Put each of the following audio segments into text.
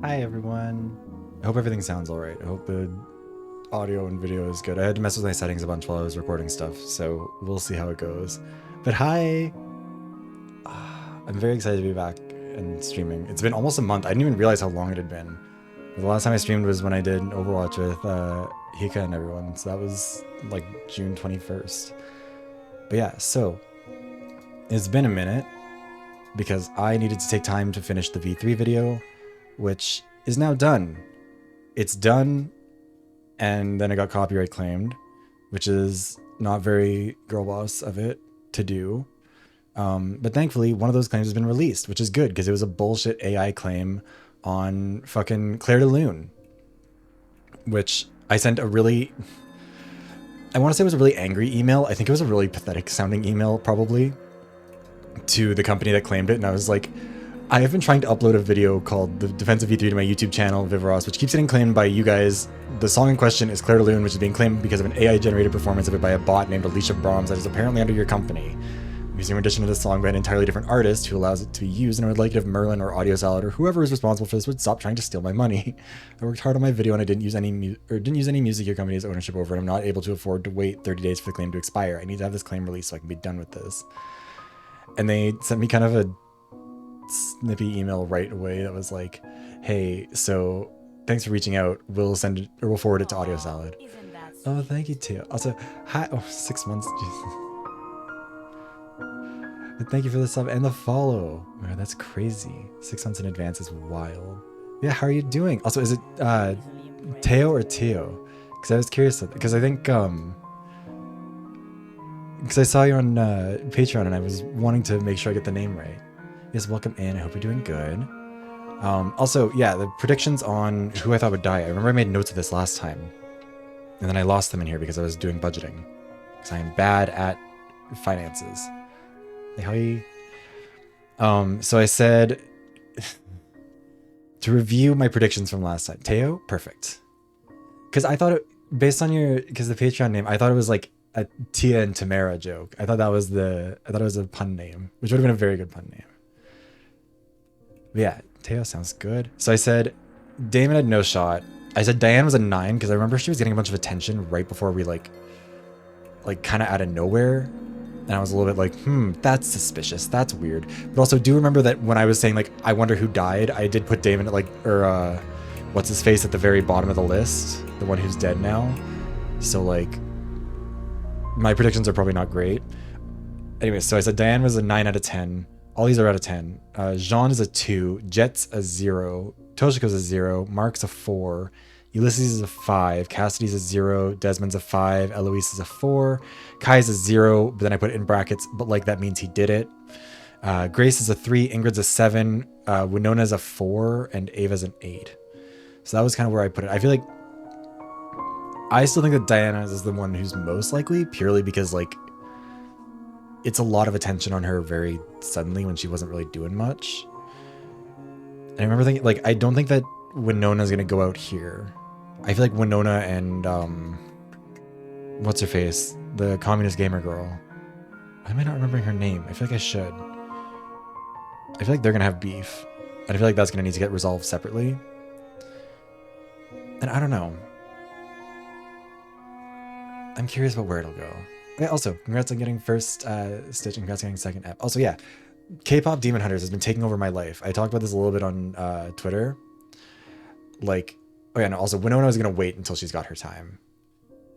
Hi everyone. I hope everything sounds alright. I hope the audio and video is good. I had to mess with my settings a bunch while I was recording stuff, so we'll see how it goes. But hi! I'm very excited to be back and streaming. It's been almost a month. I didn't even realize how long it had been. The last time I streamed was when I did Overwatch with Hika and everyone, so that was like June 21st. But yeah, so it's been a minute because I needed to take time to finish the V3 video, which is now done. It's done, and then it got copyright claimed, which is not very girl boss of it to do. But thankfully, one of those claims has been released, which is good because it was a bullshit AI claim on fucking Claire de Lune, which I sent a really, I want to say it was a really angry email. I think it was a really pathetic sounding email, probably, to the company that claimed it. And I was like, I have been trying to upload a video called The Defensive V3 to my YouTube channel, Viveros, which keeps getting claimed by you guys. The song in question is Claire de Lune, which is being claimed because of an AI-generated performance of it by a bot named Alicia Brahms that is apparently under your company. I'm using a rendition of this song by an entirely different artist who allows it to be used, and I would like it if Merlin or Audio Salad or whoever is responsible for this would stop trying to steal my money. I worked hard on my video and I didn't use any music your company has ownership over, and I'm not able to afford to wait 30 days for the claim to expire. I need to have this claim released so I can be done with this. And they sent me kind of a snippy email right away that was like, hey, so thanks for reaching out. We'll send it, or we'll forward it to Audio Salad. Oh, thank you too. Also, hi. Oh, 6 months. Jesus. But thank you for the sub and the follow. Oh, that's crazy. 6 months in advance is wild. Yeah, how are you doing? Also, is it Teo or Teo? Because I was curious, because I think because I saw you on Patreon and I was wanting to make sure I get the name right. Yes, welcome in. I hope you're doing good. Also, yeah, the predictions on who I thought would die. I remember I made notes of this last time, and then I lost them in here because I was doing budgeting. Because I am bad at finances. Hey, hi. So I said to review my predictions from last time. Teo, perfect. Because I thought it, based on because the Patreon name, I thought it was like a Tia and Tamara joke. I thought it was a pun name, which would have been a very good pun name. But yeah, Teo sounds good. So I said Damon had no shot. I said Diane was a 9 because I remember she was getting a bunch of attention right before we like kind of out of nowhere. And I was a little bit like, that's suspicious. That's weird. But also do remember that when I was saying like, I wonder who died, I did put Damon at what's his face at the very bottom of the list, the one who's dead now. So like, my predictions are probably not great. Anyway, so I said Diane was a 9 out of 10. All these are out of 10. Jean is a 2. Jet's a 0. Toshiko's a 0. Mark's a 4. Ulysses is a 5. Cassidy's a 0. Desmond's a 5. Eloise is a 4. Kai's a 0, but then I put it in brackets, but like that means he did it. Grace is a 3. Ingrid's a 7. Winona's a 4. And Ava's an 8. So that was kind of where I put it. I feel like I still think that Diana is the one who's most likely, purely because like it's a lot of attention on her very suddenly when she wasn't really doing much. And I remember thinking, like, I don't think that Winona's gonna go out here. I feel like Winona and what's her face, the communist gamer girl. Why am I not remembering her name? I feel like I should. I feel like they're gonna have beef, and I feel like that's gonna need to get resolved separately. And I don't know. I'm curious about where it'll go. Yeah, also, congrats on getting first Stitch and congrats on getting second app. Also, yeah, K-pop Demon Hunters has been taking over my life. I talked about this a little bit on Twitter. Like, oh yeah, no, also, Winona was going to wait until she's got her time.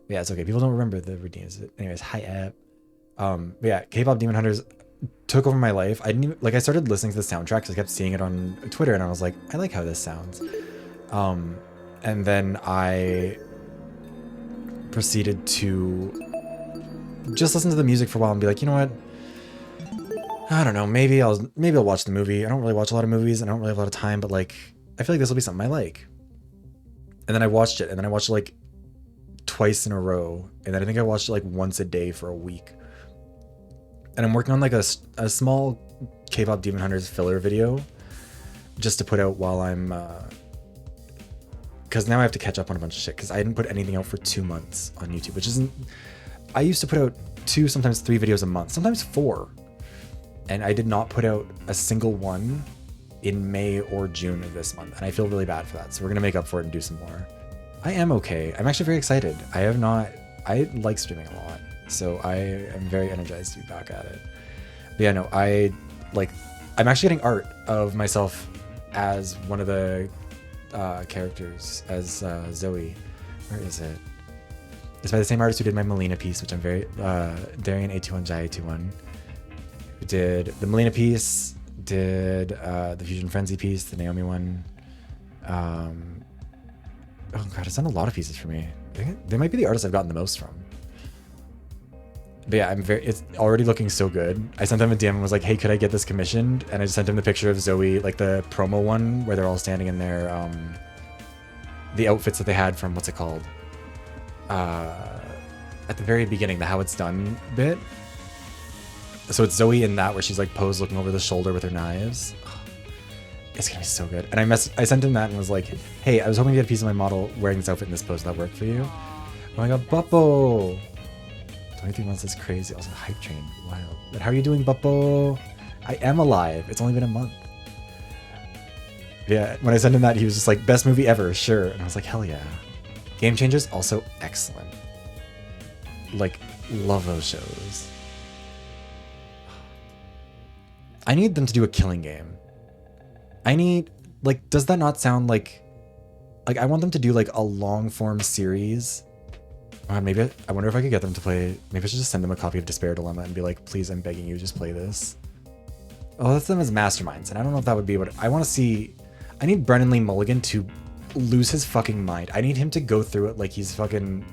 Yeah, it's okay. People don't remember the routines. Anyways, hi, app. But yeah, K-pop Demon Hunters took over my life. I didn't even, like, I started listening to the soundtrack because I kept seeing it on Twitter, and I was like, I like how this sounds. And then I proceeded to just listen to the music for a while and be like, you know what? I don't know. Maybe I'll watch the movie. I don't really watch a lot of movies. I don't really have a lot of time, but like, I feel like this will be something I like. And then I watched it, and then I watched it like twice in a row, and then I think I watched it like once a day for a week. And I'm working on like a small K-pop Demon Hunters filler video just to put out while I'm because now I have to catch up on a bunch of shit because I didn't put anything out for 2 months on YouTube, which isn't. I used to put out 2, sometimes 3 videos a month, sometimes 4, and I did not put out a single one in May or June of this month, and I feel really bad for that. So we're gonna make up for it and do some more. I am okay. I'm actually very excited. I like streaming a lot, so I am very energized to be back at it. But yeah, no, I'm actually getting art of myself as one of the characters, as Zoe. Where is it? It's by the same artist who did my Melina piece, which I'm very Darian 821 Jai 821. Who did the Melina piece, did the Fusion Frenzy piece, the Naomi one. Oh god, it's done a lot of pieces for me. I think they might be the artists I've gotten the most from. But yeah, it's already looking so good. I sent them a DM and was like, hey, could I get this commissioned? And I just sent him the picture of Zoe, like the promo one where they're all standing in their the outfits that they had from, what's it called? At the very beginning, the How It's Done bit. So it's Zoe in that where she's like posed looking over the shoulder with her knives. It's gonna be so good. And I sent him that and was like, hey, I was hoping to get a piece of my model wearing this outfit in this pose. That work for you? Oh my god, Buppo! 23 months is crazy. Also, hype train, wild. But how are you doing, Buppo? I am alive. It's only been a month. Yeah, when I sent him that, he was just like, best movie ever, sure. And I was like, hell yeah. Game Changers, also excellent. Like, love those shows. I need them to do a killing game. I need, like, does that not sound like I want them to do like a long form series. Maybe I wonder if I could get them to play. Maybe I should just send them a copy of Despair Dilemma and be like, please, I'm begging you, just play this. Oh, that's them as masterminds, and I don't know if that would be what I want to see. I need Brennan Lee Mulligan to lose his fucking mind. I need him to go through it like he's fucking.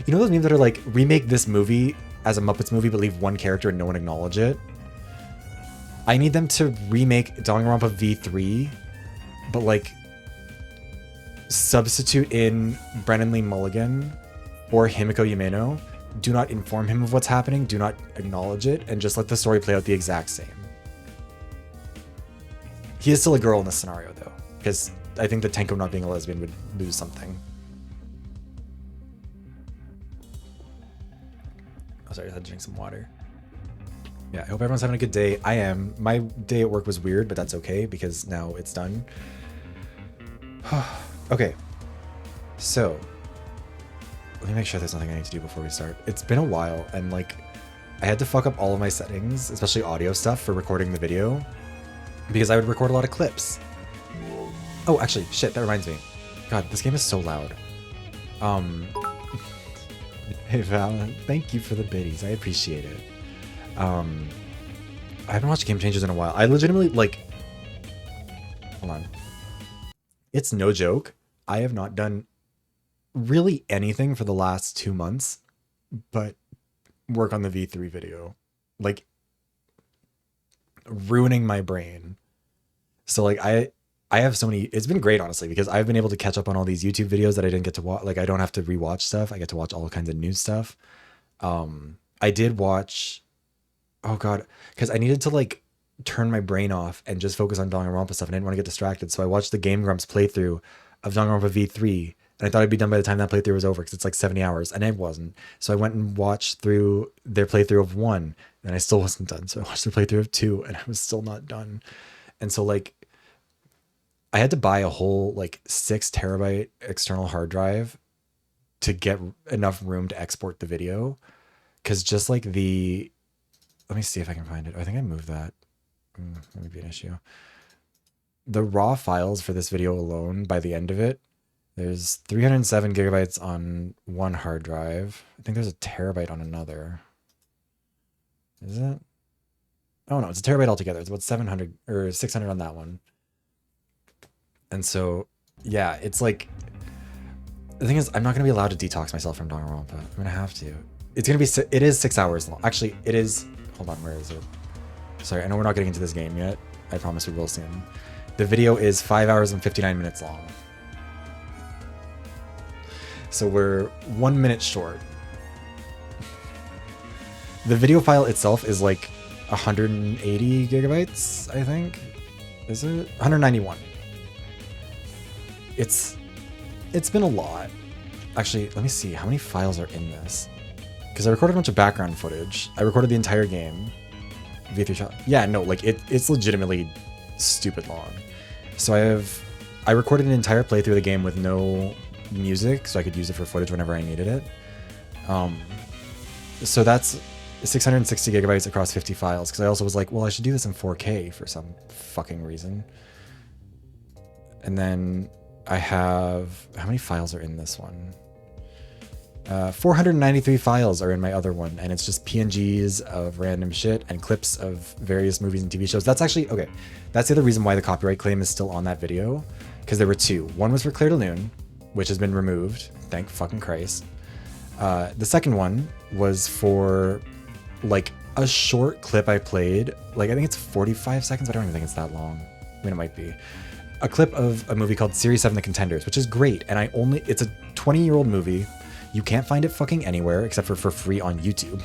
You know those memes that are like, remake this movie as a Muppets movie, but leave one character and no one acknowledge it? I need them to remake Danganronpa V3, but like substitute in Brennan Lee Mulligan or Himiko Yameno. Do not inform him of what's happening, do not acknowledge it, and just let the story play out the exact same. He is still a girl in this scenario though, because I think that Tenko not being a lesbian would lose something. Oh, sorry, I had to drink some water. Yeah, I hope everyone's having a good day. I am. My day at work was weird, but that's okay because now it's done. Okay, so let me make sure there's nothing I need to do before we start. It's been a while, and like I had to fuck up all of my settings, especially audio stuff for recording the video, because I would record a lot of clips. Oh, actually, shit, that reminds me. God, this game is so loud. Hey Val, thank you for the biddies. I appreciate it. I haven't watched Game Changers in a while. I legitimately, like, hold on. It's no joke. I have not done really anything for the last 2 months, but work on the V3 video. Like, ruining my brain. So, like, I have so many, it's been great, honestly, because I've been able to catch up on all these YouTube videos that I didn't get to watch. Like, I don't have to rewatch stuff. I get to watch all kinds of new stuff. I did watch, oh God, because I needed to, like, turn my brain off and just focus on Danganronpa stuff. And I didn't want to get distracted. So I watched the Game Grumps playthrough of Danganronpa V3. And I thought I'd be done by the time that playthrough was over because it's like 70 hours. And I wasn't. So I went and watched through their playthrough of 1. And I still wasn't done. So I watched their playthrough of 2. And I was still not done. And so, like, I had to buy a whole, like, 6 terabyte external hard drive to get enough room to export the video. Because just like the... Let me see if I can find it. I think I moved that. That would be an issue. The raw files for this video alone, by the end of it, there's 307 gigabytes on one hard drive. I think there's a terabyte on another. Is it? Oh no, it's a terabyte altogether. It's about 700 or 600 on that one. And so, yeah, it's like, the thing is, I'm not going to be allowed to detox myself from Danganronpa. I'm going to have to. It's going to be, it is 6 hours long. Actually, it is, hold on, where is it? Sorry, I know we're not getting into this game yet. I promise we will soon. The video is 5 hours and 59 minutes long. So we're 1 minute short. The video file itself is like 180 gigabytes, I think. Is it? 191. It's been a lot. Actually, let me see. How many files are in this? Because I recorded a bunch of background footage. I recorded the entire game. V3 shot. Yeah, no, like it's legitimately stupid long. So I recorded an entire playthrough of the game with no music, so I could use it for footage whenever I needed it. So that's 660 gigabytes across 50 files, because I also was like, well, I should do this in 4K for some fucking reason. And then I have, how many files are in this one? 493 files are in my other one, and it's just PNGs of random shit and clips of various movies and TV shows. That's actually, okay, that's the other reason why the copyright claim is still on that video, because there were two. One was for Claire de Lune, which has been removed, thank fucking Christ. The second one was for like a short clip I played, like I think it's 45 seconds, but I don't even think it's that long. I mean, it might be. A clip of a movie called Series 7 The Contenders, which is great, and it's a 20-year-old movie. You can't find it fucking anywhere except for free on YouTube.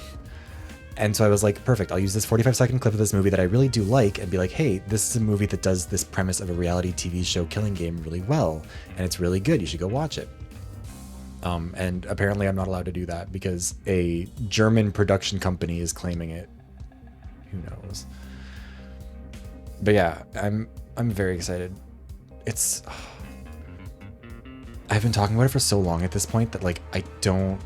And so I was like, perfect, I'll use this 45-second clip of this movie that I really do like and be like, hey, this is a movie that does this premise of a reality TV show killing game really well, and it's really good, you should go watch it. And apparently I'm not allowed to do that because a German production company is claiming it. Who knows? But yeah, I'm very excited. I've been talking about it for so long at this point that like I don't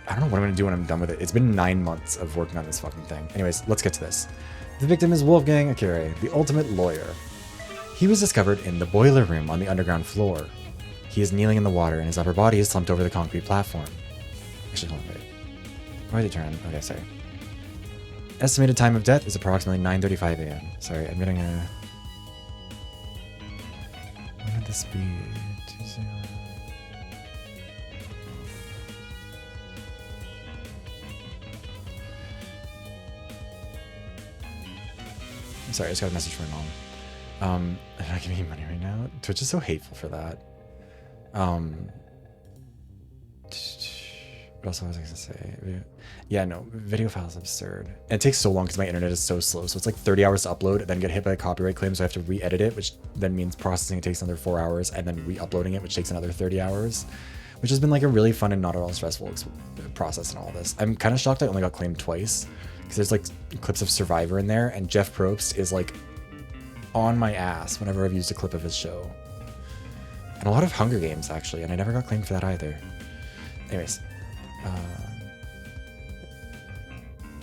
know what I'm gonna do when I'm done with it. It's been 9 months of working on this fucking thing. Anyways, let's get to this. The victim is Wolfgang Akire, the ultimate lawyer. He was discovered in the boiler room on the underground floor. He is kneeling in the water and his upper body is slumped over the concrete platform. Actually, hold on, wait. Why did it turn? Okay, sorry. Estimated time of death is approximately 9:35 a.m. Sorry, I'm getting a... When would this be? Tuesday? I'm sorry, I just got a message from my mom. They're not giving me money right now. Twitch is so hateful for that. What else was I gonna say? Yeah, no, video file is absurd. And it takes so long because my internet is so slow. So it's like 30 hours to upload and then get hit by a copyright claim. So I have to re-edit it, which then means processing it takes another 4 hours and then re-uploading it, which takes another 30 hours, which has been like a really fun and not at all stressful process in all this. I'm kind of shocked I only got claimed twice because there's like clips of Survivor in there and Jeff Probst is like on my ass whenever I've used a clip of his show. And a lot of Hunger Games actually, and I never got claimed for that either. Anyways.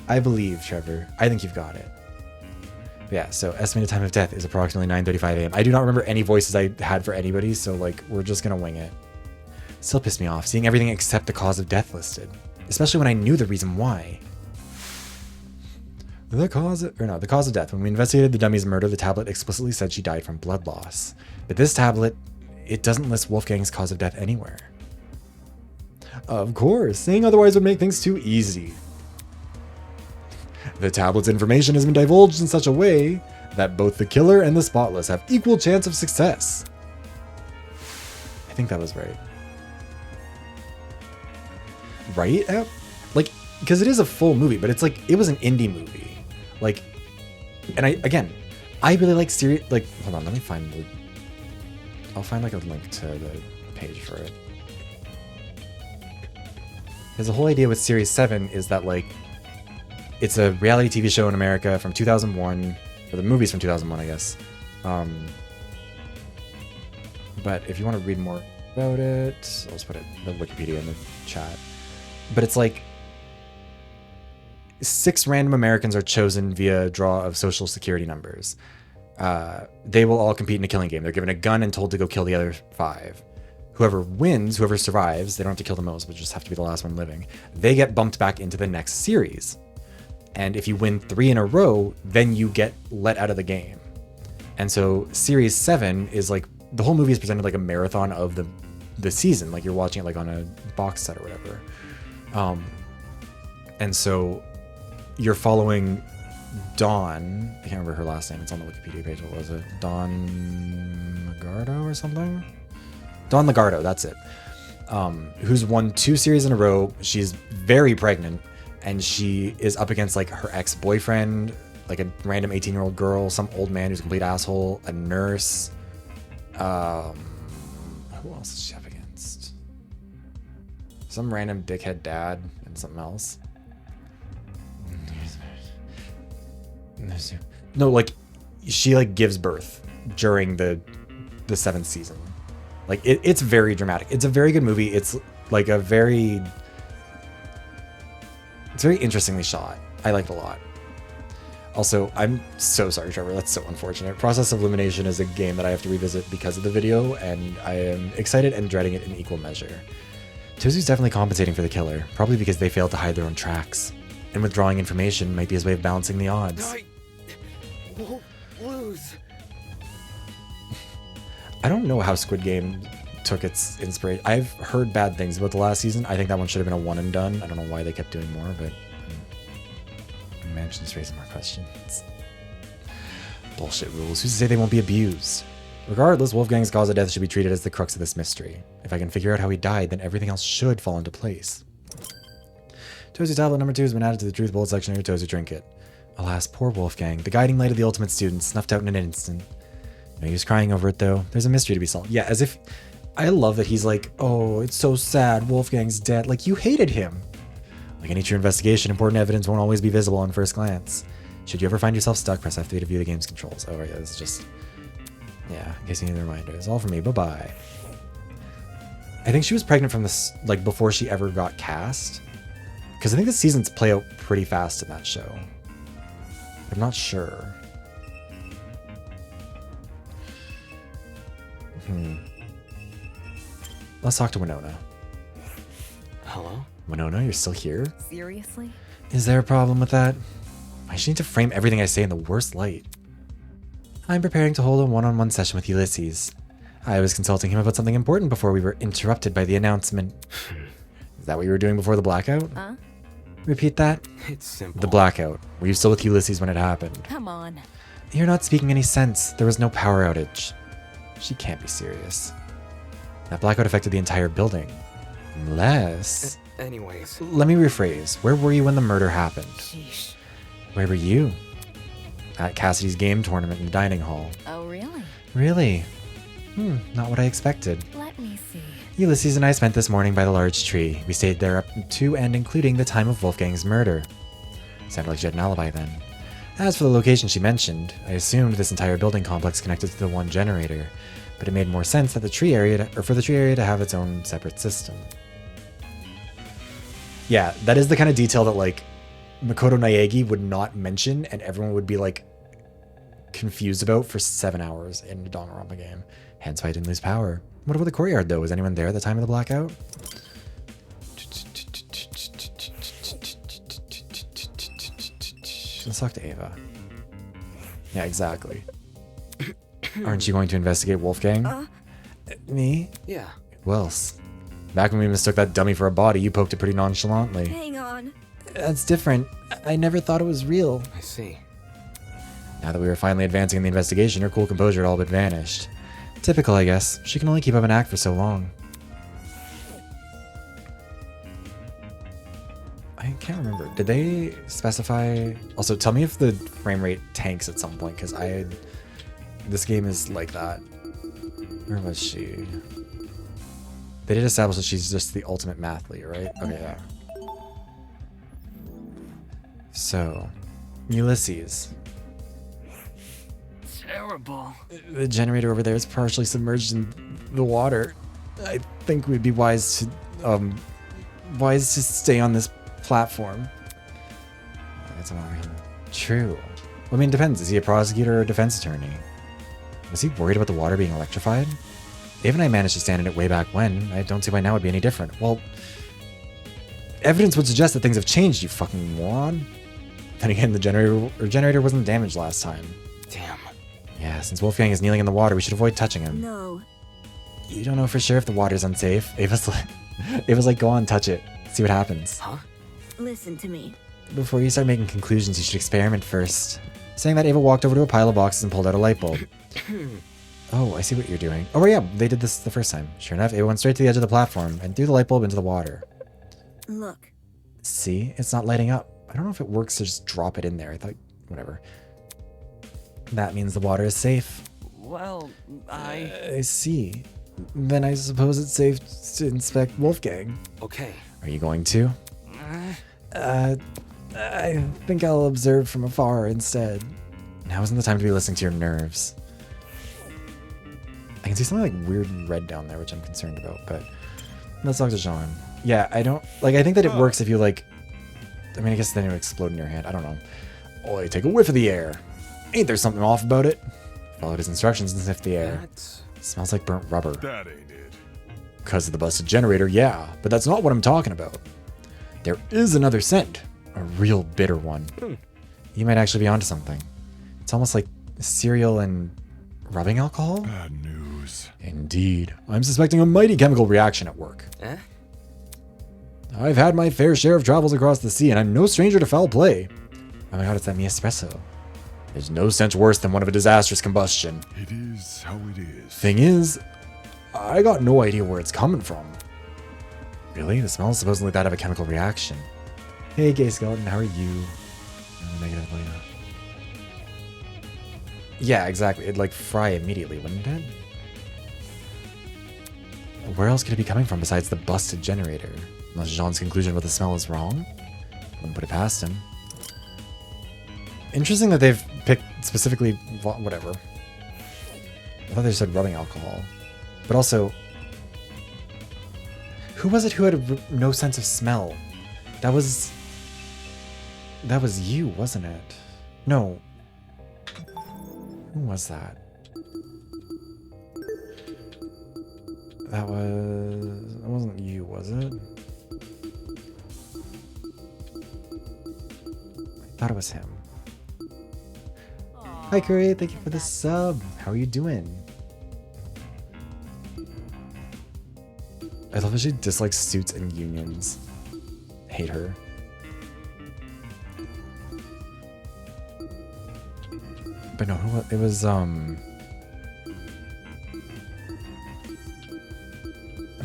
I believe, Trevor. I think you've got it. But yeah, so estimated time of death is approximately 9:35 a.m. I do not remember any voices I had for anybody, so like we're just gonna wing it. Still pissed me off, seeing everything except the cause of death listed. Especially when I knew the reason why. The cause of death. When we investigated the dummy's murder, the tablet explicitly said she died from blood loss. But this tablet, it doesn't list Wolfgang's cause of death anywhere. Of course, saying otherwise would make things too easy. The tablet's information has been divulged in such a way that both the killer and the spotless have equal chance of success. I think that was right. Right? Like, because it is a full movie, but it's like, it was an indie movie. Like, and I really like series, like, hold on, let me find I'll find like a link to the page for it. Because the whole idea with Series 7 is that like, it's a reality TV show in America from 2001, or the movie's from 2001, I guess. But if you want to read more about it, I'll just put the Wikipedia in the chat. But it's like, 6 random Americans are chosen via draw of social security numbers. They will all compete in a killing game. They're given a gun and told to go kill the other 5. Whoever wins, whoever survives, they don't have to kill the most, but just have to be the last one living. They get bumped back into the next series. And if you win 3 in a row, then you get let out of the game. And so Series 7 is like, the whole movie is presented like a marathon of the season. Like you're watching it like on a box set or whatever. And so you're following Dawn. I can't remember her last name. It's on the Wikipedia page. What was it? Dawn Lagardo or something? Dawn Lagardo, that's it. Who's won 2 series in a row. She's very pregnant. And she is up against like her ex-boyfriend, like a random 18-year-old girl, some old man who's a complete asshole, a nurse. Who else is she up against? Some random dickhead dad and something else. No, like she like gives birth during the 7th season. Like it's very dramatic. It's a very good movie. It's like it's very interestingly shot. I liked it a lot. Also, I'm so sorry, Trevor. That's so unfortunate. Process of Elimination is a game that I have to revisit because of the video, and I am excited and dreading it in equal measure. Tozu's definitely compensating for the killer, probably because they failed to hide their own tracks. And withdrawing information might be his way of balancing the odds. I won't lose. I don't know how Squid Game took its inspiration. I've heard bad things about the last season. I think that one should have been a one and done. I don't know why they kept doing more, but Mansion's raising more questions. Bullshit rules. Who's to say they won't be abused? Regardless, Wolfgang's cause of death should be treated as the crux of this mystery. If I can figure out how he died, then everything else should fall into place. Tozu tablet number 2 has been added to the truth bullet section of your Tozu trinket. Alas, poor Wolfgang, the guiding light of the ultimate student, snuffed out in an instant. No use crying over it though. There's a mystery to be solved. Yeah, as if... I love that he's like, oh, it's so sad, Wolfgang's dead. Like, you hated him. Like any true investigation, important evidence won't always be visible on first glance. Should you ever find yourself stuck, press F3 to view the game's controls. Oh, yeah, this is just... Yeah, in case you need a reminder. It's all from me. Bye-bye. I think she was pregnant from this, like, before she ever got cast. Because I think the seasons play out pretty fast in that show. I'm not sure. Let's talk to Winona. Hello? Winona, you're still here? Seriously? Is there a problem with that? I should need to frame everything I say in the worst light. I'm preparing to hold a one-on-one session with Ulysses. I was consulting him about something important before we were interrupted by the announcement. Is that what you were doing before the blackout? Huh? Repeat that. It's simple. The blackout. Were you still with Ulysses when it happened? Come on. You're not speaking any sense. There was no power outage. She can't be serious. That blackout affected the entire building. Unless... Anyways. Let me rephrase. Where were you when the murder happened? Sheesh. Where were you? At Cassidy's game tournament in the dining hall. Oh, really? Really? Not what I expected. Let me see. Ulysses and I spent this morning by the large tree. We stayed there up to and including the time of Wolfgang's murder. Sounded like she had an alibi then. As for the location she mentioned, I assumed this entire building complex connected to the one generator, but it made more sense that for the tree area to have its own separate system. Yeah, that is the kind of detail that like Makoto Naegi would not mention and everyone would be like confused about for 7 hours in the Danganronpa game. Hence why I didn't lose power. What about the courtyard though? Was anyone there at the time of the blackout? Let's talk to Ava. Yeah, exactly. Aren't you going to investigate Wolfgang? Me? Yeah. Who else? Back when we mistook that dummy for a body, you poked it pretty nonchalantly. Hang on. That's different. I never thought it was real. I see. Now that we were finally advancing in the investigation, her cool composure had all but vanished. Typical, I guess. She can only keep up an act for so long. I can't remember. Did they specify... Also, tell me if the frame rate tanks at some point, because this game is like that. Where was she? They did establish that she's just the ultimate mathlete, right? Okay, yeah. So, Ulysses. Terrible. The generator over there is partially submerged in the water. I think we'd be wise to stay on this platform. That's not true. Well, I mean, it depends. Is he a prosecutor or a defense attorney? Was he worried about the water being electrified? Dave and I managed to stand in it way back when. I don't see why now it would be any different. Well, evidence would suggest that things have changed, you fucking moron. Then again, the generator wasn't damaged last time. Damn. Yeah, since Wolfgang is kneeling in the water, we should avoid touching him. No. You don't know for sure if the water's unsafe. Ava's like, go on, touch it. See what happens. Huh? Listen to me. Before you start making conclusions, you should experiment first. Saying that, Ava walked over to a pile of boxes and pulled out a light bulb. Oh, I see what you're doing. Oh, yeah, they did this the first time. Sure enough, Ava went straight to the edge of the platform and threw the light bulb into the water. Look. See? It's not lighting up. I don't know if it works to just drop it in there. I thought, whatever. That means the water is safe. Well, I see. Then I suppose it's safe to inspect Wolfgang. Okay. Are you going to? I think I'll observe from afar instead. Now isn't the time to be listening to your nerves. I can see something like weird and red down there, which I'm concerned about, but let's talk to Jean. Yeah, I don't, like, I think that it works if you, like, I mean, I guess then it would explode in your hand. I don't know. Oi, take a whiff of the air. Ain't there something off about it? Followed his instructions and sniffed the air. Smells like burnt rubber. That ain't it. Because of the busted generator, yeah, but that's not what I'm talking about. There is another scent. A real bitter one. You might actually be onto something. It's almost like cereal and rubbing alcohol? Bad news. Indeed. I'm suspecting a mighty chemical reaction at work. Eh? I've had my fair share of travels across the sea, and I'm no stranger to foul play. Oh my god, it's that mi espresso. There's no stench worse than one of a disastrous combustion. It is how it is. Thing is, I got no idea where it's coming from. Really? The smell is supposedly that of a chemical reaction. Hey, Gay Skeleton, how are you? Negative later. Yeah, exactly. It'd like fry immediately, wouldn't it? Where else could it be coming from besides the busted generator? Unless Jean's conclusion about the smell is wrong? Wouldn't put it past him. Interesting that they've picked specifically whatever. I thought they said rubbing alcohol. But also, who was it who had no sense of smell? That was you, wasn't it? No. Who was that? That wasn't you, was it? I thought it was him. Hi Curry, thank you for the sub. How are you doing? I love that she dislikes suits and unions. Hate her. But no, it was, I'm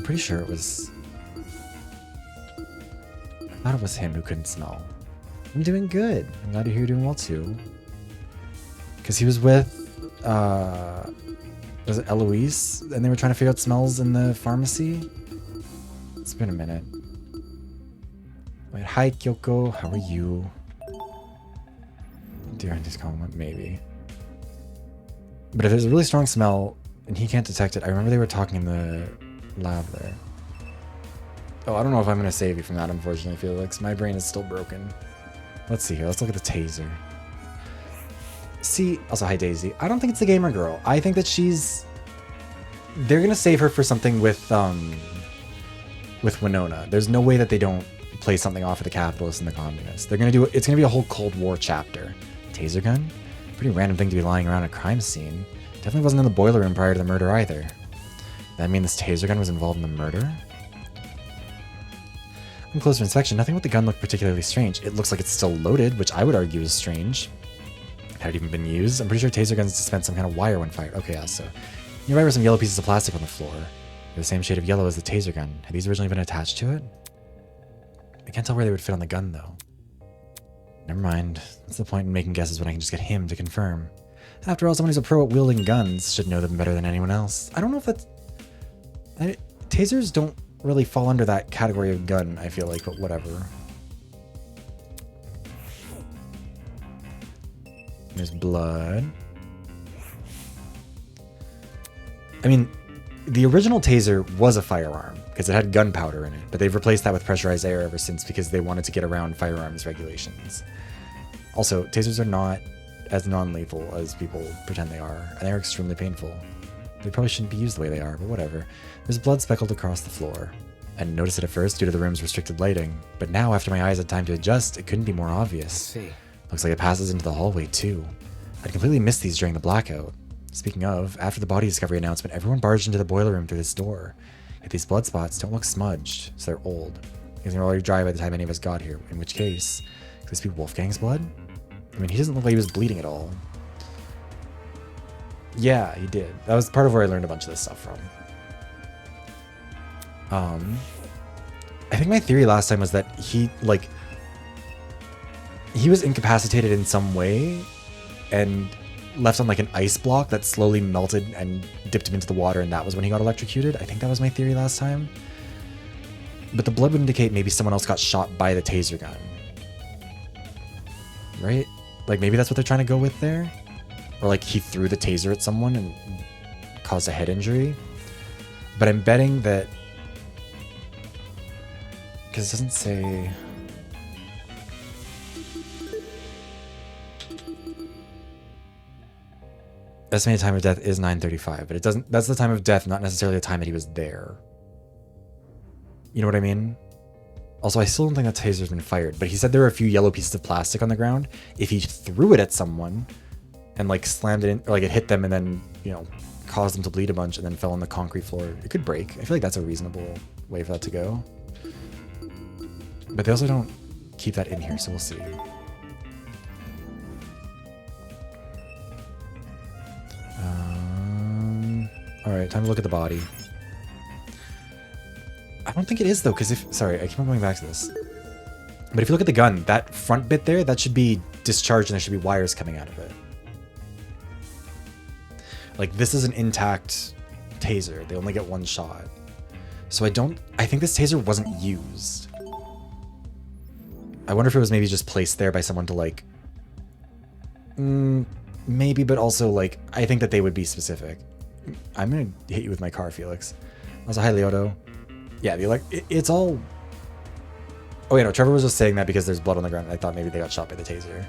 pretty sure it was, I thought it was him who couldn't smell. I'm doing good. I'm glad to hear you're doing well too. Because he was with, was it Eloise? And they were trying to figure out smells in the pharmacy? It's been a minute. Wait, hi Kyoko, how are you? Dear Auntie's compliment, maybe. But if there's a really strong smell and he can't detect it, I remember they were talking in the lab there. Oh, I don't know if I'm going to save you from that, unfortunately, Felix. My brain is still broken. Let's see here. Let's look at the taser. See, also, hi Daisy. I don't think it's the gamer girl. I think that they're going to save her for something with Winona. There's no way that they don't play something off of the capitalists and the communists. They're going to do it. It's going to be a whole Cold War chapter. Taser gun? Pretty random thing to be lying around a crime scene. Definitely wasn't in the boiler room prior to the murder either. That mean this taser gun was involved in the murder? On closer inspection, nothing with the gun looked particularly strange. It looks like it's still loaded, which I would argue is strange. Had it even been used? I'm pretty sure taser guns dispense some kind of wire when fired. Okay, yeah, so nearby were some yellow pieces of plastic on the floor. They're the same shade of yellow as the taser gun. Had these originally been attached to it? I can't tell where they would fit on the gun, though. Never mind. What's the point in making guesses when I can just get him to confirm? After all, someone who's a pro at wielding guns should know them better than anyone else. I don't know if that's... tasers don't really fall under that category of gun, I feel like, but whatever. There's blood. I mean, the original taser was a firearm because it had gunpowder in it, but they've replaced that with pressurized air ever since because they wanted to get around firearms regulations. Also, tasers are not as non-lethal as people pretend they are, and they're extremely painful. They probably shouldn't be used the way they are, but whatever. There's blood speckled across the floor. I didn't notice it at first due to the room's restricted lighting, but now after my eyes had time to adjust, it couldn't be more obvious. See. Looks like it passes into the hallway too. I'd completely missed these during the blackout. Speaking of, after the body discovery announcement, everyone barged into the boiler room through this door. Yet these blood spots don't look smudged, so they're old. Because they were already dry by the time any of us got here, in which case, could this be Wolfgang's blood? I mean, he doesn't look like he was bleeding at all. Yeah, he did. That was part of where I learned a bunch of this stuff from. I think my theory last time was that he was incapacitated in some way and left on like an ice block that slowly melted and dipped him into the water, and that was when he got electrocuted. I think that was my theory last time. But the blood would indicate maybe someone else got shot by the taser gun. right? Like maybe that's what they're trying to go with there, or like he threw the taser at someone and caused a head injury. But I'm betting that because it doesn't say. Estimated time of death is 9:35, but it doesn't. That's the time of death, not necessarily the time that he was there. You know what I mean? Also, I still don't think that taser's been fired, but he said there were a few yellow pieces of plastic on the ground. If he threw it at someone and like slammed it in, or like it hit them and then, you know, caused them to bleed a bunch and then fell on the concrete floor, it could break. I feel like that's a reasonable way for that to go. But they also don't keep that in here, so we'll see. Alright, time to look at the body. I don't think it is though, because sorry, I keep on going back to this. But if you look at the gun, that front bit there, that should be discharged and there should be wires coming out of it. Like this is an intact taser. They only get one shot. So I think this taser wasn't used. I wonder if it was maybe just placed there by someone to like, maybe, but also like, I think that they would be specific. I'm gonna hit you with my car, Felix. Also, hi, Leoto. Yeah, it's all... Oh, yeah, no, Trevor was just saying that because there's blood on the ground. I thought maybe they got shot by the taser.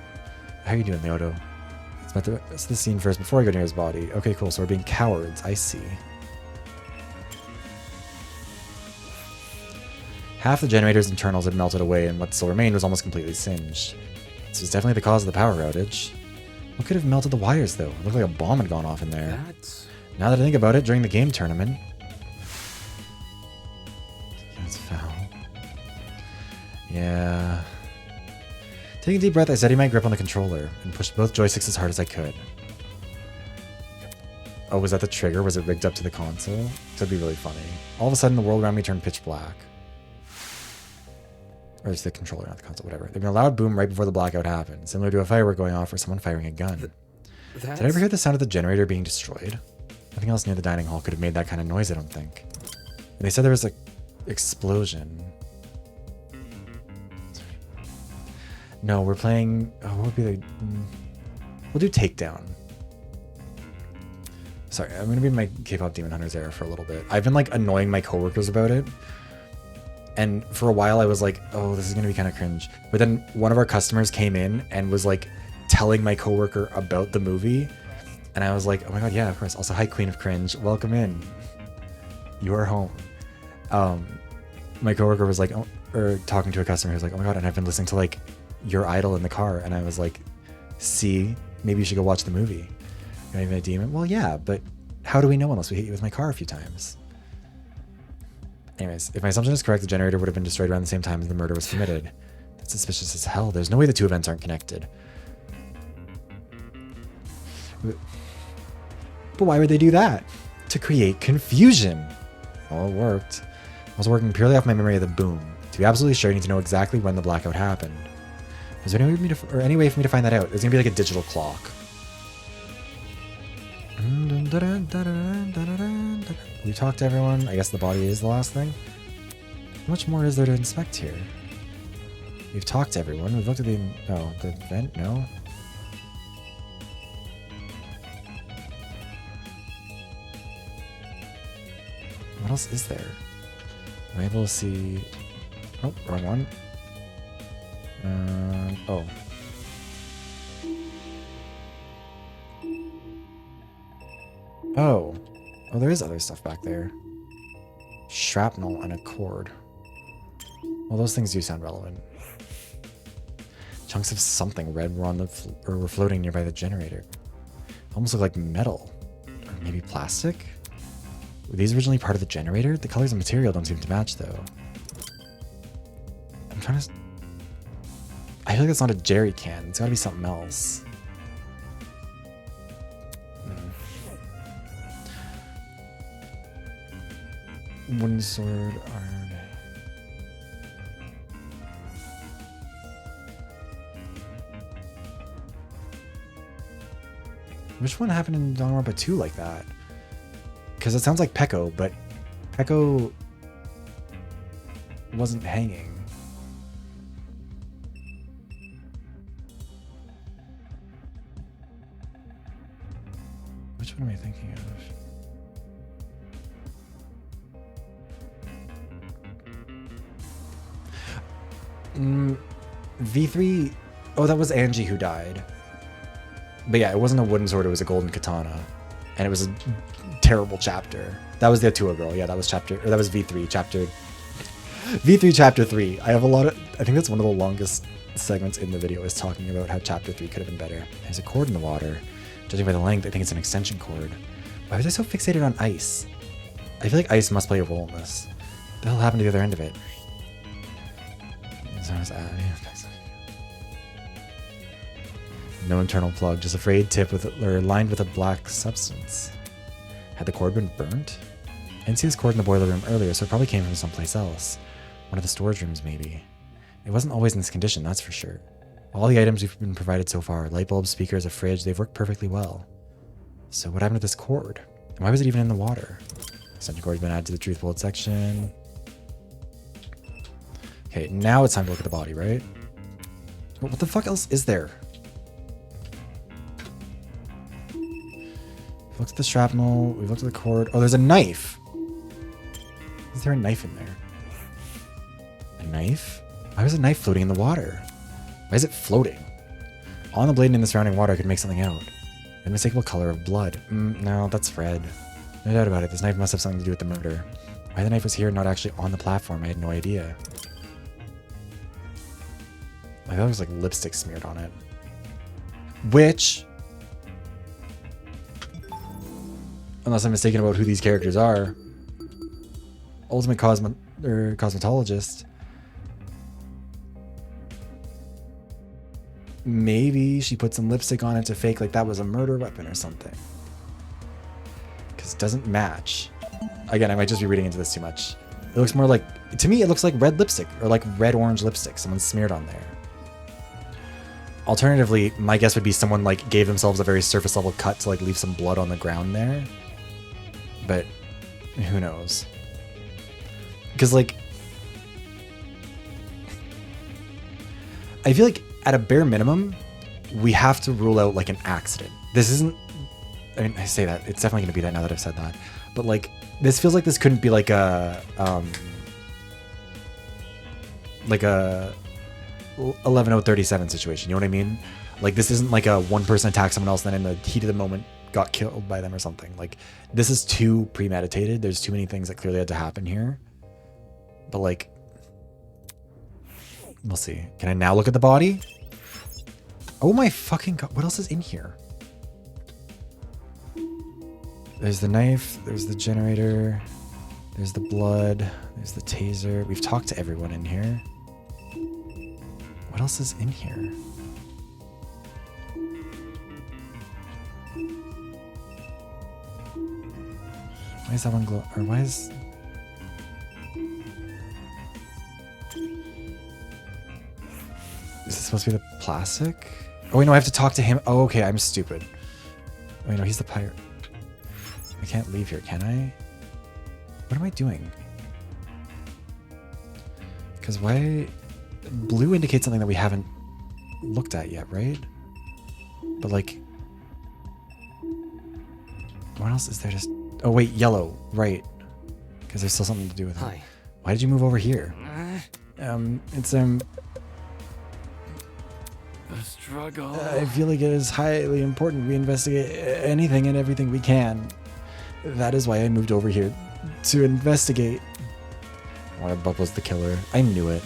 How are you doing, Leoto? Let's the scene first before I go near his body. Okay, cool, so we're being cowards. I see. Half the generator's internals had melted away, and what still remained was almost completely singed. This was definitely the cause of the power outage. What could have melted the wires, though? It looked like a bomb had gone off in there. Now that I think about it, during the game tournament... That's foul. Yeah... Taking a deep breath, I steadied my grip on the controller and pushed both joysticks as hard as I could. Oh, was that the trigger? Was it rigged up to the console? That'd be really funny. All of a sudden, the world around me turned pitch black. Or it's the controller, not the console, whatever. There'd been a loud boom right before the blackout happened, similar to a firework going off or someone firing a gun. Did I ever hear the sound of the generator being destroyed? Nothing else near the dining hall could have made that kind of noise, I don't think. And they said there was an explosion. No, we're playing... Oh, what would be the... We'll do Takedown. Sorry, I'm going to be in my K-pop Demon Hunters era for a little bit. I've been, like, annoying my coworkers about it. And for a while, I was like, oh, this is going to be kind of cringe. But then one of our customers came in and was, like, telling my coworker about the movie. And I was like, oh my god, yeah, of course. Also, hi, Queen of Cringe. Welcome in. You are home. My coworker was like, or talking to a customer who's like, oh my god, and I've been listening to, like, Your Idol in the car. And I was like, see, maybe you should go watch the movie. You're not even a demon? Well, yeah, but how do we know unless we hit you with my car a few times? Anyways, if my assumption is correct, the generator would have been destroyed around the same time as the murder was committed. That's suspicious as hell. There's no way the two events aren't connected. But why would they do that? To create confusion. Well, it worked. I was working purely off my memory of the boom. To be absolutely sure, I need to know exactly when the blackout happened. Is there any way for me to find that out? There's gonna be like a digital clock. We talked to everyone. I guess the body is the last thing. How much more is there to inspect here? We've talked to everyone. We've looked at the vent. No. What else is there? Am I able to see? Oh, wrong one. Oh. Oh. Oh, there is other stuff back there. Shrapnel and a cord. Well, those things do sound relevant. Chunks of something red were were floating nearby the generator. Almost look like metal. Or maybe plastic? Were these originally part of the generator? The colors and material don't seem to match, though. I'm trying to... I feel like that's not a jerry can. It's gotta be something else. Wooden sword, iron. Which one happened in Danganronpa 2 like that? Because it sounds like Peko, but Peko wasn't hanging. Which one am I thinking of? V3. Oh, that was Angie who died. But yeah, it wasn't a wooden sword, it was a golden katana. And it was a terrible chapter. That was the Atua girl. Yeah, that was that was V3 chapter. V3 chapter 3. I think that's one of the longest segments in the video is talking about how chapter 3 could have been better. There's a cord in the water. Judging by the length, I think it's an extension cord. Why was I so fixated on ice? I feel like ice must play a role in this. What the hell happened to the other end of it? No internal plug, just a frayed tip lined with a black substance. Had the cord been burnt? I didn't see this cord in the boiler room earlier, so it probably came from someplace else. One of the storage rooms, maybe. It wasn't always in this condition, that's for sure. All the items we've been provided so far, light bulbs, speakers, a fridge, they've worked perfectly well. So what happened to this cord? And why was it even in the water? Extension cord's been added to the truth bullet section. Okay, now it's time to look at the body, right? What the fuck else is there? We've looked at the shrapnel, we've looked at the cord. Oh, there's a knife! Is there a knife in there? A knife? Why was a knife floating in the water? Why is it floating? On the blade and in the surrounding water, I could make something out. The unmistakable color of blood. No, that's red. No doubt about it, this knife must have something to do with the murder. Why the knife was here, not actually on the platform, I had no idea. I thought it was like lipstick smeared on it. Which, unless I'm mistaken about who these characters are, ultimate cosmetologist. Maybe she put some lipstick on it to fake like that was a murder weapon or something. Because it doesn't match. Again, I might just be reading into this too much. It looks more like, to me, it looks like red lipstick or like red-orange lipstick. Someone smeared on there. Alternatively, my guess would be someone like gave themselves a very surface level cut to like leave some blood on the ground there. But who knows? Because like, I feel like at a bare minimum, we have to rule out like an accident. This isn't, I mean, I say that, it's definitely going to be that now that I've said that. But like, this feels like this couldn't be like a 11037 situation, you know what I mean? Like, this isn't like a one person attacked someone else and then in the heat of the moment got killed by them or something. Like, this is too premeditated. There's too many things that clearly had to happen here. But like, we'll see. Can I now look at the body? Oh my fucking god, what else is in here? There's the knife, there's the generator, there's the blood, there's the taser. We've talked to everyone in here. What else is in here? Why is that one glow? Or why is... Is this supposed to be the plastic? Oh wait, no, I have to talk to him. Oh, okay, I'm stupid. Oh wait, no, he's the pirate. I can't leave here, can I? What am I doing? Because why... Blue indicates something that we haven't looked at yet, right? But like... What else is there? Just... Oh wait, yellow, right. Because there's still something to do with it. Hi. Why did you move over here? It's The struggle. I feel like it is highly important we investigate anything and everything we can. That is why I moved over here to investigate. Why Bubba's the killer. I knew it.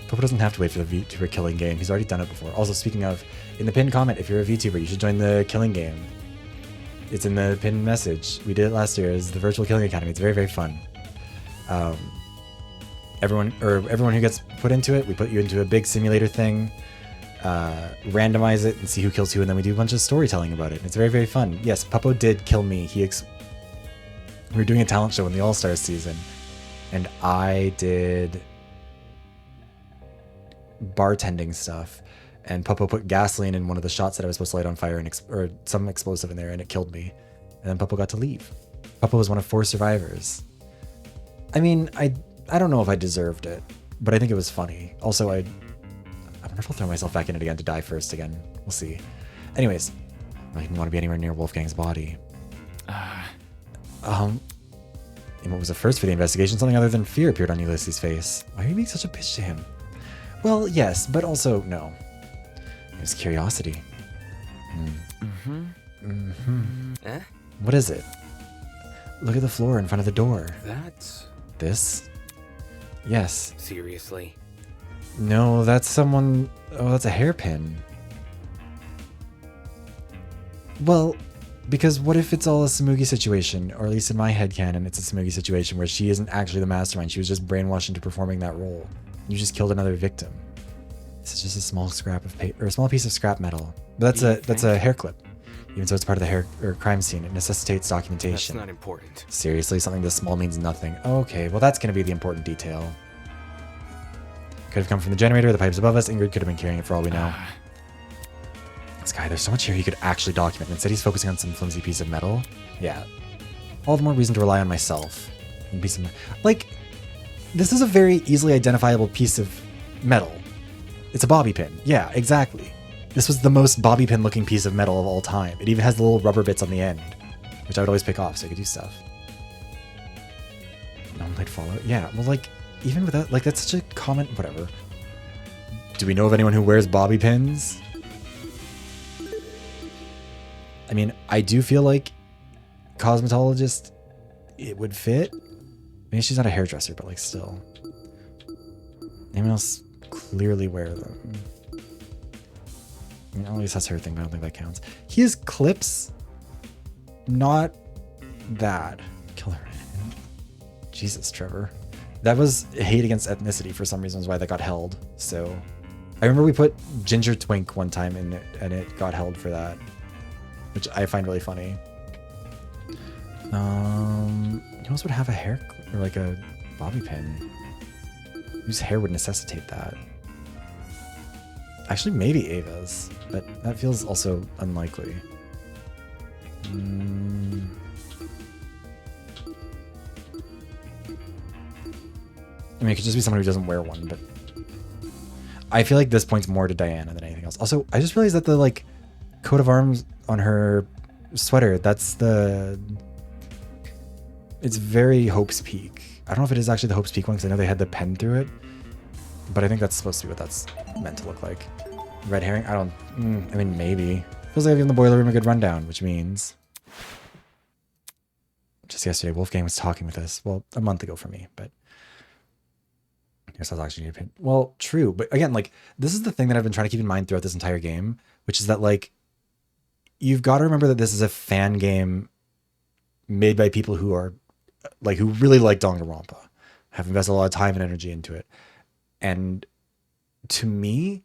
Bubba doesn't have to wait for the VTuber killing game. He's already done it before. Also, speaking of, in the pinned comment, if you're a VTuber, you should join the killing game. It's in the pinned message. We did it last year as the Virtual Killing Academy. It's very, very fun. Everyone who gets put into it, we put you into a big simulator thing, randomize it and see who kills who, and then we do a bunch of storytelling about it. It's very, very fun. Yes, Puppo did kill me. We were doing a talent show in the All-Stars season, and I did bartending stuff, and Puppo put gasoline in one of the shots that I was supposed to light on fire or some explosive in there, and it killed me. And then Puppo got to leave. Puppo was one of 4 survivors. I mean, I don't know if I deserved it, but I think it was funny. Also, I wonder if I'll throw myself back in it again to die first again. We'll see. Anyways, I didn't want to be anywhere near Wolfgang's body. And what was the first for the investigation? Something other than fear appeared on Ulysses' face. Why are you being such a bitch to him? Well, yes, but also no. It was curiosity. Eh? What is it? Look at the floor in front of the door. That's... This? Yes. Seriously? No, that's someone... Oh, that's a hairpin. Well, because what if it's all a Samugi situation? Or at least in my headcanon, it's a Samugi situation where she isn't actually the mastermind. She was just brainwashed into performing that role. You just killed another victim. This is just a small scrap of paper, or a small piece of scrap metal. But that's a hair clip. Even so, it's part of the hair or crime scene. It necessitates That's documentation. not important. Seriously, something this small means nothing. Okay, well that's going to be the important detail. Could have come from the generator, the pipes above us. Ingrid could have been carrying it for all we know. This guy, there's so much here he could actually document. Instead, he's focusing on some flimsy piece of metal. Yeah. All the more reason to rely on myself. And piece of like, this is a very easily identifiable piece of metal. It's a bobby pin. Yeah, exactly. This was the most bobby pin looking piece of metal of all time. It even has the little rubber bits on the end, which I would always pick off so I could do stuff. No one played Fallout? Yeah, well, like, even with that, like, that's such a common, whatever. Do we know of anyone who wears bobby pins? I mean, I do feel like cosmetologist, it would fit. Maybe she's not a hairdresser, but like still. Anyone else clearly wear them? I mean, at least that's her thing, but I don't think that counts. He has clips. Not that. Killer. Jesus, Trevor. That was hate against ethnicity for some reasons why that got held. So I remember we put Ginger Twink one time in it and it got held for that, which I find really funny. Who else would have a hair or like a bobby pin? Whose hair would necessitate that? Actually, maybe Ava's, but that feels also unlikely. I mean, it could just be someone who doesn't wear one, but I feel like this points more to Diana than anything else. Also, I just realized that the like coat of arms on her sweater, that's the... It's very Hope's Peak. I don't know if it is actually the Hope's Peak one because I know they had the pen through it, but I think that's supposed to be what that's meant to look like. Red herring? I don't... I mean, maybe. Feels like I've given the boiler room a good rundown, which means... Just yesterday, Wolfgang was talking with us. Well, a month ago for me, but... I guess I was actually... Well, true. But again, like, this is the thing that I've been trying to keep in mind throughout this entire game, which is that, like, you've got to remember that this is a fan game made by people who are, like, who really like Danganronpa, have invested a lot of time and energy into it. And to me,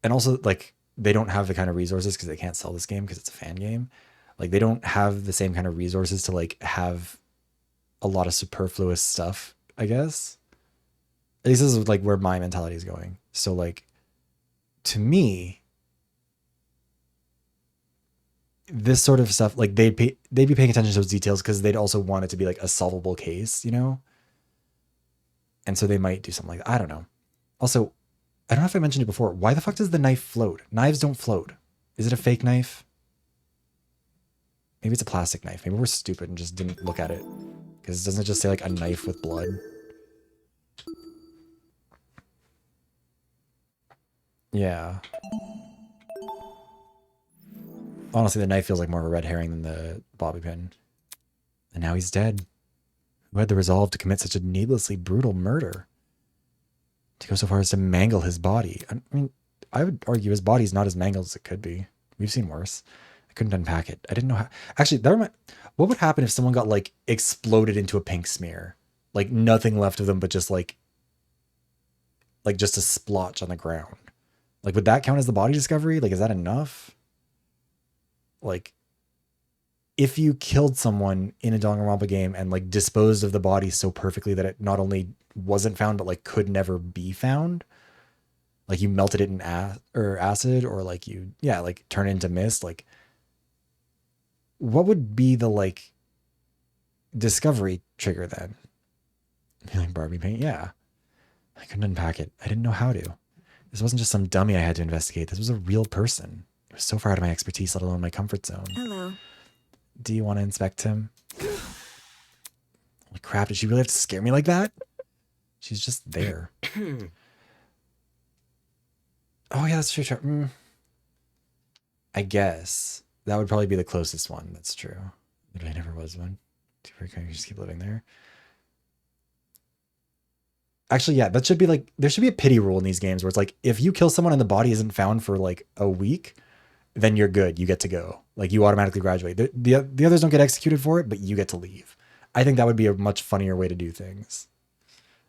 and also, like, they don't have the kind of resources because they can't sell this game because it's a fan game. Like, they don't have the same kind of resources to, like, have a lot of superfluous stuff, I guess. At least this is, like, where my mentality is going. So, like, to me, this sort of stuff, like, they'd be paying attention to those details because they'd also want it to be, like, a solvable case, you know? And so they might do something like that. I don't know. Also, I don't know if I mentioned it before. Why the fuck does the knife float? Knives don't float. Is it a fake knife? Maybe it's a plastic knife. Maybe we're stupid and just didn't look at it. Because doesn't it just say, like, a knife with blood? Yeah. Honestly, the knife feels like more of a red herring than the bobby pin. And now he's dead. Who had the resolve to commit such a needlessly brutal murder? To go so far as to mangle his body. I mean, I would argue his body's not as mangled as it could be. We've seen worse. I couldn't unpack it. I didn't know how... Actually, what would happen if someone got, like, exploded into a pink smear? Like, nothing left of them but just, like just a splotch on the ground. Like, would that count as the body discovery? Like, is that enough? Like, if you killed someone in a Danganronpa game and, like, disposed of the body so perfectly that it not only wasn't found, but, like, could never be found, like, you melted it in acid, or, like, you, yeah, like, turn it into mist, like, what would be the, like, discovery trigger then? Like, Barbie paint? Yeah. I couldn't unpack it. I didn't know how to. This wasn't just some dummy I had to investigate. This was a real person. was so far out of my expertise, let alone my comfort zone. Hello. Do you want to inspect him? Holy crap, did she really have to scare me like that? She's just there. Oh yeah, that's true. I guess that would probably be the closest one. That's true. Literally never was one. Can you just keep living there? Actually, yeah, that should be like, there should be a pity rule in these games where it's like, if you kill someone and the body isn't found for like a week, then you're good. You get to go. Like you automatically graduate. The others don't get executed for it, but you get to leave. I think that would be a much funnier way to do things.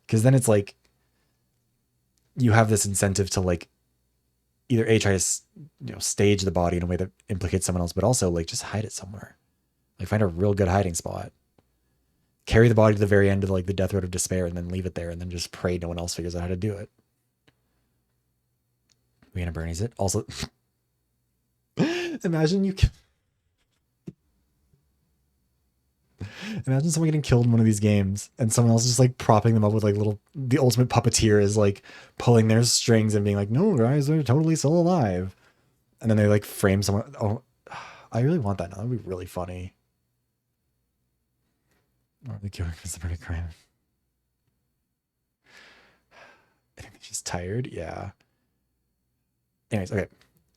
Because then it's like, you have this incentive to like, either A, try to stage the body in a way that implicates someone else, but also like just hide it somewhere. Like find a real good hiding spot. Carry the body to the very end of like the death road of despair and then leave it there and then just pray no one else figures out how to do it. We're gonna Bernie's it. Also, imagine someone getting killed in one of these games and someone else just like propping them up with like the ultimate puppeteer is like pulling their strings and being like, no guys, they're totally still alive. And then they like frame someone. Oh, I really want that now. That'd be really funny. Or the killing is the perfect crime. I think she's tired. Yeah. Anyways, okay.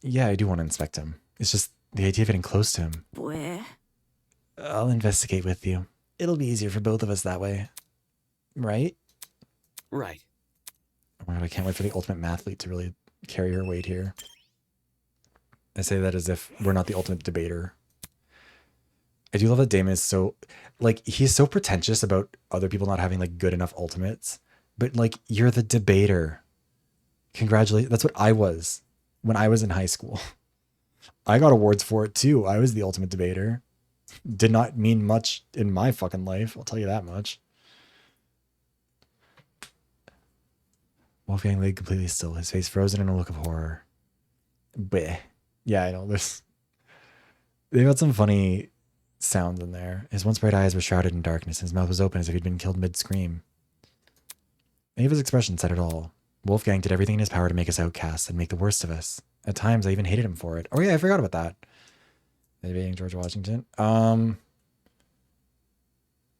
Yeah, I do want to inspect him. It's just the idea of getting close to him. Where? I'll investigate with you. It'll be easier for both of us that way. Right? Right. Oh my god, I can't wait for the ultimate mathlete to really carry her weight here. I say that as if we're not the ultimate debater. I do love that Damon is so, like, he's so pretentious about other people not having, like, good enough ultimates. But, like, you're the debater. Congratulations. That's what I was when I was in high school. I got awards for it, too. I was the ultimate debater. Did not mean much in my fucking life. I'll tell you that much. Wolfgang lay completely still, his face frozen in a look of horror. Bleh. Yeah, I know. They've got some funny sounds in there. His once bright eyes were shrouded in darkness. His mouth was open as if he'd been killed mid-scream. Any of his expression said it all. Wolfgang did everything in his power to make us outcasts and make the worst of us. At times, I even hated him for it. Oh yeah, I forgot about that. Debating George Washington?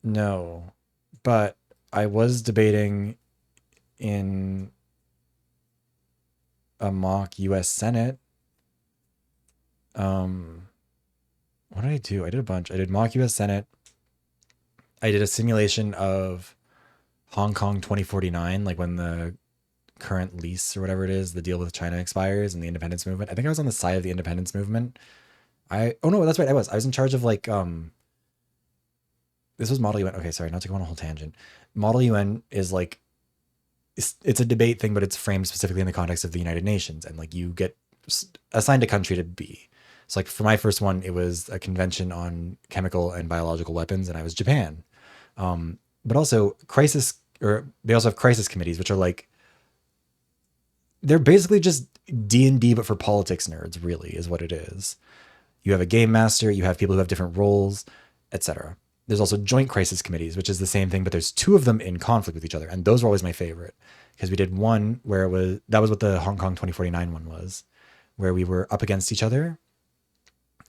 No. But I was debating in a mock US Senate. What did I do? I did a bunch. I did mock US Senate. I did a simulation of Hong Kong 2049, like when the current lease or whatever it is, the deal with China expires and the independence movement. I think I was on the side of the independence movement. Oh no, that's right. I was in charge of like, this was Model UN. Okay, sorry, not to go on a whole tangent. Model UN is like, it's a debate thing, but it's framed specifically in the context of the United Nations. And like you get assigned a country to be. So like for my first one, it was a convention on chemical and biological weapons, and I was Japan. But also they also have crisis committees, which are like, they're basically just D&D, but for politics nerds, really, is what it is. You have a game master, you have people who have different roles, etc. There's also joint crisis committees, which is the same thing, but there's two of them in conflict with each other. And those were always my favorite because we did one where that was what the Hong Kong 2049 one was, where we were up against each other.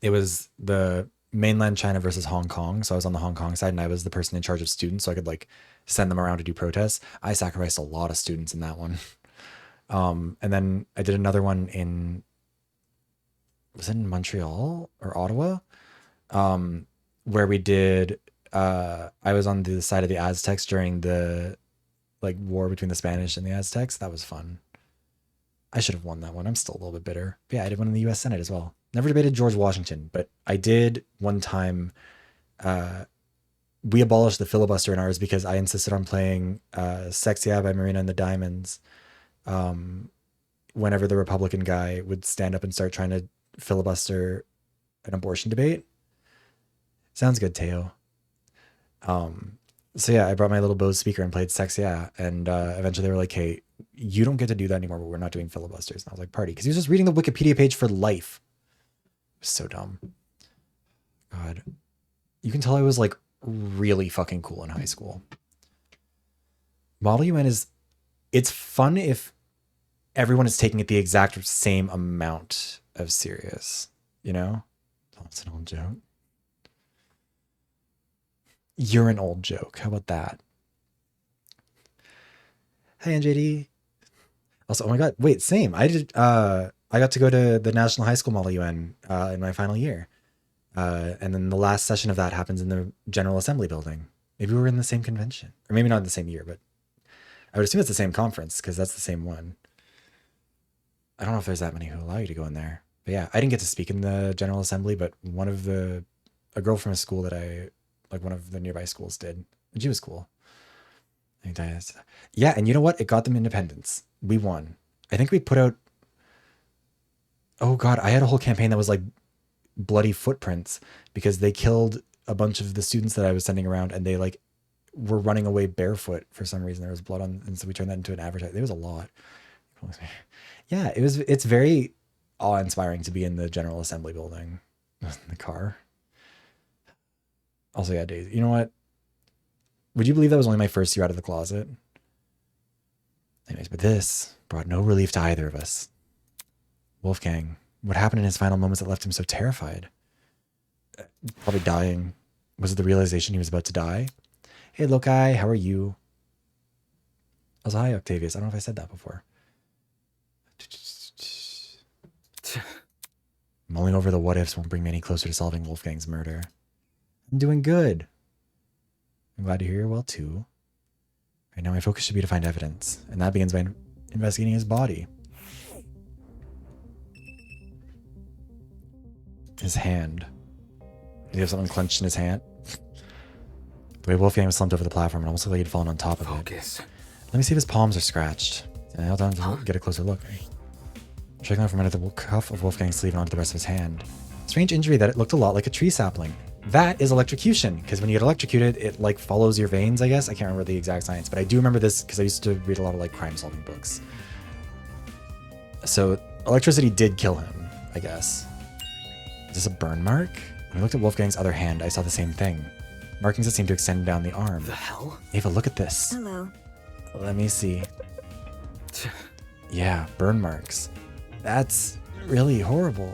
It was the mainland China versus Hong Kong. So I was on the Hong Kong side and I was the person in charge of students. So I could like send them around to do protests. I sacrificed a lot of students in that one. And then I did another one was it in Montreal or Ottawa? Where we did, I was on the side of the Aztecs during the like war between the Spanish and the Aztecs. That was fun. I should have won that one. I'm still a little bit bitter. But yeah, I did one in the US Senate as well. Never debated George Washington, but I did one time. We abolished the filibuster in ours because I insisted on playing Sex Yeah by Marina and the Diamonds. Whenever the Republican guy would stand up and start trying to filibuster an abortion debate. Sounds good, Teo. So yeah, I brought my little Bose speaker and played Sex Yeah. And eventually they were like, hey, you don't get to do that anymore, but we're not doing filibusters. And I was like, party. Because he was just reading the Wikipedia page for life. It was so dumb. God. You can tell I was like really fucking cool in high school. Model UN it's fun if everyone is taking it the exact same amount of serious, you know? Oh, it's an old joke. You're an old joke. How about that? Hey, NJD. Also, oh my god, wait, same. I got to go to the National High School Model UN in my final year. And then the last session of that happens in the General Assembly building. Maybe we were in the same convention. Or maybe not in the same year, but I would assume it's the same conference because that's the same one. I don't know if there's that many who allow you to go in there. But yeah, I didn't get to speak in the General Assembly, but a girl from a school that one of the nearby schools did. And she was cool. Yeah, and you know what? It got them independence. We won. I think we put out... Oh god, I had a whole campaign that was like bloody footprints because they killed a bunch of the students that I was sending around and they like were running away barefoot for some reason. There was blood on, and so we turned that into an advertisement. There was a lot. Yeah, it's very awe-inspiring to be in the General Assembly building in the car. Also, yeah, Daisy. You know what? Would you believe that was only my first year out of the closet? Anyways, but this brought no relief to either of us. Wolfgang, what happened in his final moments that left him so terrified? Probably dying. Was it the realization he was about to die? Hey, Lokai, how are you? Also, hi, Octavius. I don't know if I said that before. Mulling over the what-ifs won't bring me any closer to solving Wolfgang's murder. I'm doing good. I'm glad to hear you're well, too. Right now, my focus should be to find evidence, and that begins by investigating his body. His hand. Did he have something clenched in his hand? The way Wolfgang was slumped over the platform, it almost looked like he'd fallen on top of it. Let me see if his palms are scratched. I held on to get a closer look. Checking out from under the cuff of Wolfgang's sleeve and onto the rest of his hand. Strange injury that it looked a lot like a tree sapling. That is electrocution, because when you get electrocuted, it like follows your veins, I guess. I can't remember the exact science, but I do remember this because I used to read a lot of like crime-solving books. So electricity did kill him, I guess. Is this a burn mark? When I looked at Wolfgang's other hand, I saw the same thing. Markings that seemed to extend down the arm. The hell? Ava, look at this. Hello. Let me see. Yeah, burn marks. That's really horrible.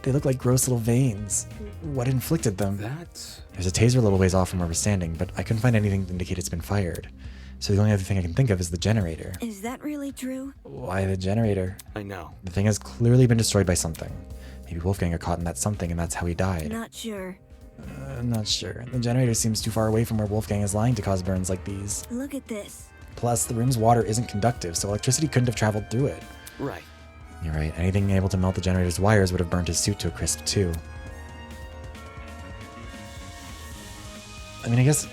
They look like gross little veins. What inflicted them? There's a taser a little ways off from where we're standing, but I couldn't find anything to indicate it's been fired. So the only other thing I can think of is the generator. Is that really true? Why the generator? I know. The thing has clearly been destroyed by something. Maybe Wolfgang got caught in that something and that's how he died. Not sure. I'm not sure. The generator seems too far away from where Wolfgang is lying to cause burns like these. Look at this. Plus, the room's water isn't conductive, so electricity couldn't have traveled through it. Right. You're right. Anything able to melt the generator's wires would have burned his suit to a crisp, too. I mean, I guess...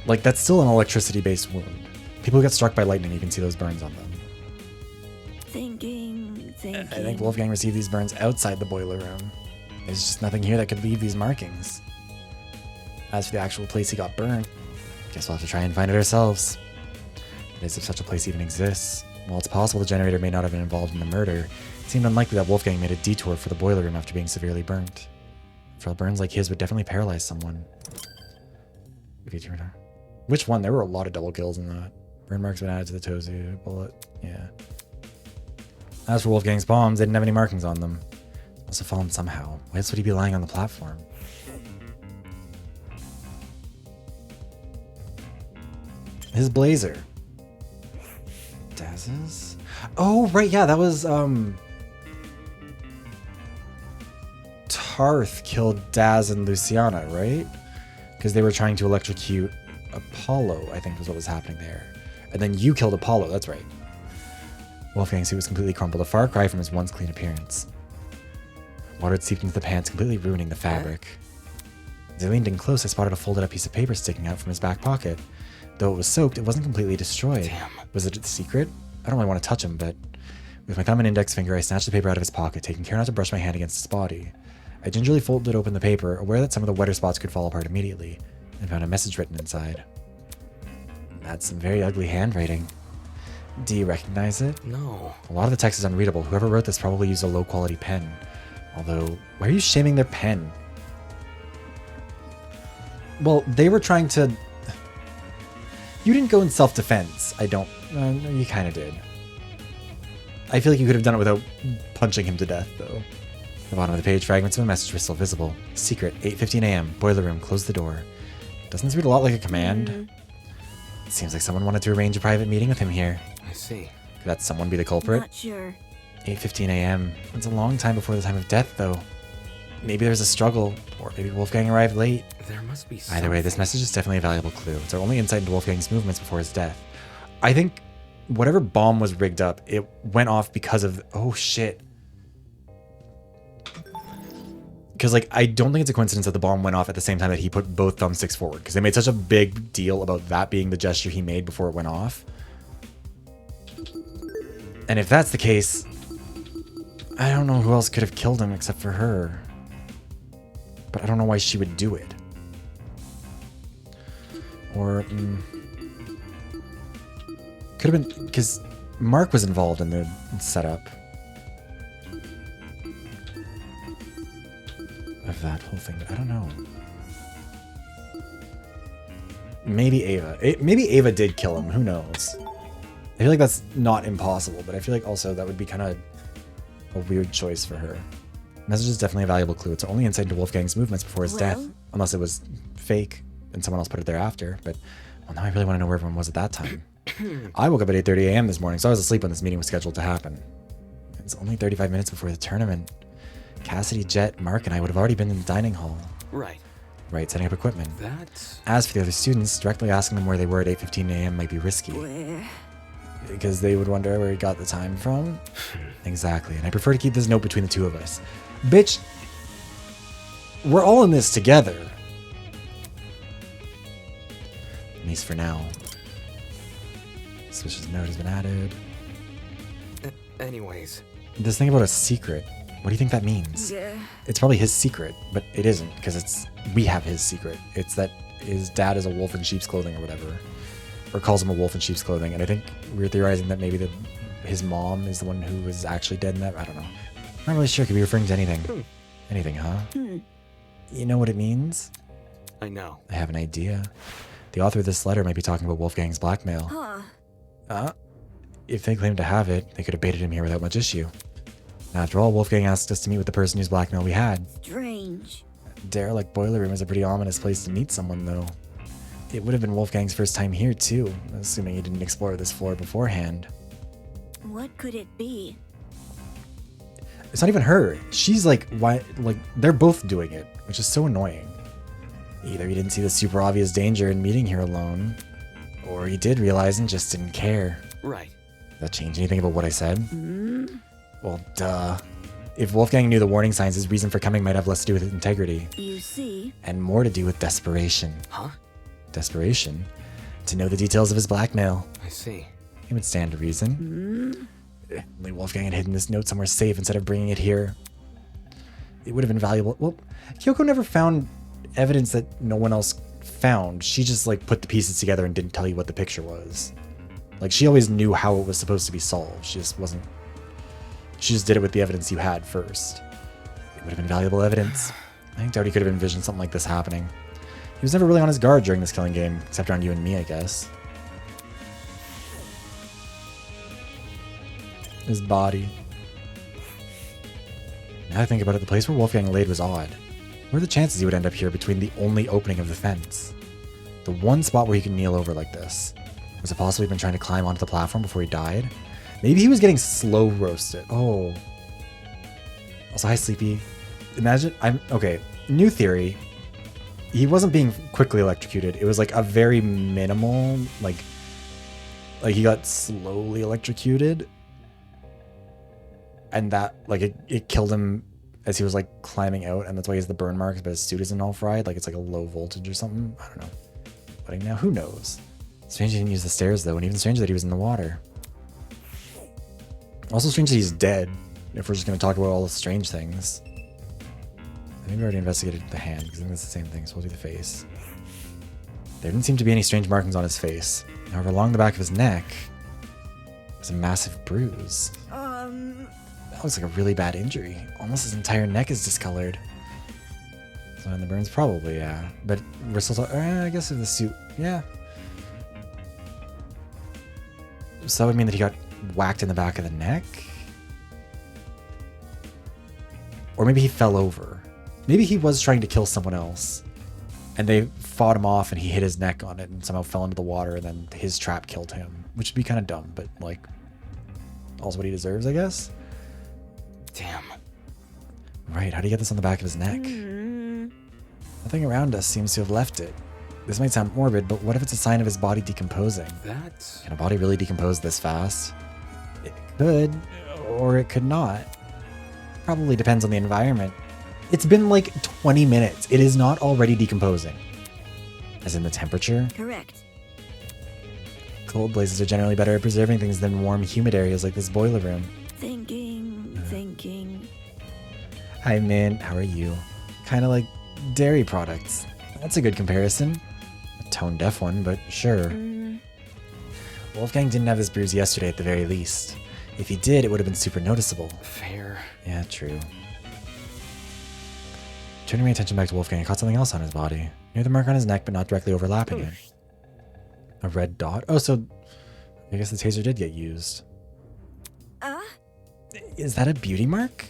Like, that's still an electricity-based wound. People who get struck by lightning, you can see those burns on them. Thinking. I think Wolfgang received these burns outside the boiler room. There's just nothing here that could leave these markings. As for the actual place he got burned, guess we'll have to try and find it ourselves. That is, if such a place even exists. While it's possible the generator may not have been involved in the murder, it seemed unlikely that Wolfgang made a detour for the boiler room after being severely burnt. For burns like his would definitely paralyze someone. Which one? There were a lot of double kills in that. Burn marks been added to the Tozu bullet. Yeah. As for Wolfgang's palms, they didn't have any markings on them. Must have fallen somehow. Why else would he be lying on the platform? His blazer. Daz's? Oh, right, yeah, that was, Tarth killed Daz and Luciana, right? Because they were trying to electrocute Apollo, I think was what was happening there. And then you killed Apollo, that's right. Wolfgang's suit was completely crumpled, a far cry from his once clean appearance. Water had seeped into the pants, completely ruining the fabric. As I leaned in close, I spotted a folded up piece of paper sticking out from his back pocket. Though it was soaked, it wasn't completely destroyed. Damn. Was it a secret? I don't really want to touch him, but with my thumb and index finger, I snatched the paper out of his pocket, taking care not to brush my hand against his body. I gingerly folded open the paper, aware that some of the wetter spots could fall apart immediately, and found a message written inside. That's some very ugly handwriting. Do you recognize it? No. A lot of the text is unreadable. Whoever wrote this probably used a low-quality pen. Although, why are you shaming their pen? Well, they were trying to... You didn't go in self-defense. I don't... you kind of did. I feel like you could have done it without punching him to death, though. At the bottom of the page, fragments of a message were still visible. Secret, 8:15 a.m. Boiler room, close the door. Doesn't this read a lot like a command? It seems like someone wanted to arrange a private meeting with him here. I see. Could that someone be the culprit? Not sure. 8:15 a.m. It's a long time before the time of death, though. Maybe there's a struggle, or maybe Wolfgang arrived late. There must be Either way, this something. message is definitely a valuable clue. It's our only insight into Wolfgang's movements before his death. I think whatever bomb was rigged up, it went off because of... Oh, shit. Because, like, I don't think it's a coincidence that the bomb went off at the same time that he put both thumbsticks forward. Because they made such a big deal about that being the gesture he made before it went off. And if that's the case, I don't know who else could have killed him except for her. But I don't know why she would do it. Or... could have been... Because Mark was involved in the setup of that whole thing. But I don't know. Maybe Ava. Maybe Ava did kill him. Who knows? I feel like that's not impossible, but I feel like also that would be kind of a weird choice for her. Message is definitely a valuable clue. It's our only insight into Wolfgang's movements before his death. Unless it was fake and someone else put it there after. But, well, now I really want to know where everyone was at that time. I woke up at 8:30 a.m. this morning, so I was asleep when this meeting was scheduled to happen. It's only 35 minutes before the tournament. Cassidy, Jet, Mark, and I would have already been in the dining hall. Right. Right, setting up equipment. That's... As for the other students, directly asking them where they were at 8:15 a.m. might be risky. Where? Because they would wonder where he got the time from. Exactly, and I prefer to keep this note between the two of us. Bitch, we're all in this together. At least for now. Suspicious note has been added. Anyways. This thing about a secret, what do you think that means? Yeah. It's probably his secret, but it isn't, because we have his secret. It's that his dad is a wolf in sheep's clothing or whatever. Or calls him a wolf in sheep's clothing, and I think we're theorizing that maybe his mom is the one who was actually dead in that. I don't know. Not really sure. Could be referring to anything. Anything, huh? You know what it means? I know. I have an idea. The author of this letter might be talking about Wolfgang's blackmail. Huh. If they claim to have it, they could have baited him here without much issue. After all, Wolfgang asked us to meet with the person whose blackmail we had. Strange. Derelict boiler room is a pretty ominous place to meet someone, though. It would have been Wolfgang's first time here, too, assuming he didn't explore this floor beforehand. What could it be? It's not even her. She's like, why? Like, they're both doing it, which is so annoying. Either he didn't see the super obvious danger in meeting here alone, or he did realize and just didn't care. Right. Does that change anything about what I said? Well, duh. If Wolfgang knew the warning signs, his reason for coming might have less to do with integrity. You see? And more to do with desperation. Huh? Desperation? To know the details of his blackmail. I see. It would stand to reason. If only Wolfgang had hidden this note somewhere safe instead of bringing it here. It would have been valuable. Well, Kyoko never found evidence that no one else found. She just, like, put the pieces together and didn't tell you what the picture was. Like, she always knew how it was supposed to be solved. She just wasn't... She just did it with the evidence you had first. It would have been valuable evidence. I think Doughty could have envisioned something like this happening. He was never really on his guard during this killing game, except around you and me, I guess. His body. Now I think about it, the place where Wolfgang laid was odd. What are the chances he would end up here between the only opening of the fence? The one spot where he could kneel over like this. Was it possible he'd been trying to climb onto the platform before he died? Maybe he was getting slow roasted. Oh. Also, hi, Sleepy. Imagine, okay, new theory. He wasn't being quickly electrocuted. It was like a very minimal, like he got slowly electrocuted. And that, like, it killed him as he was, like, climbing out. And that's why he has the burn marks, but his suit isn't all fried. Like, it's like a low voltage or something. I don't know. But now, who knows? Strange he didn't use the stairs, though. And even stranger that he was in the water. Also strange that he's dead. If we're just going to talk about all the strange things. I think we already investigated the hand, because I think that's the same thing. So we'll do the face. There didn't seem to be any strange markings on his face. However, along the back of his neck was a massive bruise. That looks like a really bad injury. Almost his entire neck is discolored. So in the burns, probably, yeah. But we're still talking. I guess if the suit, yeah. So that would mean that he got whacked in the back of the neck? Or maybe he fell over. Maybe he was trying to kill someone else. And they fought him off and he hit his neck on it and somehow fell into the water and then his trap killed him. Which would be kind of dumb, but like, also what he deserves, I guess? Damn. Right, how do you get this on the back of his neck? Nothing around us seems to have left it. This might sound morbid, but what if it's a sign of his body decomposing? That's... Can a body really decompose this fast? It could, or it could not. Probably depends on the environment. It's been like 20 minutes. It is not already decomposing. As in the temperature? Correct. Cold places are generally better at preserving things than warm, humid areas like this boiler room. Thinking. Hi, Mint. How are you? Kind of like dairy products. That's a good comparison. A tone-deaf one, but sure. Wolfgang didn't have this bruise yesterday at the very least. If he did, it would have been super noticeable. fair. Yeah, true. Turning my attention back to Wolfgang, I caught something else on his body. Near the mark on his neck, but not directly overlapping it. A red dot? Oh, so I guess the taser did get used. Is that a beauty mark?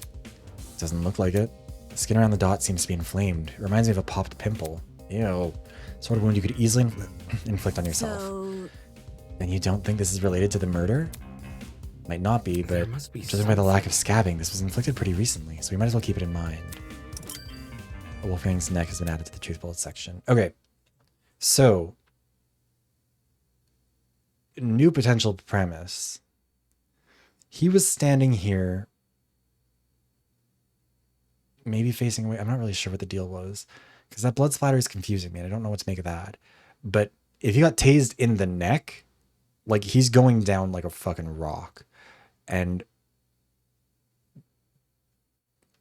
Doesn't look like it. The skin around the dot seems to be inflamed. It reminds me of a popped pimple. Ew. Sort of wound you could easily inflict on yourself. So, And you don't think this is related to the murder? Might not be, There but must be judging by the lack of scabbing, this was inflicted pretty recently, so we might as well keep it in mind. Wolfgang's neck has been added to the truth bullet section. Okay, so new potential premise. He was standing here, maybe facing away. I'm not really sure what the deal was, because that blood splatter is confusing me, and I don't know what to make of that. But if he got tased in the neck, like he's going down like a fucking rock. And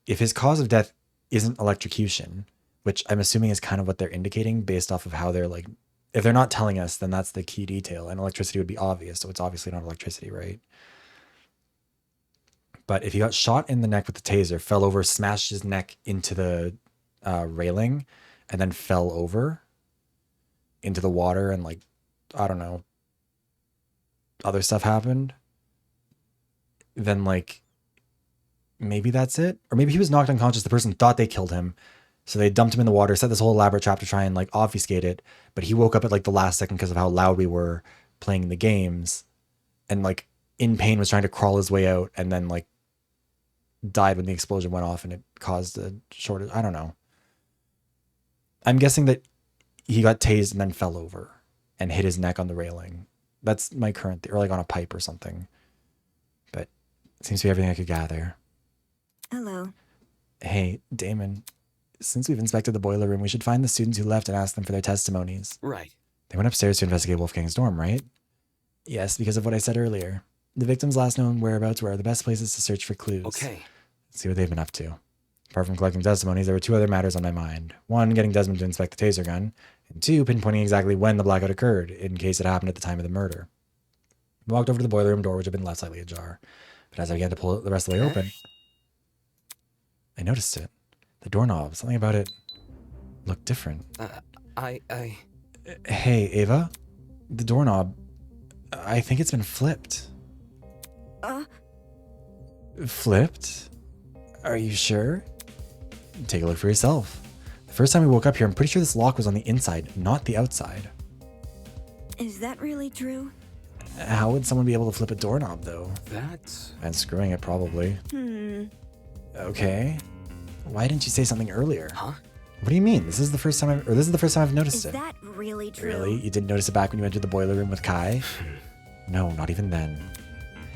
if his cause of death isn't electrocution, which I'm assuming is kind of what they're indicating based off of how they're like, if they're not telling us, then that's the key detail. And electricity would be obvious, so it's obviously not electricity, right? But if he got shot in the neck with the taser, fell over, smashed his neck into the railing, and then fell over into the water, and like, I don't know, other stuff happened, then like, maybe that's it. Or maybe he was knocked unconscious. The person thought they killed him, so they dumped him in the water, set this whole elaborate trap to try and like obfuscate it. But he woke up at like the last second because of how loud we were playing the games, and like in pain was trying to crawl his way out, and then like died when the explosion went off and it caused a shortage. I don't know. I'm guessing that he got tased and then fell over and hit his neck on the railing. That's my current or like on a pipe or something. But it seems to be everything I could gather. hello. Hey, Damon, since we've inspected the boiler room, we should find the students who left and ask them for their testimonies. Right. They went upstairs to investigate Wolfgang's dorm, right? Yes, because of what I said earlier. The victim's last known whereabouts were the best places to search for clues. Okay. Let's see what they've been up to. Apart from collecting testimonies, there were two other matters on my mind. One, getting Desmond to inspect the taser gun. And two, pinpointing exactly when the blackout occurred, in case it happened at the time of the murder. I walked over to the boiler room door, which had been left slightly ajar. But as I began to pull it the rest of the way open, I noticed it. The doorknob, something about it looked different. Hey, Ava, the doorknob, I think it's been flipped. Flipped? Are you sure? Take a look for yourself. The first time we woke up here, I'm pretty sure this lock was on the inside, not the outside. Is that really true? How would someone be able to flip a doorknob, though? That's... And screwing it, probably. Okay. Why didn't you say something earlier? Huh? What do you mean? This is the first time I've noticed Is it. that really true? Really? You didn't notice it back when you entered the boiler room with Kai? No, not even then.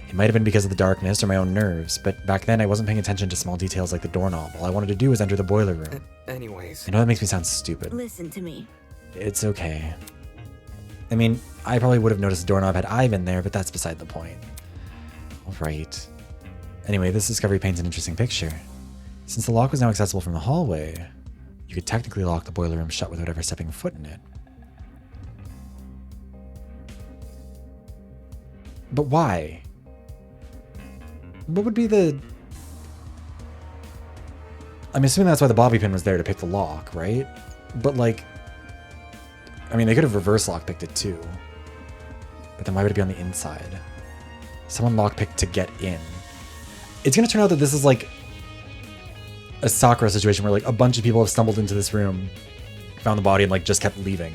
It might have been because of the darkness or my own nerves, but back then I wasn't paying attention to small details like the doorknob. All I wanted to do was enter the boiler room. Anyways. I know that makes me sound stupid. Listen to me. It's okay. I mean, I probably would have noticed the doorknob had I been there, but that's beside the point. Alright. Anyway, this discovery paints an interesting picture. Since the lock was now accessible from the hallway, you could technically lock the boiler room shut without ever stepping foot in it. But why? What would be the... I'm assuming that's why the bobby pin was there to pick the lock, right? But like... I mean, they could have reverse lock picked it too. But then why would it be on the inside? Someone lockpicked to get in. It's gonna turn out that this is like a Sakura situation where like a bunch of people have stumbled into this room, found the body, and like just kept leaving.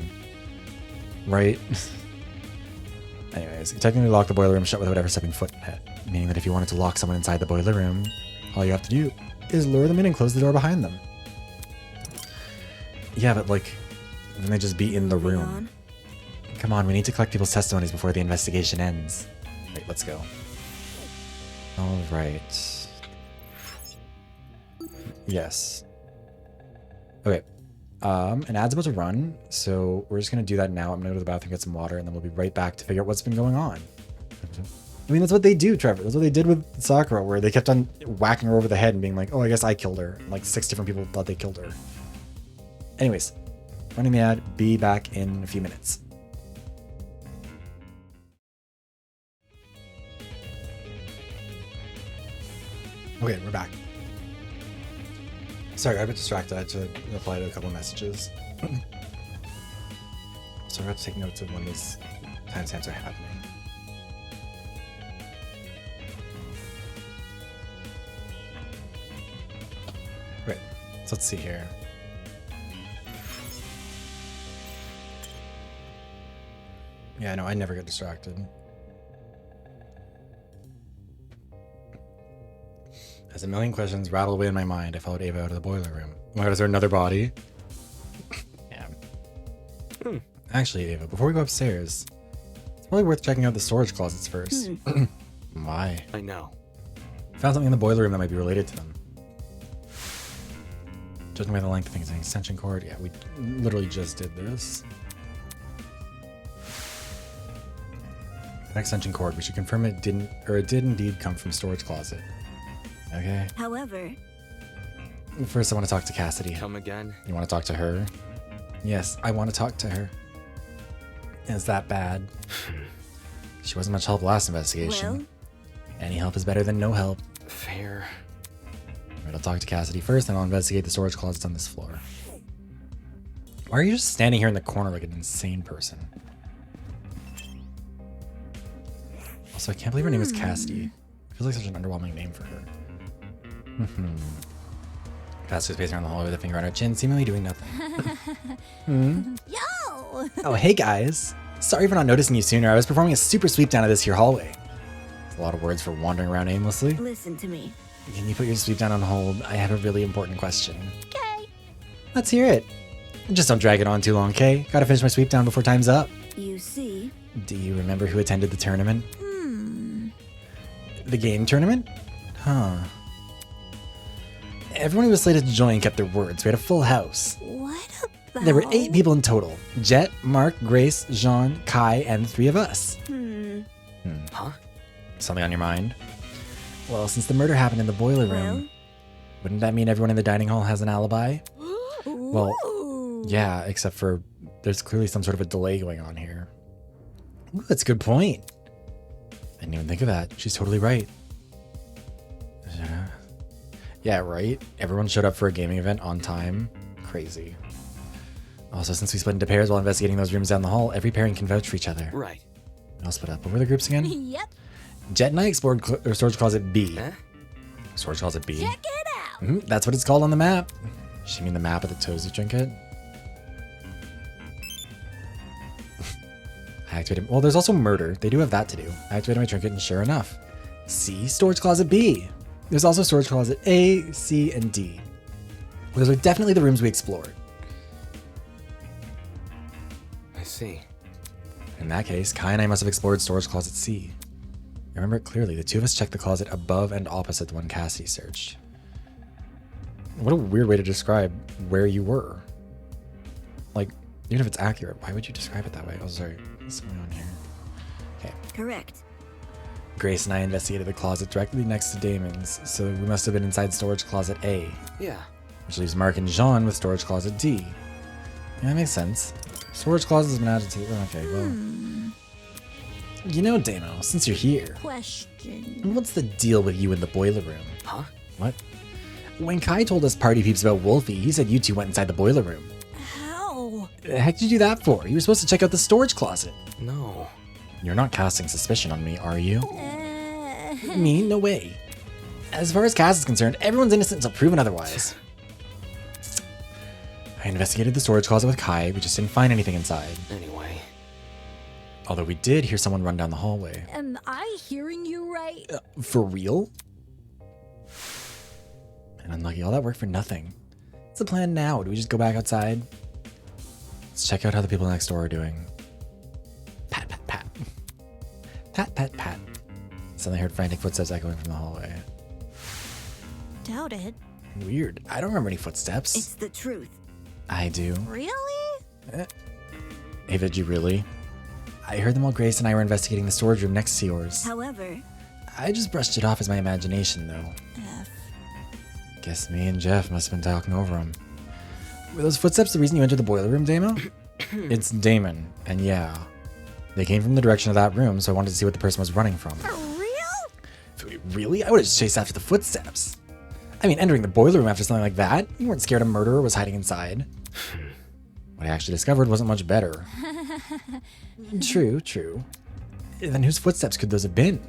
Right? Anyways, you technically lock the boiler room shut without ever stepping foot in it. Meaning that if you wanted to lock someone inside the boiler room, all you have to do is lure them in and close the door behind them. Yeah, but like, then they just be in the Moving room. on. Come on, we need to collect people's testimonies before the investigation ends. Wait, let's go. Alright. Yes. Okay. An ad's about to run, so we're just gonna do that now. I'm gonna go to the bathroom, get some water, and then we'll be right back to figure out what's been going on. I mean, that's what they do, Trevor. That's what they did with Sakura, where they kept on whacking her over the head and being like, oh, I guess I killed her. And like 6 different people thought they killed her. Anyways, running the ad, be back in a few minutes. Okay, we're back. Sorry, I got distracted. I had to reply to a couple messages. So I have to take notes of when these timestamps are happening. Right, so let's see here. Yeah, no, I never get distracted. As a million questions rattled away in my mind, I followed Ava out of the boiler room. Oh my god, is there another body? Yeah. Actually, Ava, before we go upstairs, it's probably worth checking out the storage closets first. Why? I know. Found something in the boiler room that might be related to them. Judging by the length of things, an extension cord. Yeah, we literally just did this. An extension cord. We should confirm it didn't, or it did indeed come from storage closet. Okay. However, First, I want to talk to Cassidy. Come again? You want to talk to her? Yes, I want to talk to her. Is that bad? She wasn't much help last investigation. well, Any help is better than no help. Fair. Alright, I'll talk to Cassidy first, and I'll investigate the storage closets on this floor. Why are you just standing here in the corner like an insane person? Also, I can't believe her name is Cassidy. It feels like such an underwhelming name for her. Cassidy's pacing around the hallway with a finger on her chin, seemingly doing nothing. yo! Oh, hey guys. Sorry for not noticing you sooner. I was performing a super sweep down to this here hallway. It's a lot of words for wandering around aimlessly. Listen to me. Can you put your sweep down on hold? I have a really important question. Okay. Let's hear it. Just don't drag it on too long, okay? Gotta finish my sweep down before time's up. You see? Do you remember who attended the tournament? The game tournament? Huh. Everyone who was slated to join kept their words. We had a full house. What about... There were 8 people in total. Jet, Mark, Grace, Jean, Kai, and 3 of us. Huh? Something on your mind? Well, since the murder happened in the boiler room, wouldn't that mean everyone in the dining hall has an alibi? Well, Ooh. yeah, except for there's clearly some sort of a delay going on here. Ooh, that's a good point. I didn't even think of that. She's totally right. Yeah, right? Everyone showed up for a gaming event on time. Crazy. Also, since we split into pairs while investigating those rooms down the hall, every pairing can vouch for each other. Right. I'll split up. What were the groups again? Yep. Jet and I explored storage closet B. Eh? Storage closet B? Check it out. That's what it's called on the map. Does she mean the map of the Tozy trinket? I activated. Well, there's also murder. They do have that to do. I activated my trinket, and sure enough, C, storage closet B. There's also storage closet A, C, and D. Those are definitely the rooms we explored. I see. In that case, Kai and I must have explored storage closet C. I remember it clearly. The two of us checked the closet above and opposite the one Cassidy searched. What a weird way to describe where you were. Like, even if it's accurate, why would you describe it that way? Oh, sorry. What's going on here? Okay. Correct. Grace and I investigated the closet directly next to Damon's, so we must have been inside storage closet A, Yeah. which leaves Mark and Jean with storage closet D. Yeah, that makes sense. Storage closet has been added to... Okay, well... You know, Damo, since you're here, Question. what's the deal with you in the boiler room? Huh? What? When Kai told us party peeps about Wolfie, he said you two went inside the boiler room. How? The heck did you do that for? You were supposed to check out the storage closet. No. You're not casting suspicion on me, are you? Me? No way. As far as Cass is concerned, everyone's innocent until proven otherwise. I investigated the storage closet with Kai. We just didn't find anything inside. Anyway. Although we did hear someone run down the hallway. Am I hearing you right? For real? And unlucky, all that work for nothing. What's the plan now? Do we just go back outside? Let's check out how the people next door are doing. Pat, pat, pat. Pat, pat, pat. Suddenly heard frantic footsteps echoing from the hallway. Doubt it. Weird. I don't remember any footsteps. It's the truth. I do. Really? Ava, did you really? I heard them while Grace and I were investigating the storage room next to yours. However, I just brushed it off as my imagination, though. F. Guess me and Jeff must have been talking over them. Were those footsteps the reason you entered the boiler room, Damo? It's Damon, and yeah. They came from the direction of that room, so I wanted to see what the person was running from. For real? Really? I would have chased after the footsteps. I mean, entering the boiler room after something like that? You weren't scared a murderer was hiding inside. What I actually discovered wasn't much better. True, true. Then whose footsteps could those have been?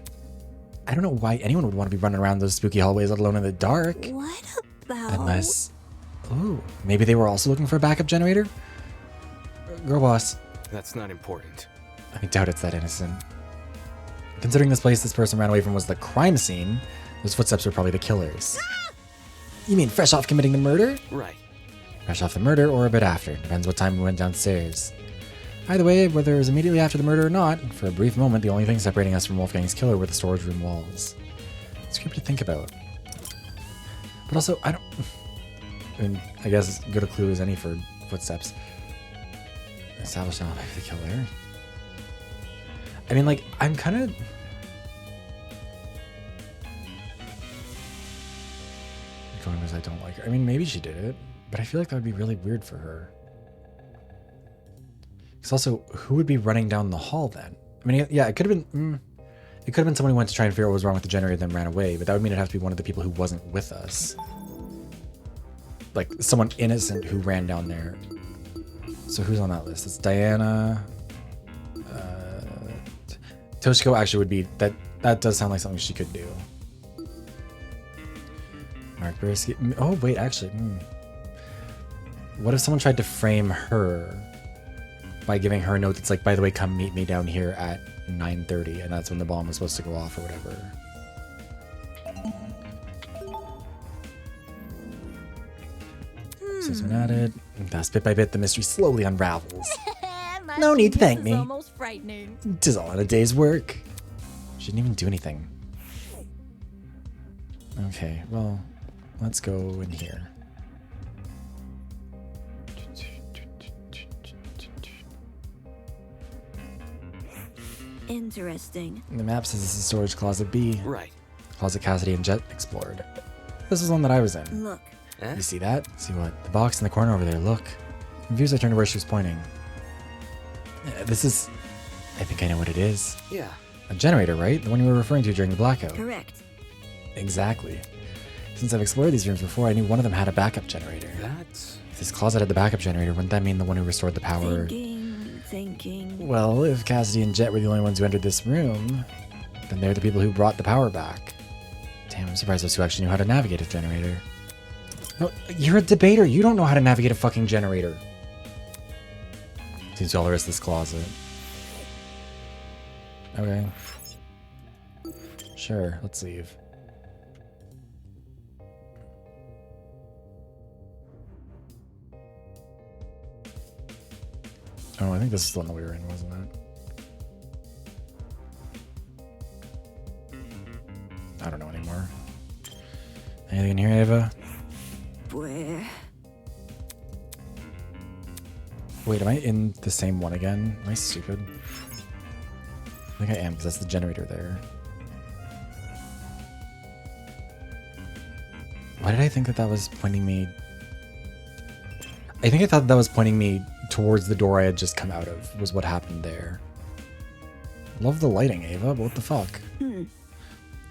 I don't know why anyone would want to be running around those spooky hallways, let alone in the dark. What about... Unless... Oh, maybe they were also looking for a backup generator? Girl boss. That's not important. I doubt it's that innocent. Considering this place this person ran away from was the crime scene, those footsteps were probably the killers. You mean fresh off committing the murder? Right. Fresh off the murder or a bit after. Depends what time we went downstairs. Either way, whether it was immediately after the murder or not, for a brief moment, the only thing separating us from Wolfgang's killer were the storage room walls. It's creepy to think about. But also, I don't... And I guess as good a clue as any for footsteps. Establish an alibi for the killer. I mean, like, I'm kind of... Going as I don't like her. I mean, maybe she did it, but I feel like that would be really weird for her. Because also, who would be running down the hall then? I mean, yeah, it could have been... it could have been someone who went to try and figure out what was wrong with the generator then ran away, but that would mean it'd have to be one of the people who wasn't with us. Like, someone innocent who ran down there. So who's on that list? It's Diana... Toshiko actually would be... That does sound like something she could do. Mark Bursky... Oh, wait, actually... What if someone tried to frame her by giving her a note that's like, by the way, come meet me down here at 9:30, and that's when the bomb was supposed to go off or whatever. System added. Thus, bit by bit, the mystery slowly unravels. My No need to genius thank is me. Almost frightening. 'Tis all in a day's work. She didn't even do anything. Okay, well, let's go in here. interesting. The map says this is storage closet B. Right. Closet Cassidy and Jet explored. This was one that I was in. Look, Eh? You see that? See what? The box in the corner over there, look. Confused, I turned to where she was pointing. This is... I think I know what it is. Yeah. A generator, right? The one you were referring to during the blackout. correct. Exactly. Since I've explored these rooms before, I knew one of them had a backup generator. That's... If this closet had the backup generator, wouldn't that mean the one who restored the power? Thinking. Well, if Cassidy and Jet were the only ones who entered this room, then they're the people who brought the power back. Damn, I'm surprised those two actually knew how to navigate a generator. No, you're a debater. You don't know how to navigate a fucking generator. Seems all the rest of this closet. Okay. Sure, let's leave. Oh, I think this is the one that we were in, wasn't it? I don't know anymore. Anything in here, Ava? Where? Wait, am I in the same one again? Am I stupid? I think I am, because that's the generator there. Why did I think that that was pointing me... I think I thought that was pointing me towards the door I had just come out of, was what happened there. Love the lighting, Ava, but what the fuck? Okay,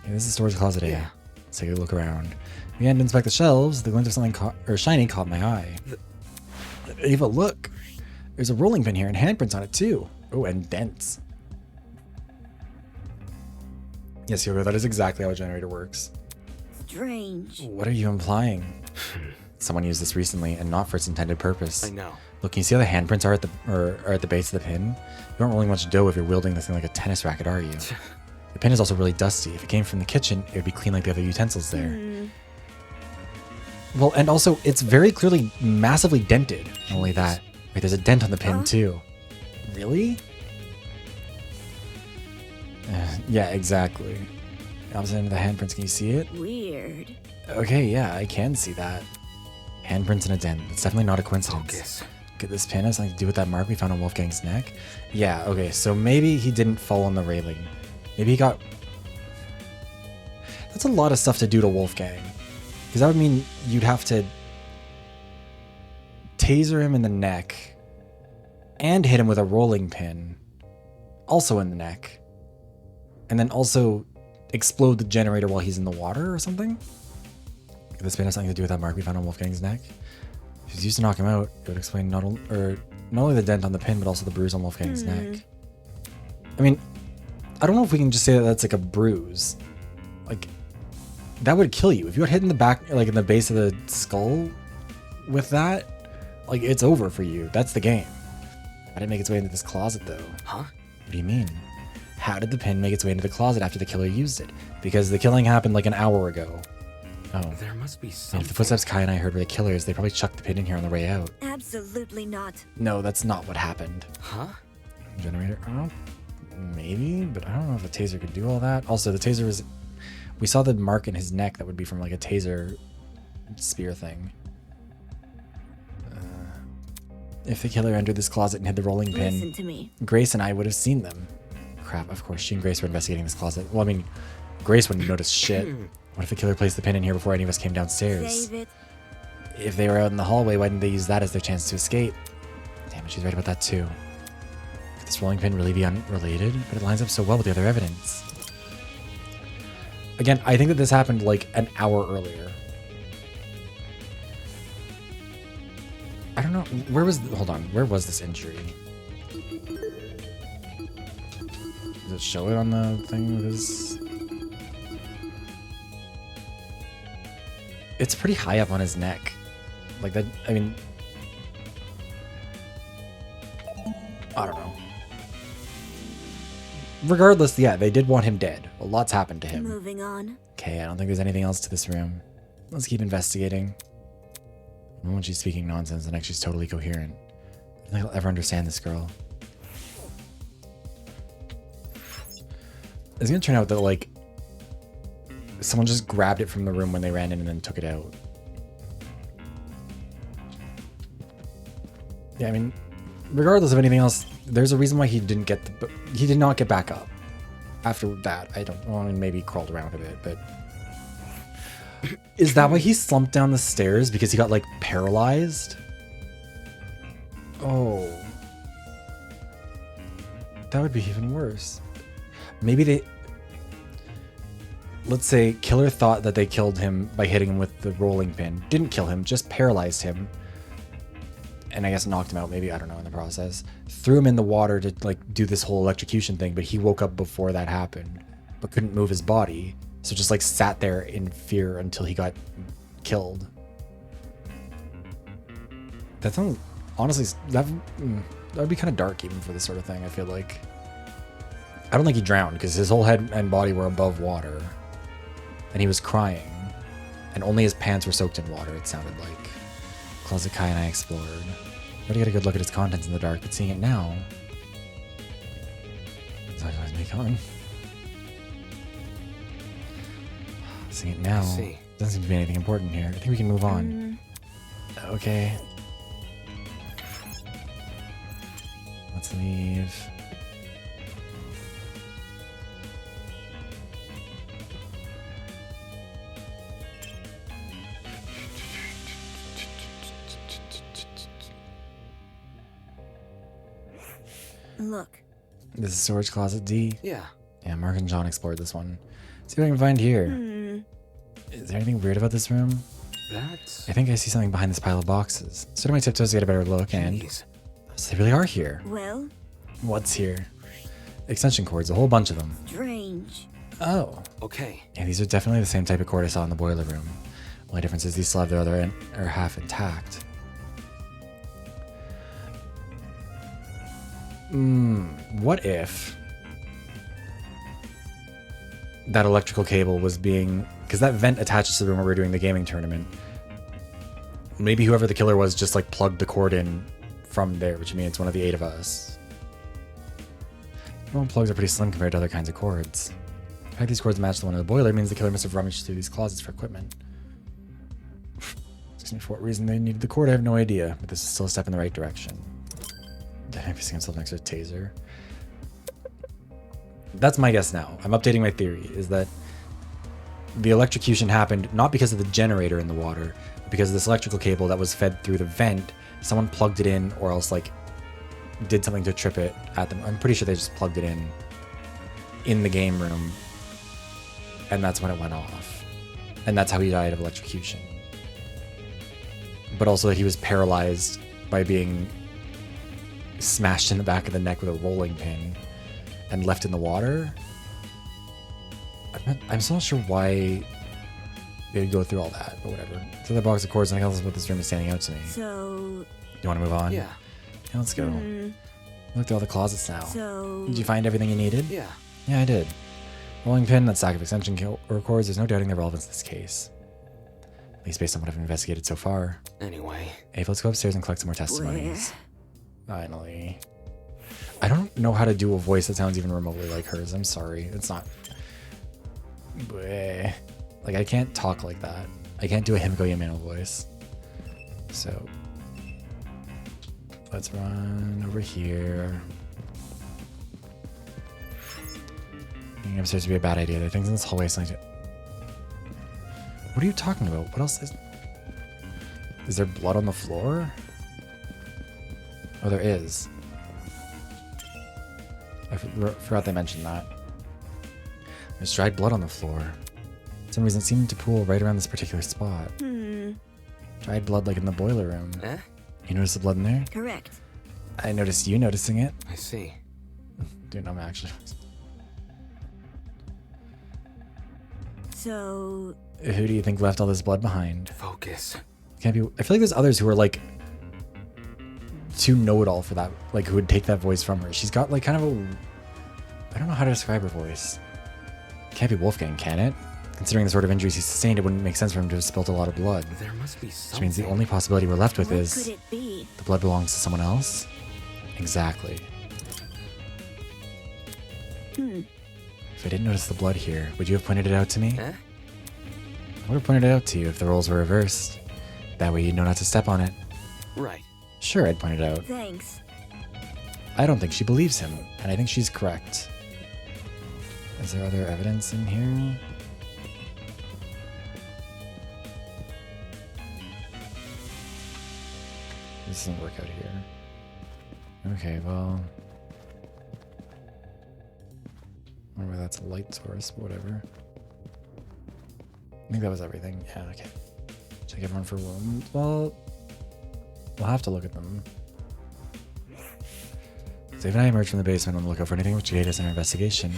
this is storage closet A. Yeah. Let's take a look around. We began to inspect the shelves. The glint of something shiny caught my eye. Ava, look! There's a rolling pin here and handprints on it too. Oh, and dents. Yes, Yoko, that is exactly how a generator works. Strange. What are you implying? Someone used this recently, and not for its intended purpose. I know. Look, can you see how the handprints are at the base of the pin? You aren't rolling much dough if you're wielding this thing like a tennis racket, are you? The pin is also really dusty. If it came from the kitchen, it would be clean like the other utensils there. Well, and also, it's very clearly massively dented. Not only that, wait, there's a dent on the pin too. Really? Yeah, exactly. Opposite end of the handprints, can you see it? Weird. Okay, yeah, I can see that. Handprints in a dent. It's definitely not a coincidence. Focus. Could this pin have something to do with that mark we found on Wolfgang's neck? Yeah, okay, so maybe he didn't fall on the railing. Maybe he got... That's a lot of stuff to do to Wolfgang. Because that would mean you'd have to taser him in the neck and hit him with a rolling pin, also in the neck, and then also explode the generator while he's in the water or something? Could this pin have something to do with that mark we found on Wolfgang's neck? If it was used to knock him out, it would explain not only the dent on the pin, but also the bruise on Wolfgang's neck. I mean, I don't know if we can just say that that's like a bruise. Like, that would kill you. If you got hit in the back, like in the base of the skull with that, like, it's over for you. That's the game. How did it make its way into this closet, though? Huh? What do you mean? How did the pin make its way into the closet after the killer used it? Because the killing happened like an hour ago. Oh. There must be And something. if the footsteps Kai and I heard were the killers, they probably chucked the pin in here on the way out. Absolutely not. No, that's not what happened. Huh? Generator? Maybe, but I don't know if a taser could do all that. Also, the taser was... We saw the mark in his neck that would be from like a taser spear thing. If the killer entered this closet and hid the rolling pin, Listen to me. Grace and I would have seen them. Crap, of course, she and Grace were investigating this closet. Well, I mean, Grace wouldn't notice shit. What if the killer placed the pin in here before any of us came downstairs? Save it. If they were out in the hallway, why didn't they use that as their chance to escape? Damn it, she's right about that too. Could this rolling pin really be unrelated? But it lines up so well with the other evidence. Again, I think that this happened like an hour earlier. I don't know. Where was... Hold on. Where was this injury? Does it show it on the thing with his... It's pretty high up on his neck. Like that... I mean... I don't know. Regardless, yeah, they did want him dead. A lot's happened to him. Moving on. Okay, I don't think there's anything else to this room. Let's keep investigating. When she's speaking nonsense, the next she's totally coherent. I don't think I'll ever understand this girl. It's gonna turn out that, like, someone just grabbed it from the room when they ran in and then took it out. Yeah, I mean, regardless of anything else, there's a reason why he did not get back up. After that, I don't know, I mean, maybe he crawled around a bit, but... Is that why he slumped down the stairs? Because he got, like, paralyzed? Oh. That would be even worse. Maybe they... Let's say killer thought that they killed him by hitting him with the rolling pin. Didn't kill him, just paralyzed him. And I guess knocked him out, maybe, I don't know, in the process. Threw him in the water to, like, do this whole electrocution thing, but he woke up before that happened. But couldn't move his body. So just like sat there in fear until he got killed. That sounds, honestly, that would be kind of dark even for this sort of thing, I feel like. I don't think he drowned because his whole head and body were above water. And he was crying. And only his pants were soaked in water, it sounded like. Closet Kai and I explored. Already got a good look at its contents in the dark, but seeing it now... It's always me coming. Seeing it now, see. doesn't seem to be anything important here. I think we can move on. Okay. Let's leave. Look. This is storage closet D. Yeah. Yeah, Mark and John explored this one. See what I can find here. Is there anything weird about this room? That's... I think I see something behind this pile of boxes. So do my tiptoes to get a better look, and Jeez. so they really are here. Well, What's here? Extension cords, a whole bunch of them. strange. Oh. Okay. Yeah, these are definitely the same type of cord I saw in the boiler room. Only difference is these still have their other end, or half intact. What if that electrical cable was being... Because that vent attaches to the room where we're doing the gaming tournament. Maybe whoever the killer was just like plugged the cord in from there, which means it's one of the 8 of us. Well, plugs are pretty slim compared to other kinds of cords. The fact these cords match the one in the boiler means the killer must have rummaged through these closets for equipment. Excuse me, for what reason they needed the cord, I have no idea, but this is still a step in the right direction. Facing himself next to a taser. That's my guess now. I'm updating my theory, is that the electrocution happened not because of the generator in the water, but because of this electrical cable that was fed through the vent. Someone plugged it in, or else like did something to trip it at them. I'm pretty sure they just plugged it in the game room, and that's when it went off. And that's how he died of electrocution. But also that he was paralyzed by being smashed in the back of the neck with a rolling pin and left in the water. I'm still not sure why they'd go through all that, but whatever. So the box of cords, nothing else about this room is standing out to me. So... You want to move on? Yeah. Yeah, let's go. Look through all the closets now. So... Did you find everything you needed? Yeah. Yeah, I did. Rolling pin, that stack of extension cords, there's no doubting their relevance in this case. At least based on what I've investigated so far. Anyway. Ava, let's go upstairs and collect some more testimonies. Finally. I don't know how to do a voice that sounds even remotely like hers. I'm sorry. It's not... Bleh. Like, I can't talk like that. I can't do a Himiko Yamano voice. So... Let's run over here. Getting upstairs would be a bad idea. There are things in this hallway. So what are you talking about? What else is... Is there blood on the floor? Oh, there is. I forgot they mentioned that. There's dried blood on the floor. For some reason it seemed to pool right around this particular spot. Dried blood like in the boiler room. Eh? You noticed the blood in there? Correct. I noticed you noticing it. I see. Dude, I'm actually... So... Who do you think left all this blood behind? Focus. Can't be... I feel like there's others who are like... too know-it-all for that. Like, who would take that voice from her. She's got like kind of a... I don't know how to describe her voice. Can't be Wolfgang, can it? Considering the sort of injuries he sustained, it wouldn't make sense for him to have spilt a lot of blood. There must be something. Which means the only possibility we're left with What is... could it be? The blood belongs to someone else? Exactly. If I didn't notice the blood here, would you have pointed it out to me? Eh? I would have pointed it out to you if the roles were reversed. That way you'd know not to step on it. Right. Sure, I'd point it out. Thanks. I don't think she believes him, and I think she's correct. Is there other evidence in here? This doesn't work out here. Okay, well... I don't know why that's a light source, but whatever. I think that was everything. Yeah, okay. Check everyone for wounds. Well, we'll have to look at them. Dave and I emerged from the basement on the lookout for anything which could aid us in our investigation.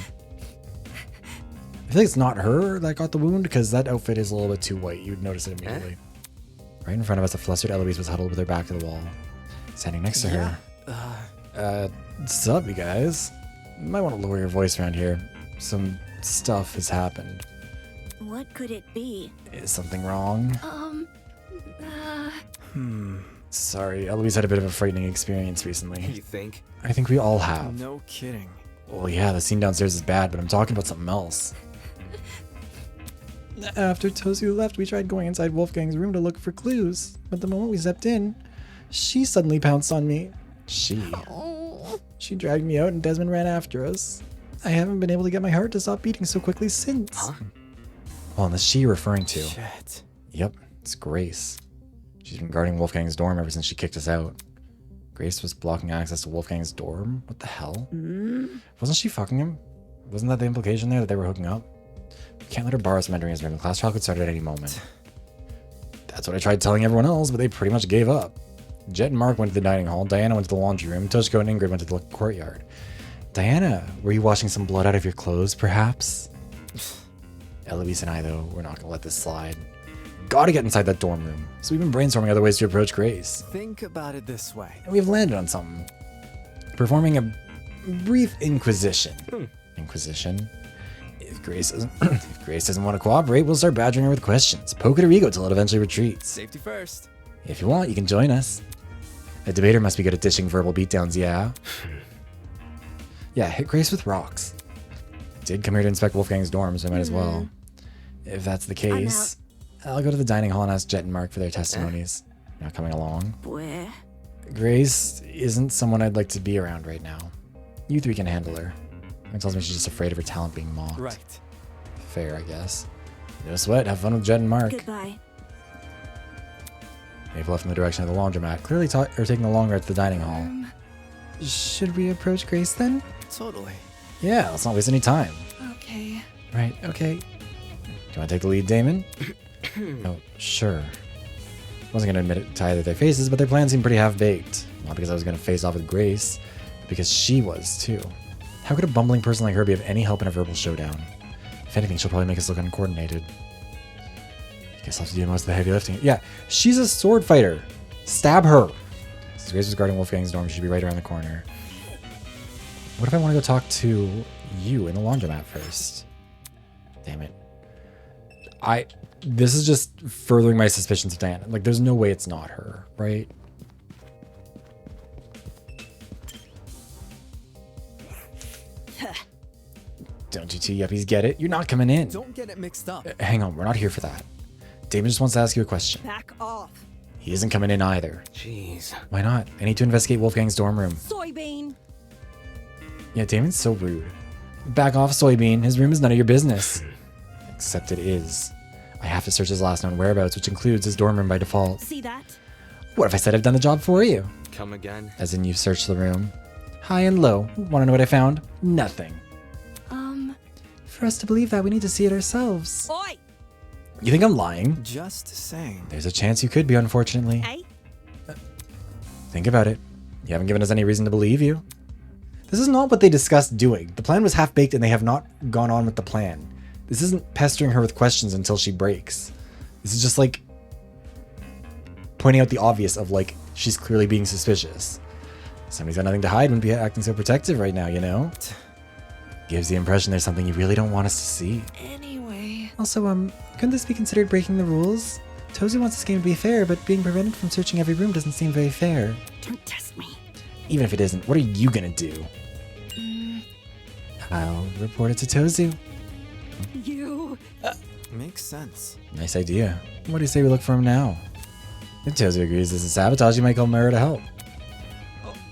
I think it's not her that got the wound, because that outfit is a little bit too white. You'd notice it immediately. Right in front of us, a flustered Eloise was huddled with her back to the wall. Standing next to her. What's up, you guys? You might want to lower your voice around here. Some stuff has happened. What could it be? Is something wrong? Sorry, Eloise had a bit of a frightening experience recently. You think? I think we all have. No kidding. Well, yeah, the scene downstairs is bad, but I'm talking about something else. After Tozu left, we tried going inside Wolfgang's room to look for clues, but the moment we stepped in, she suddenly pounced on me. She dragged me out and Desmond ran after us. I haven't been able to get my heart to stop beating so quickly since. Huh? Well, and the she you're referring to. Shit. Yep, it's Grace. She's been guarding Wolfgang's dorm ever since she kicked us out. Grace was blocking access to Wolfgang's dorm? What the hell? Wasn't she fucking him? Wasn't that the implication there, that they were hooking up? We can't let her borrow some entering his room. The class trial could start at any moment. That's what I tried telling everyone else, but they pretty much gave up. Jet and Mark went to the dining hall, Diana went to the laundry room, Toshiko and Ingrid went to the courtyard. Diana, were you washing some blood out of your clothes, perhaps? Eloise and I, though, we're not gonna let this slide. Gotta get inside that dorm room. So we've been brainstorming other ways to approach Grace. Think about it this way. And we've landed on something. Performing a brief inquisition. Inquisition? If Grace doesn't want to cooperate, we'll start badgering her with questions. Poke at her ego till it eventually retreats. Safety first. If you want, you can join us. A debater must be good at dishing verbal beatdowns, yeah? Yeah, hit Grace with rocks. Did come here to inspect Wolfgang's dorm, so I might as well. If that's the case, I'll go to the dining hall and ask Jet and Mark for their testimonies. Not coming along. Where? Grace isn't someone I'd like to be around right now. You three can handle her. It tells me she's just afraid of her talent being mocked. Right. Fair, I guess. No sweat. Have fun with Jet and Mark. Goodbye. They've left in the direction of the laundromat, clearly taking the long route to the dining hall. Should we approach Grace then? Totally. Yeah, let's not waste any time. Okay. Right, okay. Do you want to take the lead, Damon? Oh, sure. Wasn't going to admit it to either of their faces, but their plan seemed pretty half-baked. Not because I was going to face off with Grace, but because she was, too. How could a bumbling person like her be of any help in a verbal showdown? If anything, she'll probably make us look uncoordinated. Guess I'll have to do most of the heavy lifting. Yeah, she's a sword fighter. Stab her. Since Grace was guarding Wolfgang's dorm, she should be right around the corner. What if I want to go talk to you in the laundromat first? Damn it. This is just furthering my suspicions of Diana. Like, there's no way it's not her, right? Don't you two yuppies get it? You're not coming in. Don't get it mixed up. Hang on, we're not here for that. Damon just wants to ask you a question. Back off. He isn't coming in either. Jeez. Why not? I need to investigate Wolfgang's dorm room. Soybean. Yeah, Damon's so rude. Back off, Soybean. His room is none of your business. Except it is. I have to search his last known whereabouts, which includes his dorm room by default. See that? What if I said I've done the job for you? Come again? As in, you've searched the room. High and low. Want to know what I found? Nothing. For us to believe that, we need to see it ourselves. Oi! You think I'm lying? Just saying. There's a chance you could be, unfortunately. Hey? Think about it. You haven't given us any reason to believe you. This is not what they discussed doing. The plan was half-baked and they have not gone on with the plan. This isn't pestering her with questions until she breaks. This is just like pointing out the obvious of like, she's clearly being suspicious. Somebody's got nothing to hide, wouldn't be acting so protective right now, you know? Gives the impression there's something you really don't want us to see. Anyway. Also, couldn't this be considered breaking the rules? Tozy wants this game to be fair, but being prevented from searching every room doesn't seem very fair. Don't test me. Even if it isn't, what are you gonna do? I'll report it to Tozu. You. Makes sense. Nice idea. What do you say we look for him now? If Tozu agrees this is sabotage, you might call Murder to help.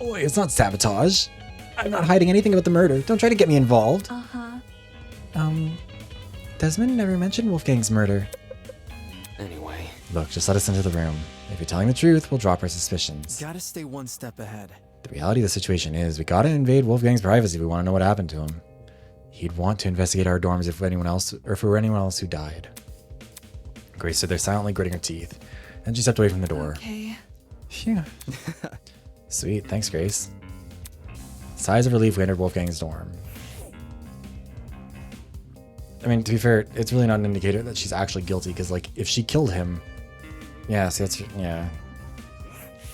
Oh, it's not sabotage. I'm not hiding anything about the murder. Don't try to get me involved. Desmond never mentioned Wolfgang's murder. Anyway. Look, just let us into the room. If you're telling the truth, we'll drop our suspicions. Gotta stay one step ahead. The reality of the situation is we gotta invade Wolfgang's privacy if we want to know what happened to him. He'd want to investigate our dorms if anyone else, or if it were anyone else who died. Grace stood there silently gritting her teeth, and she stepped away from the door. Okay. Phew. Sweet, thanks, Grace. Sighs of relief we entered Wolfgang's dorm. I mean, to be fair, it's really not an indicator that she's actually guilty, because, like, if she killed him... Yeah, see, that's... Yeah.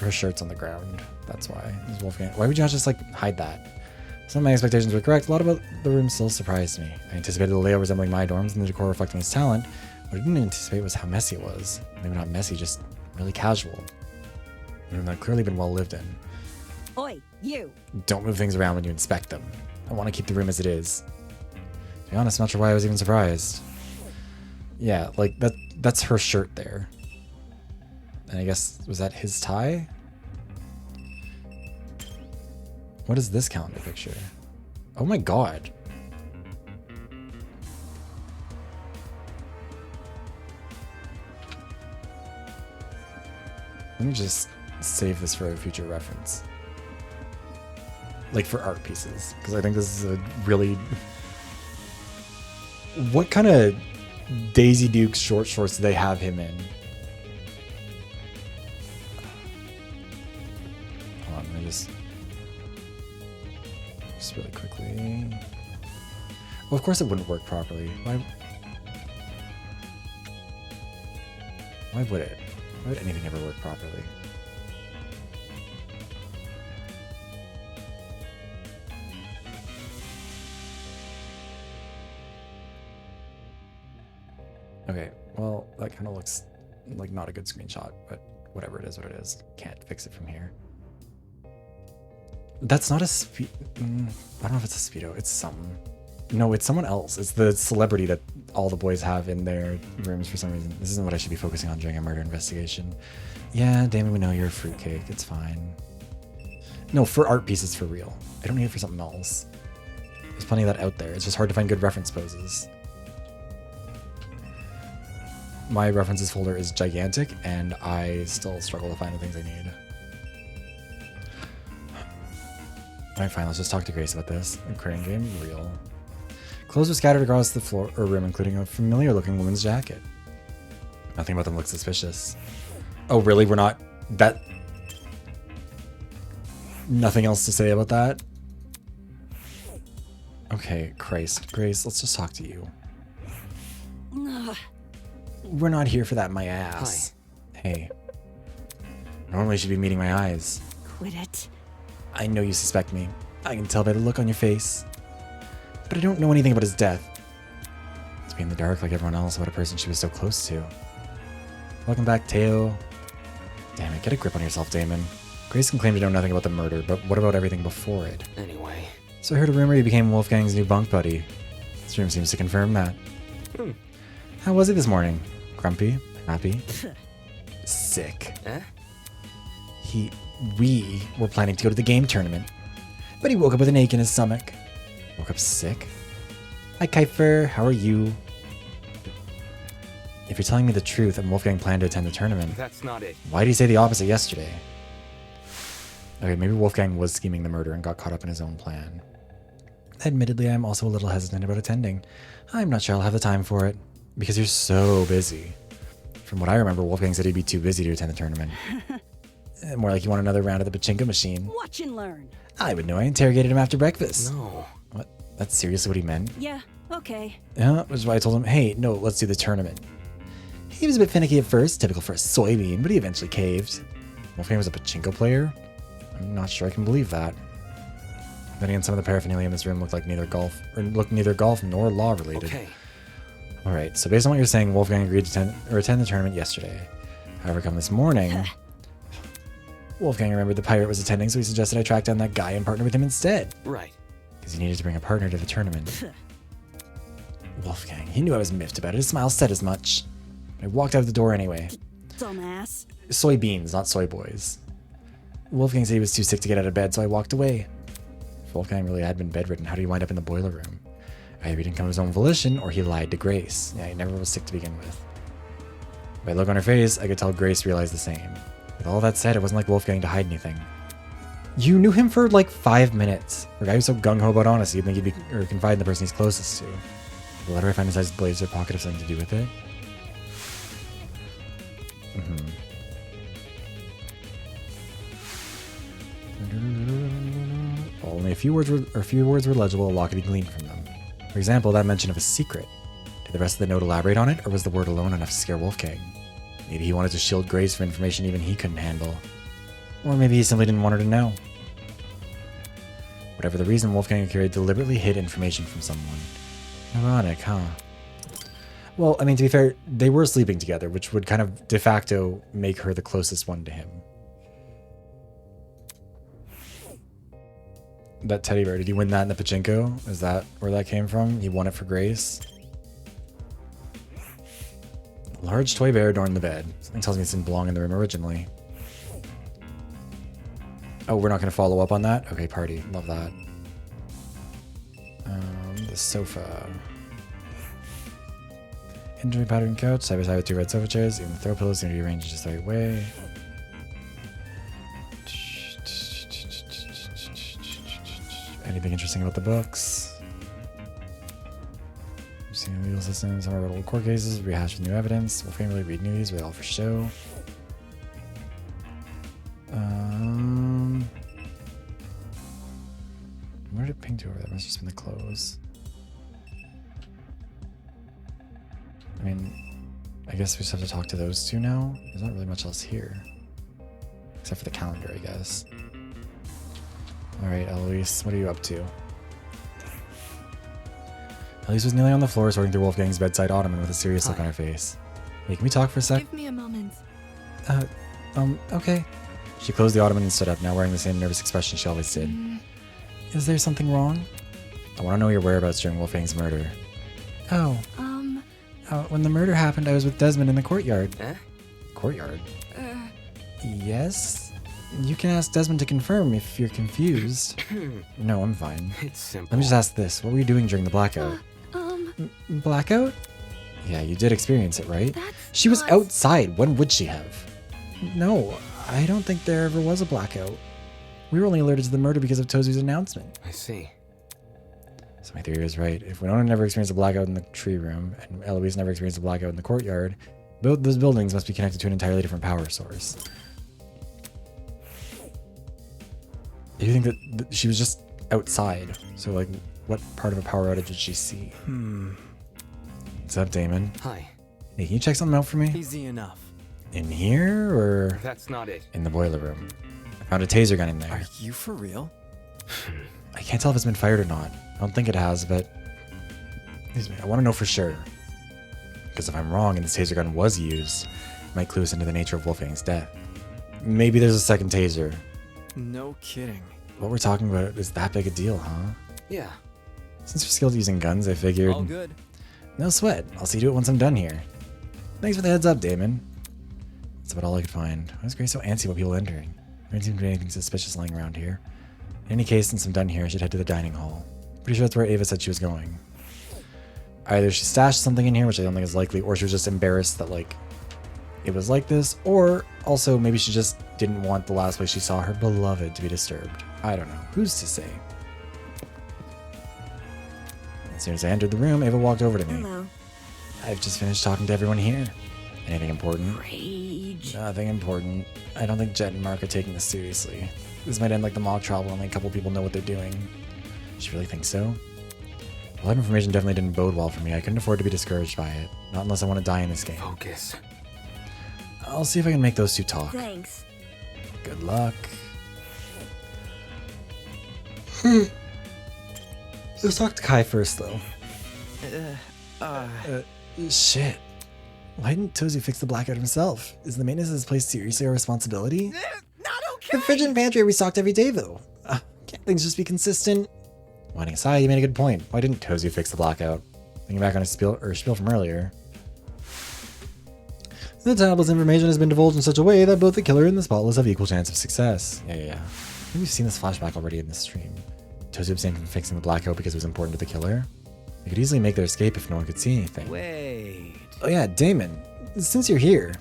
Her shirt's on the ground. That's why. It's Wolfgang. Why would you not just, like, hide that? Some of my expectations were correct. A lot about the room still surprised me. I anticipated the layout resembling my dorms and the decor reflecting his talent. What I didn't anticipate was how messy it was. Maybe not messy, just really casual. A room that had clearly been well lived in. Oi, you. Don't move things around when you inspect them. I want to keep the room as it is. To be honest, I'm not sure why I was even surprised. Yeah, like, that's her shirt there. And I guess, was that his tie? What is this calendar picture? Oh my god. Let me just save this for a future reference. Like for art pieces, because I think this is a really... What kind of Daisy Dukes short shorts do they have him in? Hold on, let me just really quickly... Well, of course it wouldn't work properly. Why would it? Why would anything ever work properly? Okay, well, that kind of looks like not a good screenshot, but whatever, it is what it is. Can't fix it from here. That's not a speed. I don't know if it's a speedo. It's something. No, it's someone else. It's the celebrity that all the boys have in their rooms for some reason. This isn't what I should be focusing on during a murder investigation. Yeah, Damon, we know you're a fruitcake. It's fine. No, for art pieces, for real. I don't need it for something else. There's plenty of that out there. It's just hard to find good reference poses. My references folder is gigantic, and I still struggle to find the things I need. Alright, fine, let's just talk to Grace about this. Aquarium game, real. Clothes were scattered across the floor or room, including a familiar-looking woman's jacket. Nothing about them looks suspicious. Oh, really? We're not... That... Nothing else to say about that? Okay, Christ. Grace, let's just talk to you. Ugh. We're not here for that, my ass. Hi. Hey. Normally you should be meeting my eyes. Quit it. I know you suspect me. I can tell by the look on your face. But I don't know anything about his death. To be in the dark like everyone else about a person she was so close to. Welcome back, Teo. Damn it, get a grip on yourself, Damon. Grace can claim to know nothing about the murder, but what about everything before it? Anyway. So I heard a rumor you became Wolfgang's new bunk buddy. This room seems to confirm that. How was he this morning? Grumpy? Happy? Sick. Eh? We were planning to go to the game tournament, but he woke up with an ache in his stomach. Woke up sick? Hi, Kuiper. How are you? If you're telling me the truth and Wolfgang planned to attend the tournament, That's not it. why did he say the opposite yesterday? Okay, maybe Wolfgang was scheming the murder and got caught up in his own plan. Admittedly, I'm also a little hesitant about attending. I'm not sure I'll have the time for it, because you're so busy. From what I remember, Wolfgang said he'd be too busy to attend the tournament. More like you want another round of the pachinko machine. Watch and learn. I would know. I interrogated him after breakfast. No. What? That's seriously what he meant? Yeah, okay. Yeah, which is why I told him, hey, no, let's do the tournament. He was a bit finicky at first, typical for a soybean, but he eventually caved. Wolfgang was a pachinko player? I'm not sure I can believe that. Then again, some of the paraphernalia in this room looked neither golf nor law related. Okay. Alright, so based on what you're saying, Wolfgang agreed to attend the tournament yesterday. However, come this morning, Wolfgang remembered the pirate was attending, so he suggested I track down that guy and partner with him instead. Right. Because he needed to bring a partner to the tournament. Wolfgang, he knew I was miffed about it. His smile said as much. I walked out the door anyway. Dumbass. Soybeans, not soy boys. Wolfgang said he was too sick to get out of bed, so I walked away. If Wolfgang really had been bedridden, how did he wind up in the boiler room? Either he didn't come of his own volition, or he lied to Grace. Yeah, he never was sick to begin with. By the look on her face, I could tell Grace realized the same. With all that said, it wasn't like Wolfgang to hide anything. You knew him for like 5 minutes. For a guy who's so gung-ho about honesty, you'd think he'd confide in the person he's closest to. The letter I found inside his blazer pocket have something to do with it? Only a few words were legible, a lot could be gleaned from them. For example, that mention of a secret. Did the rest of the note elaborate on it, or was the word alone enough to scare Wolfgang? Maybe he wanted to shield Grace from information even he couldn't handle. Or maybe he simply didn't want her to know. Whatever the reason, Wolfgang and Carrie deliberately hid information from someone. Ironic, huh? Well, I mean, to be fair, they were sleeping together, which would kind of de facto make her the closest one to him. That teddy bear, did he win that in the pachinko? Is that where that came from? He won it for Grace? Large toy bear adorned the bed. Something tells me it didn't belong in the room originally. Oh, we're not going to follow up on that? Okay, party. Love that. The sofa. Injury pattern couch, side by side with 2 red sofa chairs. Even the throw pillows seem to be arranged just the right way. Anything interesting about the books? We've seen legal systems, some are old court cases, rehashed with new evidence. Wolfgang really read news, were they all for show? Where did it ping to over there? Must have just been the clothes. I mean, I guess we just have to talk to those two now. There's not really much else here. Except for the calendar, I guess. Alright, Eloise, what are you up to? Eloise was kneeling on the floor sorting through Wolfgang's bedside ottoman with a serious look on her face. Hey, can we talk for a sec? Give me a moment. Okay. She closed the ottoman and stood up, now wearing the same nervous expression she always did. Is there something wrong? I want to know your whereabouts during Wolfgang's murder. Oh. When the murder happened, I was with Desmond in the courtyard. Eh? Courtyard? Yes? You can ask Desmond to confirm if you're confused. No, I'm fine. It's simple. Let me just ask this. What were you doing during the blackout? Blackout? Yeah, you did experience it, right? She was outside. When would she have? No, I don't think there ever was a blackout. We were only alerted to the murder because of Tozu's announcement. I see. So my theory is right. If Winona never experienced a blackout in the tree room, and Eloise never experienced a blackout in the courtyard, both those buildings must be connected to an entirely different power source. Do you think that she was just outside? So, like, what part of a power outage did she see? What's up, Damon? Hi. Hey, can you check something out for me? Easy enough. In here, or That's not it. in the boiler room? I found a taser gun in there. Are you for real? I can't tell if it's been fired or not. I don't think it has, but excuse me, I want to know for sure. Because if I'm wrong and this taser gun was used, it might clue us into the nature of Wolfgang's death. Maybe there's a second taser. No kidding. What we're talking about is that big a deal, huh? Yeah. Since you're skilled at using guns, I figured... All good. No sweat. I'll see to it once I'm done here. Thanks for the heads up, Damon. That's about all I could find. Why is Grace so antsy about people entering? There didn't seem to be anything suspicious lying around here. In any case, since I'm done here, I should head to the dining hall. Pretty sure that's where Ava said she was going. Either she stashed something in here, which I don't think is likely, or she was just embarrassed that, like, it was like this, or also maybe she just didn't want the last place she saw her beloved to be disturbed. I don't know. Who's to say? As soon as I entered the room, Ava walked over to me. Hello. I've just finished talking to everyone here. Anything important? Rage. Nothing important. I don't think Jet and Mark are taking this seriously. This might end like the mock trial where only a couple people know what they're doing. She really thinks so? Well, that information definitely didn't bode well for me. I couldn't afford to be discouraged by it. Not unless I want to die in this game. Focus. I'll see if I can make those two talk. Thanks. Good luck. Let's talk to Kai first, though. Shit. Why didn't Tozu fix the blackout himself? Is the maintenance of this place seriously our responsibility? Not okay. The fridge and pantry are restocked every day, though. Can't things just be consistent? Whining aside, you made a good point. Why didn't Tozu fix the blackout? Thinking back on his spiel from earlier. The tablet's information has been divulged in such a way that both the killer and the spotless have equal chance of success. Yeah. I think we've seen this flashback already in this stream. Tozu abstained from fixing the blackout because it was important to the killer. They could easily make their escape if no one could see anything. Wait. Oh yeah, Damon. Since you're here,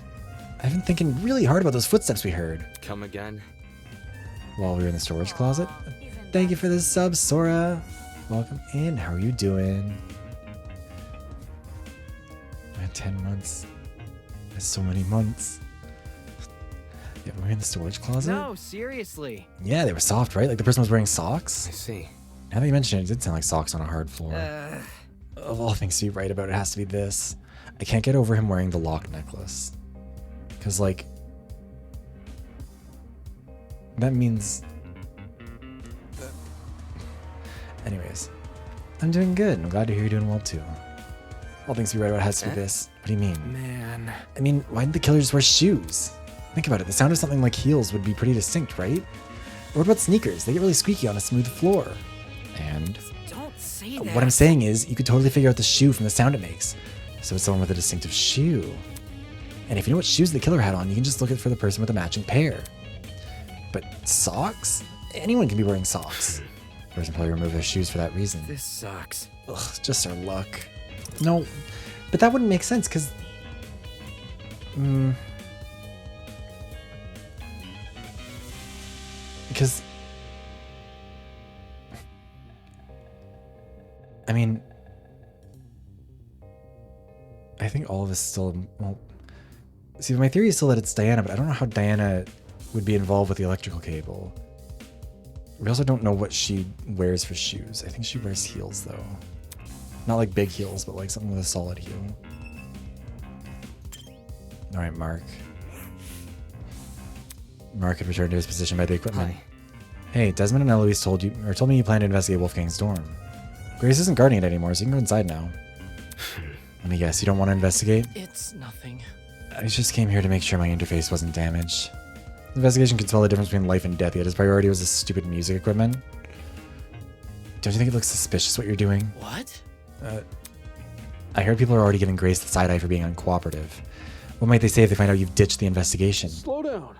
I've been thinking really hard about those footsteps we heard Come again? while we were in the storage closet. Thank you for the sub, Sora. Welcome in. How are you doing? Man, 10 months. That's so many months. Yeah, we were in the storage closet? No, seriously. Yeah, they were soft, right? Like the person was wearing socks? I see. Now that you mention it, it did sound like socks on a hard floor. Of all things to be right about, it has to be this. I can't get over him wearing the lock necklace. Because, like, that means... Anyways, I'm doing good. I'm glad to hear you're doing well, too. All things to be right about, it has to be this. What do you mean? Man. I mean, why didn't the killer just wear shoes? Think about it. The sound of something like heels would be pretty distinct, right? Or what about sneakers? They get really squeaky on a smooth floor. And Don't say that. what I'm saying is, you could totally figure out the shoe from the sound it makes. So it's someone with a distinctive shoe. And if you know what shoes the killer had on, you can just look for the person with a matching pair. But socks? Anyone can be wearing socks. The person probably removed their shoes for that reason. This sucks. Ugh, just our luck. No, but that wouldn't make sense, because... Because... I mean... I think all of this still... Well, see, my theory is still that it's Diana, but I don't know how Diana would be involved with the electrical cable. We also don't know what she wears for shoes. I think she wears heels, though. Not like big heels, but like something with a solid heel. Alright, Mark. Mark had returned to his position by the equipment. Hi. Hey, Desmond and Eloise told me you plan to investigate Wolfgang's dorm. Grace isn't guarding it anymore, so you can go inside now. Let me guess, you don't want to investigate? It's nothing. I just came here to make sure my interface wasn't damaged. The investigation could tell the difference between life and death, yet his priority was this stupid music equipment. Don't you think it looks suspicious what you're doing? What? I heard people are already giving Grace the side eye for being uncooperative. What might they say if they find out you've ditched the investigation? Slow down.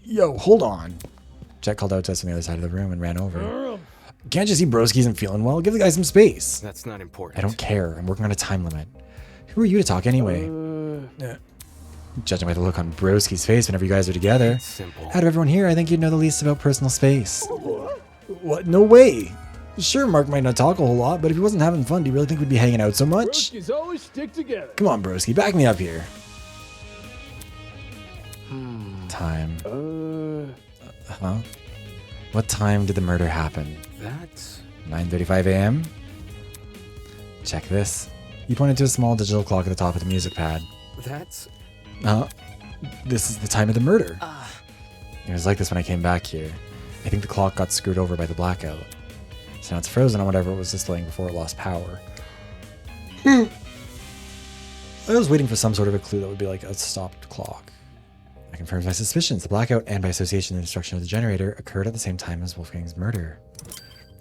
Yo, hold on. Jack called out to us from the other side of the room and ran over. Can't you see Broski isn't feeling well? Give the guy some space. That's not important. I don't care. I'm working on a time limit. Who are you to talk anyway? Judging by the look on Broski's face whenever you guys are together. It's simple. Out of everyone here, I think you'd know the least about personal space. What? No way. Sure, Mark might not talk a whole lot, but if he wasn't having fun, do you really think we'd be hanging out so much? Broskies always stick together. Come on, Broski, back me up here. Time. Huh? What time did the murder happen? That's 9:35 a.m.? Check this. He pointed to a small digital clock at the top of the music pad. This is the time of the murder. It was like this when I came back here. I think the clock got screwed over by the blackout. So now it's frozen on whatever it was displaying before it lost power. I was waiting for some sort of a clue that would be like a stopped clock. I confirms my suspicions. The blackout and by association the destruction of the generator occurred at the same time as Wolfgang's murder.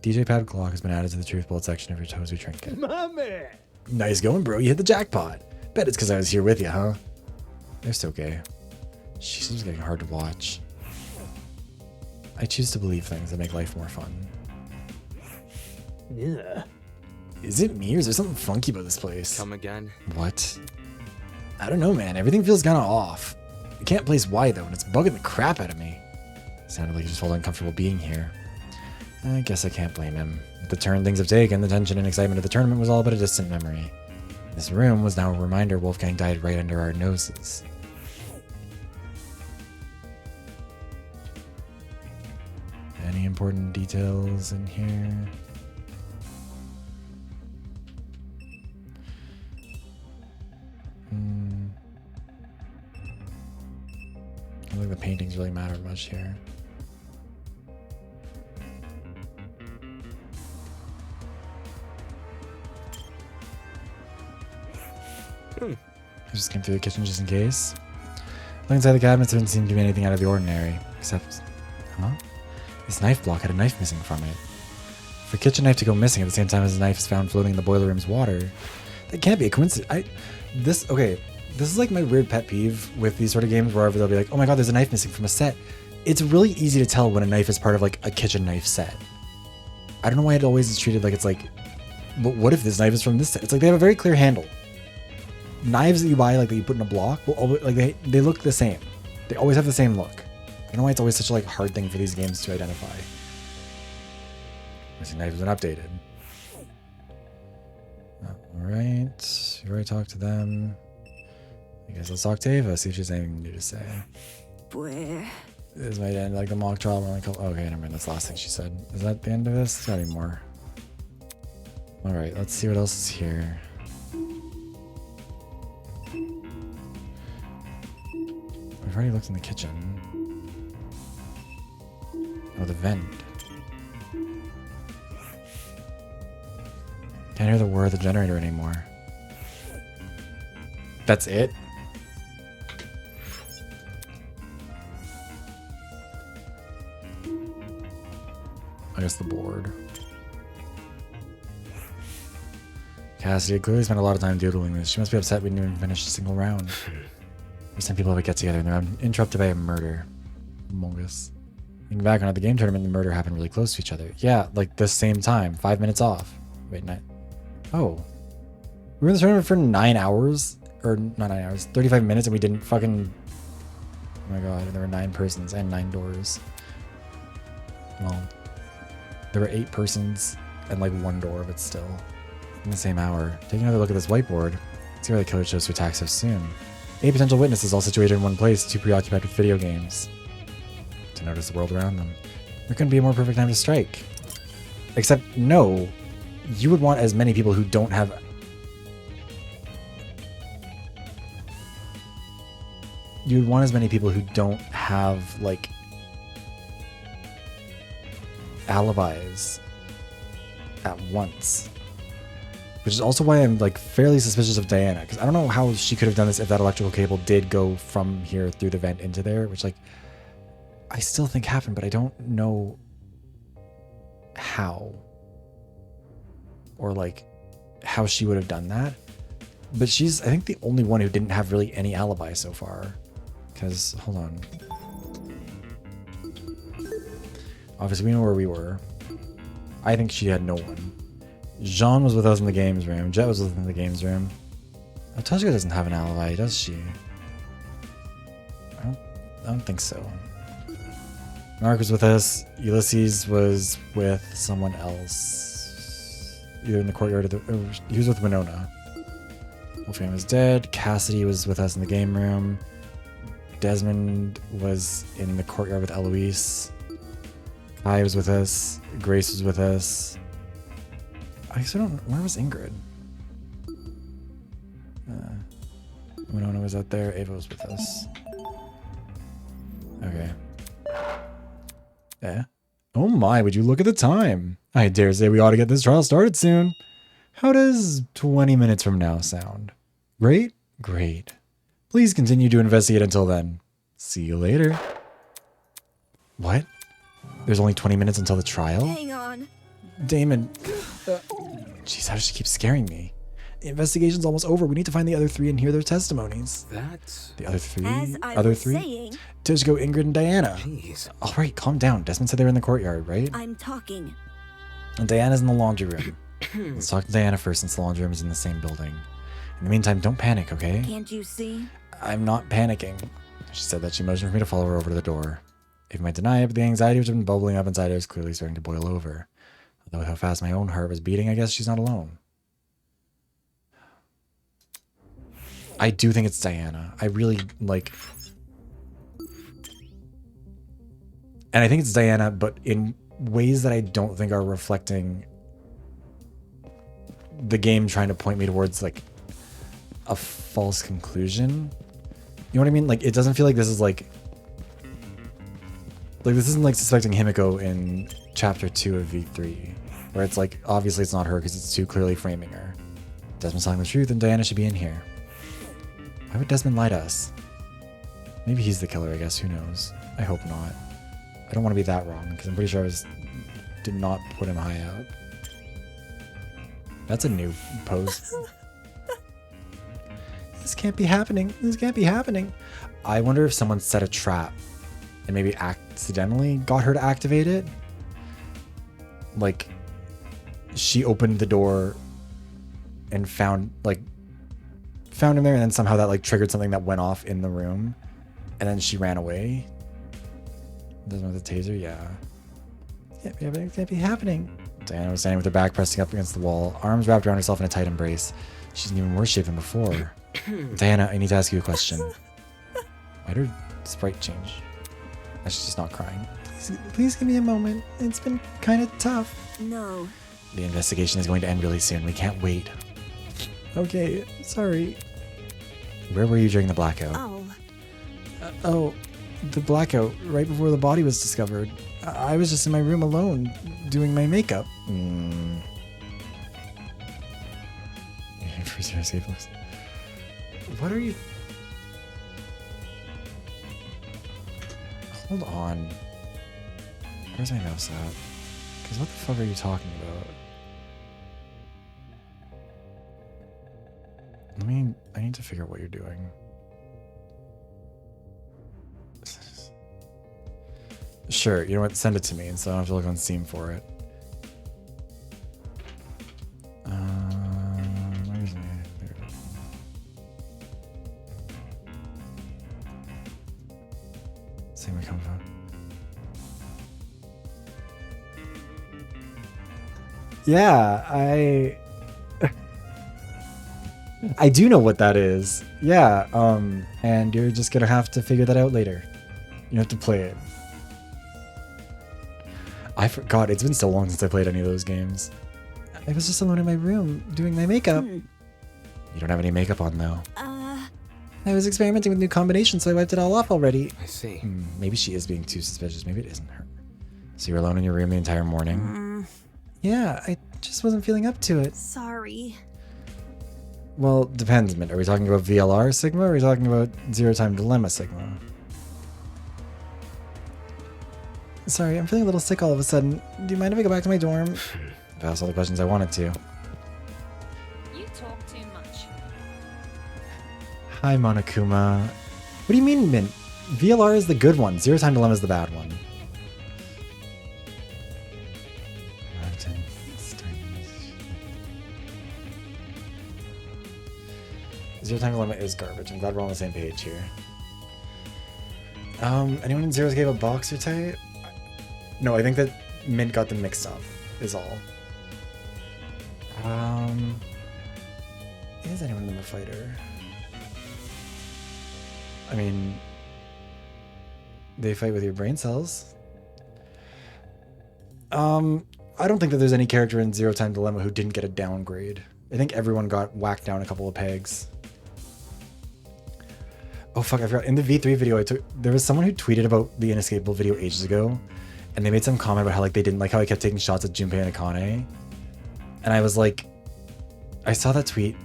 DJ pad clock has been added to the truth bullet section of your Tozu trinket. My man. Nice going, bro. You hit the jackpot. Bet it's because I was here with you, huh? They're so gay. She's just getting hard to watch. I choose to believe things that make life more fun. Yeah. Is it me or is there something funky about this place? come again. What? I don't know, man. Everything feels kind of off. I can't place why, though, and it's bugging the crap out of me. Sounded like he just felt uncomfortable being here. I guess I can't blame him. With the turn things have taken, the tension and excitement of the tournament was all but a distant memory. This room was now a reminder Wolfgang died right under our noses. Any important details in here? I don't think the paintings really matter much here. I just came through the kitchen just in case. Looking inside the cabinets, there didn't seem to be anything out of the ordinary. Except, huh? This knife block had a knife missing from it. For a kitchen knife to go missing at the same time as a knife is found floating in the boiler room's water, that can't be a coincidence. This is like my weird pet peeve with these sort of games where they'll be like, oh my god, there's a knife missing from a set. It's really easy to tell when a knife is part of like a kitchen knife set. I don't know why it always is treated like it's like, but what if this knife is from this set? It's like they have a very clear handle. Knives that you buy, like that you put in a block, will always, like they look the same. They always have the same look. I don't know why it's always such a like hard thing for these games to identify. Missing knife has been updated. Alright, you already talked to them. I guess let's talk to Ava, see if she has anything new to say. Where? This might end like the mock trial. Okay, never mind, that's the last thing she said. Is that the end of this? There's gotta be more. Alright, let's see what else is here. We've already looked in the kitchen. Oh, the vent. Can't hear the whir of the generator anymore. That's it? I guess the board. Cassidy clearly spent a lot of time doodling this. She must be upset we didn't even finish a single round. Some people have a get together and they're interrupted by a murder. Mungus. Thinking back on it, the game tournament and the murder happened really close to each other. Yeah, like the same time. 5 minutes off. Wait, 9. Oh. We were in the tournament for 9 hours? Or not 9 hours. 35 minutes and we didn't fucking... Oh my god, and there were 9 persons and 9 doors. Well, there were 8 persons and like 1 door, but still. In the same hour. Taking another look at this whiteboard. See why the killer chose to attack so soon. 8 potential witnesses all situated in one place, too preoccupied with video games to notice the world around them. There couldn't be a more perfect time to strike. Except, no, you would want as many people who don't have... you would want as many people who don't have like alibis at once. Which is also why I'm like fairly suspicious of Diana, because I don't know how she could have done this if that electrical cable did go from here through the vent into there, which like I still think happened, but I don't know how or like how she would have done that. But she's, I think, the only one who didn't have really any alibi so far. Because, hold on. Obviously, we know where we were. I think she had no one. Jean was with us in the games room. Jet was with us in the games room. Otushka doesn't have an alibi, does she? I don't think so. Mark was with us. Ulysses was with someone else. Either in the courtyard or he was with Winona. Wolfgang was dead. Cassidy was with us in the game room. Desmond was in the courtyard with Eloise. Kai was with us. Grace was with us. I guess I don't know. Where was Ingrid? Winona was out there. Ava was with us. Okay. Yeah. Oh my, would you look at the time? I dare say we ought to get this trial started soon. How does 20 minutes from now sound? Great? Great. Please continue to investigate until then. See you later. What? There's only 20 minutes until the trial? Hang on. Damon. Jeez, how does she keep scaring me? The investigation's almost over. We need to find the other three and hear their testimonies. That's... The other three? As I Other was three? saying, Tushko, Ingrid, and Diana. Jeez. All right, calm down. Desmond said they were in the courtyard, right? I'm talking. And Diana's in the laundry room. Let's talk to Diana first since the laundry room is in the same building. In the meantime, don't panic, okay? Can't you see? I'm not panicking. She said that she motioned for me to follow her over to the door. Ava might deny it, but the anxiety which had been bubbling up inside her is clearly starting to boil over. Although with how fast my own heart was beating, I guess she's not alone. I do think it's Diana. I really like... And I think it's Diana, but in ways that I don't think are reflecting the game trying to point me towards like a false conclusion. You know what I mean? Like, it doesn't feel like this is like this isn't like suspecting Himiko in chapter 2 of V3, where it's like, obviously it's not her because it's too clearly framing her. Desmond's telling the truth and Diana should be in here. Why would Desmond lie to us? Maybe he's the killer, I guess. Who knows? I hope not. I don't want to be that wrong because I'm pretty sure did not put him high up. That's a new pose. This can't be happening. This can't be happening. I wonder if someone set a trap and maybe accidentally got her to activate it. Like, she opened the door and found him there, and then somehow that like triggered something that went off in the room, and then she ran away. Doesn't with the taser, yeah. It can't be happening. Diana was standing with her back pressing up against the wall, arms wrapped around herself in a tight embrace. She's in even worse shape than before. Diana, I need to ask you a question. Why'd her sprite change? She's just not crying. Please give me a moment. It's been kind of tough. No. The investigation is going to end really soon. We can't wait. Okay, sorry. Where were you during the blackout? Oh. The blackout, right before the body was discovered. I was just in my room alone, doing my makeup. What are you... Hold on. Where's my mouse at? Because what the fuck are you talking about? I need to figure out what you're doing. Sure, you know what? Send it to me, and so I don't have to look on Steam for it. Where's my... There it is. See where it comes from. Yeah, I do know what that is. Yeah, and you're just gonna have to figure that out later. You have to play it. I forgot. It's been so long since I played any of those games. I was just alone in my room doing my makeup. You don't have any makeup on, though. I was experimenting with new combinations, so I wiped it all off already. I see. Maybe she is being too suspicious. Maybe it isn't her. So you're alone in your room the entire morning? Yeah, I just wasn't feeling up to it. Sorry. Well, depends, Mint. Are we talking about VLR Sigma or are we talking about Zero Time Dilemma Sigma? Sorry, I'm feeling a little sick all of a sudden. Do you mind if I go back to my dorm? I've asked all the questions I wanted to. You talk too much. Hi, Monokuma. What do you mean, Mint? VLR is the good one. Zero Time Dilemma is the bad one. Zero Time Dilemma is garbage. I'm glad we're on the same page here. Anyone in Zero's gave a boxer type? No, I think that Mint got them mixed up, is all. Is anyone in them a fighter? I mean, they fight with your brain cells. I don't think that there's any character in Zero Time Dilemma who didn't get a downgrade. I think everyone got whacked down a couple of pegs. Oh fuck, I forgot. In the V3 video there was someone who tweeted about the Inescapable video ages ago, and they made some comment about how like they didn't like how I kept taking shots at Junpei and Akane. And I was like, I saw that tweet,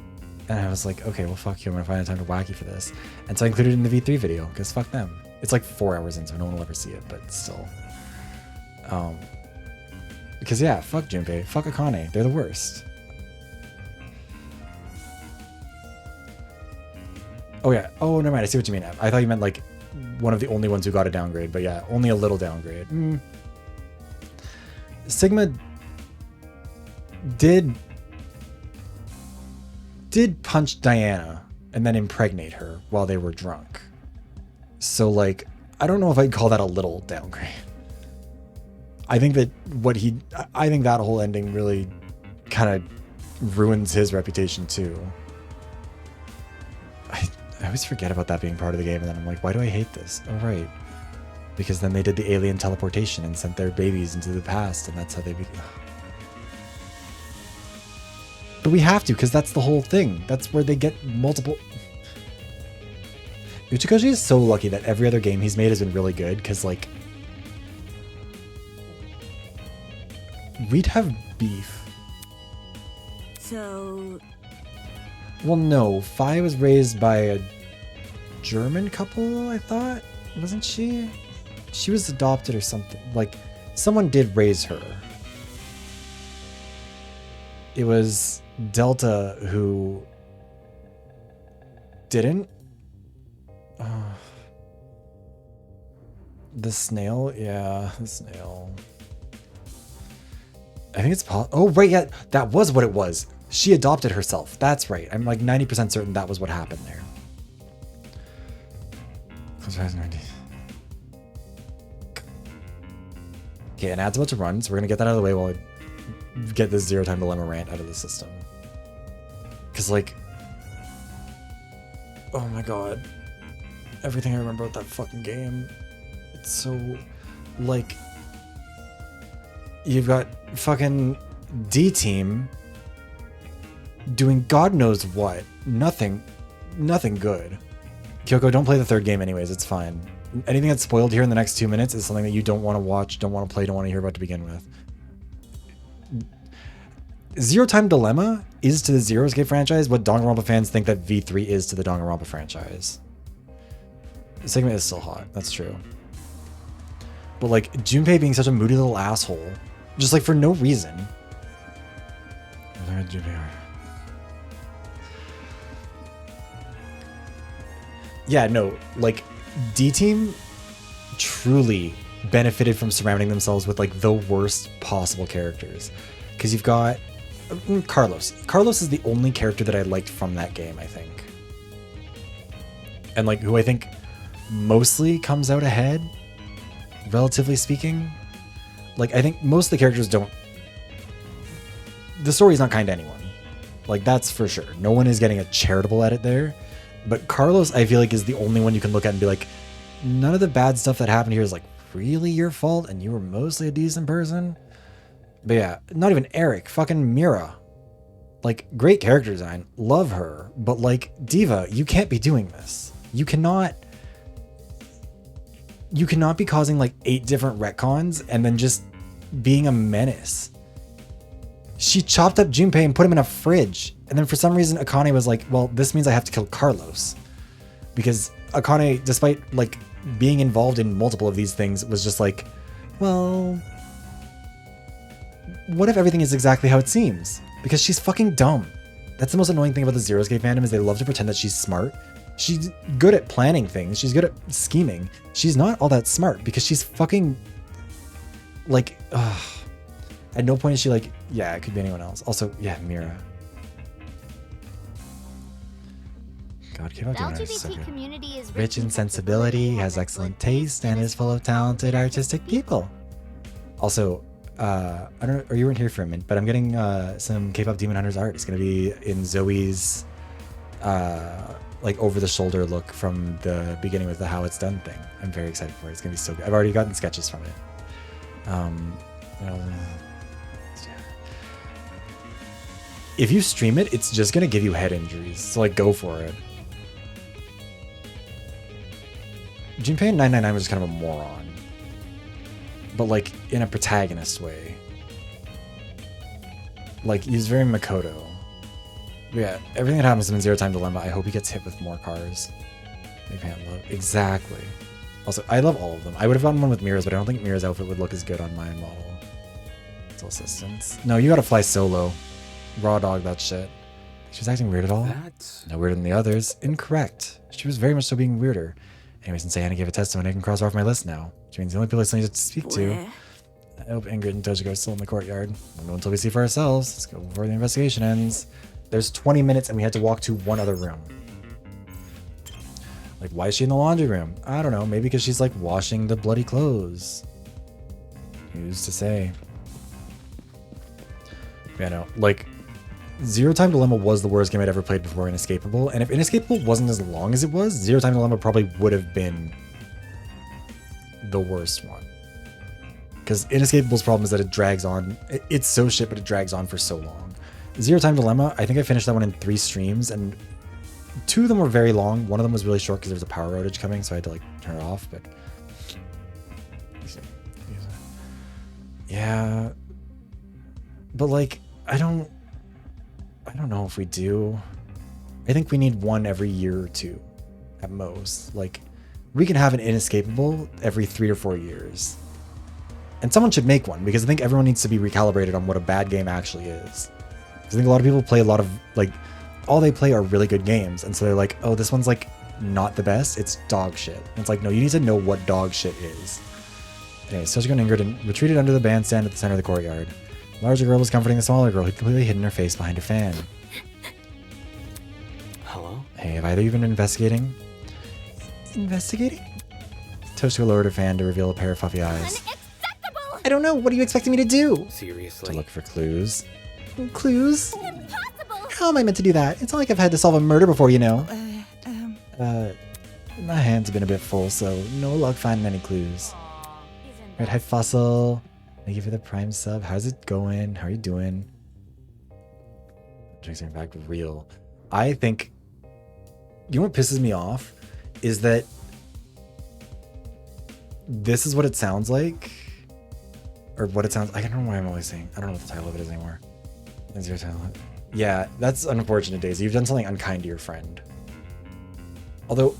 and I was like, okay, well fuck you, I'm gonna find a time to whack you for this. And so I included it in the V3 video, because fuck them. It's like 4 hours in, so no one will ever see it, but still. Because yeah, fuck Junpei, fuck Akane, they're the worst. Oh yeah, oh never mind, I see what you mean. I thought you meant like one of the only ones who got a downgrade, but yeah, only a little downgrade. Sigma did punch Diana and then impregnate her while they were drunk. So like, I don't know if I'd call that a little downgrade. I think that I think that whole ending really kind of ruins his reputation too. I always forget about that being part of the game, and then I'm like, why do I hate this? Oh right, because then they did the alien teleportation and sent their babies into the past, and that's how they But we have to, because that's the whole thing. That's where they get multiple... Uchikoshi is so lucky that every other game he's made has been really good, because, like... We'd have beef. So... Well, no. Fi was raised by a German couple, I thought? Wasn't she? She was adopted or something. Like, someone did raise her. It was Delta who didn't. The snail? Yeah, the snail. I think it's oh, right, yeah, that was what it was. She adopted herself. That's right. I'm like 90% certain that was what happened there. Okay, an ad's about to run, so we're gonna get that out of the way while I get this Zero Time Dilemma rant out of the system. Because, like, oh my god, everything I remember about that fucking game, it's so, like, you've got fucking D-Team doing God knows what. Nothing good. Kyoko, don't play the third game anyways, it's fine. Anything that's spoiled here in the next 2 minutes is something that you don't want to watch, don't want to play, don't want to hear about to begin with. Zero Time Dilemma is to the Zero Escape franchise what Danganronpa fans think that V3 is to the Danganronpa franchise. The segment is still hot, that's true. But like, Junpei being such a moody little asshole, just like for no reason. Yeah, no, like, D-Team truly benefited from surrounding themselves with like the worst possible characters. Because you've got Carlos. Carlos is the only character that I liked from that game, I think. And like, who I think mostly comes out ahead, relatively speaking. Like, I think most of the characters don't... The story's not kind to anyone. Like, that's for sure. No one is getting a charitable edit there. But Carlos, I feel like, is the only one you can look at and be like, none of the bad stuff that happened here is like really your fault and you were mostly a decent person. But yeah, not even Eric, fucking Mira. Like, great character design, love her, but like, Diva, you can't be doing this. You cannot be causing like 8 different retcons and then just being a menace. She chopped up Junpei and put him in a fridge. And then for some reason, Akane was like, well, this means I have to kill Carlos. Because Akane, despite like being involved in multiple of these things, was just like, well, what if everything is exactly how it seems? Because she's fucking dumb. That's the most annoying thing about the Zero Escape fandom is they love to pretend that she's smart. She's good at planning things. She's good at scheming. She's not all that smart because she's fucking like, at no point is she like, yeah, it could be anyone else. Also, yeah, Mira. God, The K-pop doing so LGBT good. community is Rich in sensibility, has excellent taste, and is full of talented, artistic people. Also, I don't know, or you weren't here for a minute, but I'm getting some K-pop Demon Hunters art. It's gonna be in Zoe's like over-the-shoulder look from the beginning with the How It's Done thing. I'm very excited for it. It's gonna be so good. I've already gotten sketches from it. You know, if you stream it, it's just gonna give you head injuries. So like, go for it. Junpei in 999 was just kind of a moron, but like in a protagonist way. Like he's very Makoto. But yeah, everything that happens in Zero Time Dilemma, I hope he gets hit with more cars. Maybe I love exactly. Also, I love all of them. I would have gotten one with Mira's, but I don't think Mira's outfit would look as good on my model. It's assistance. No, you gotta fly solo. Raw dog that shit. She was acting weird at all? That's No weirder than the others. Incorrect. She was very much so being weirder. Anyway, since Diana gave a testimony, I can cross her off my list now. Which means the only people I still need to speak to. Where? I hope Ingrid and Tojigo are still in the courtyard. We'll know until we see for ourselves. Let's go before the investigation ends. There's 20 minutes and we had to walk to one other room. Like, why is she in the laundry room? I don't know. Maybe because she's like washing the bloody clothes. Who's to say? Yeah, no. Like, Zero Time Dilemma was the worst game I'd ever played before Inescapable. And if Inescapable wasn't as long as it was, Zero Time Dilemma probably would have been the worst one. Because Inescapable's problem is that it drags on. It's so shit, but it drags on for so long. Zero Time Dilemma, I think I finished that one in 3 streams, and 2 of them were very long. One of them was really short because there was a power outage coming, so I had to like turn it off. But yeah, but like I don't know if we do. I think we need one every year or 2 at most. Like we can have an Inescapable every 3 or 4 years. And someone should make one because I think everyone needs to be recalibrated on what a bad game actually is. Because I think a lot of people play a lot of like, all they play are really good games. And so they're like, oh, this one's like not the best. It's dog shit. And it's like, no, you need to know what dog shit is. Anyway, Tojigo and Ingrid retreated under the bandstand at the center of the courtyard. The larger girl was comforting the smaller girl who had completely hidden her face behind a fan. hello. Hey, have either of you been investigating? Investigating? Tojigo lowered her fan to reveal a pair of puffy eyes. unacceptable. I don't know. What are you expecting me to do? To Seriously. look for clues. Clues? Impossible. How am I meant to do that? It's not like I've had to solve a murder before, you know. My hands have been a bit full, so no luck finding any clues. Right, hi Fossil. Thank you for the Prime sub. How's it going? How are you doing? Drinks are in fact real. I think, you know what pisses me off? Is that this is what it sounds like. Or what it sounds, I don't know why I'm always saying, I don't know what the title of it is anymore. Is your title? Yeah, that's unfortunate, Daisy. You've done something unkind to your friend. Although,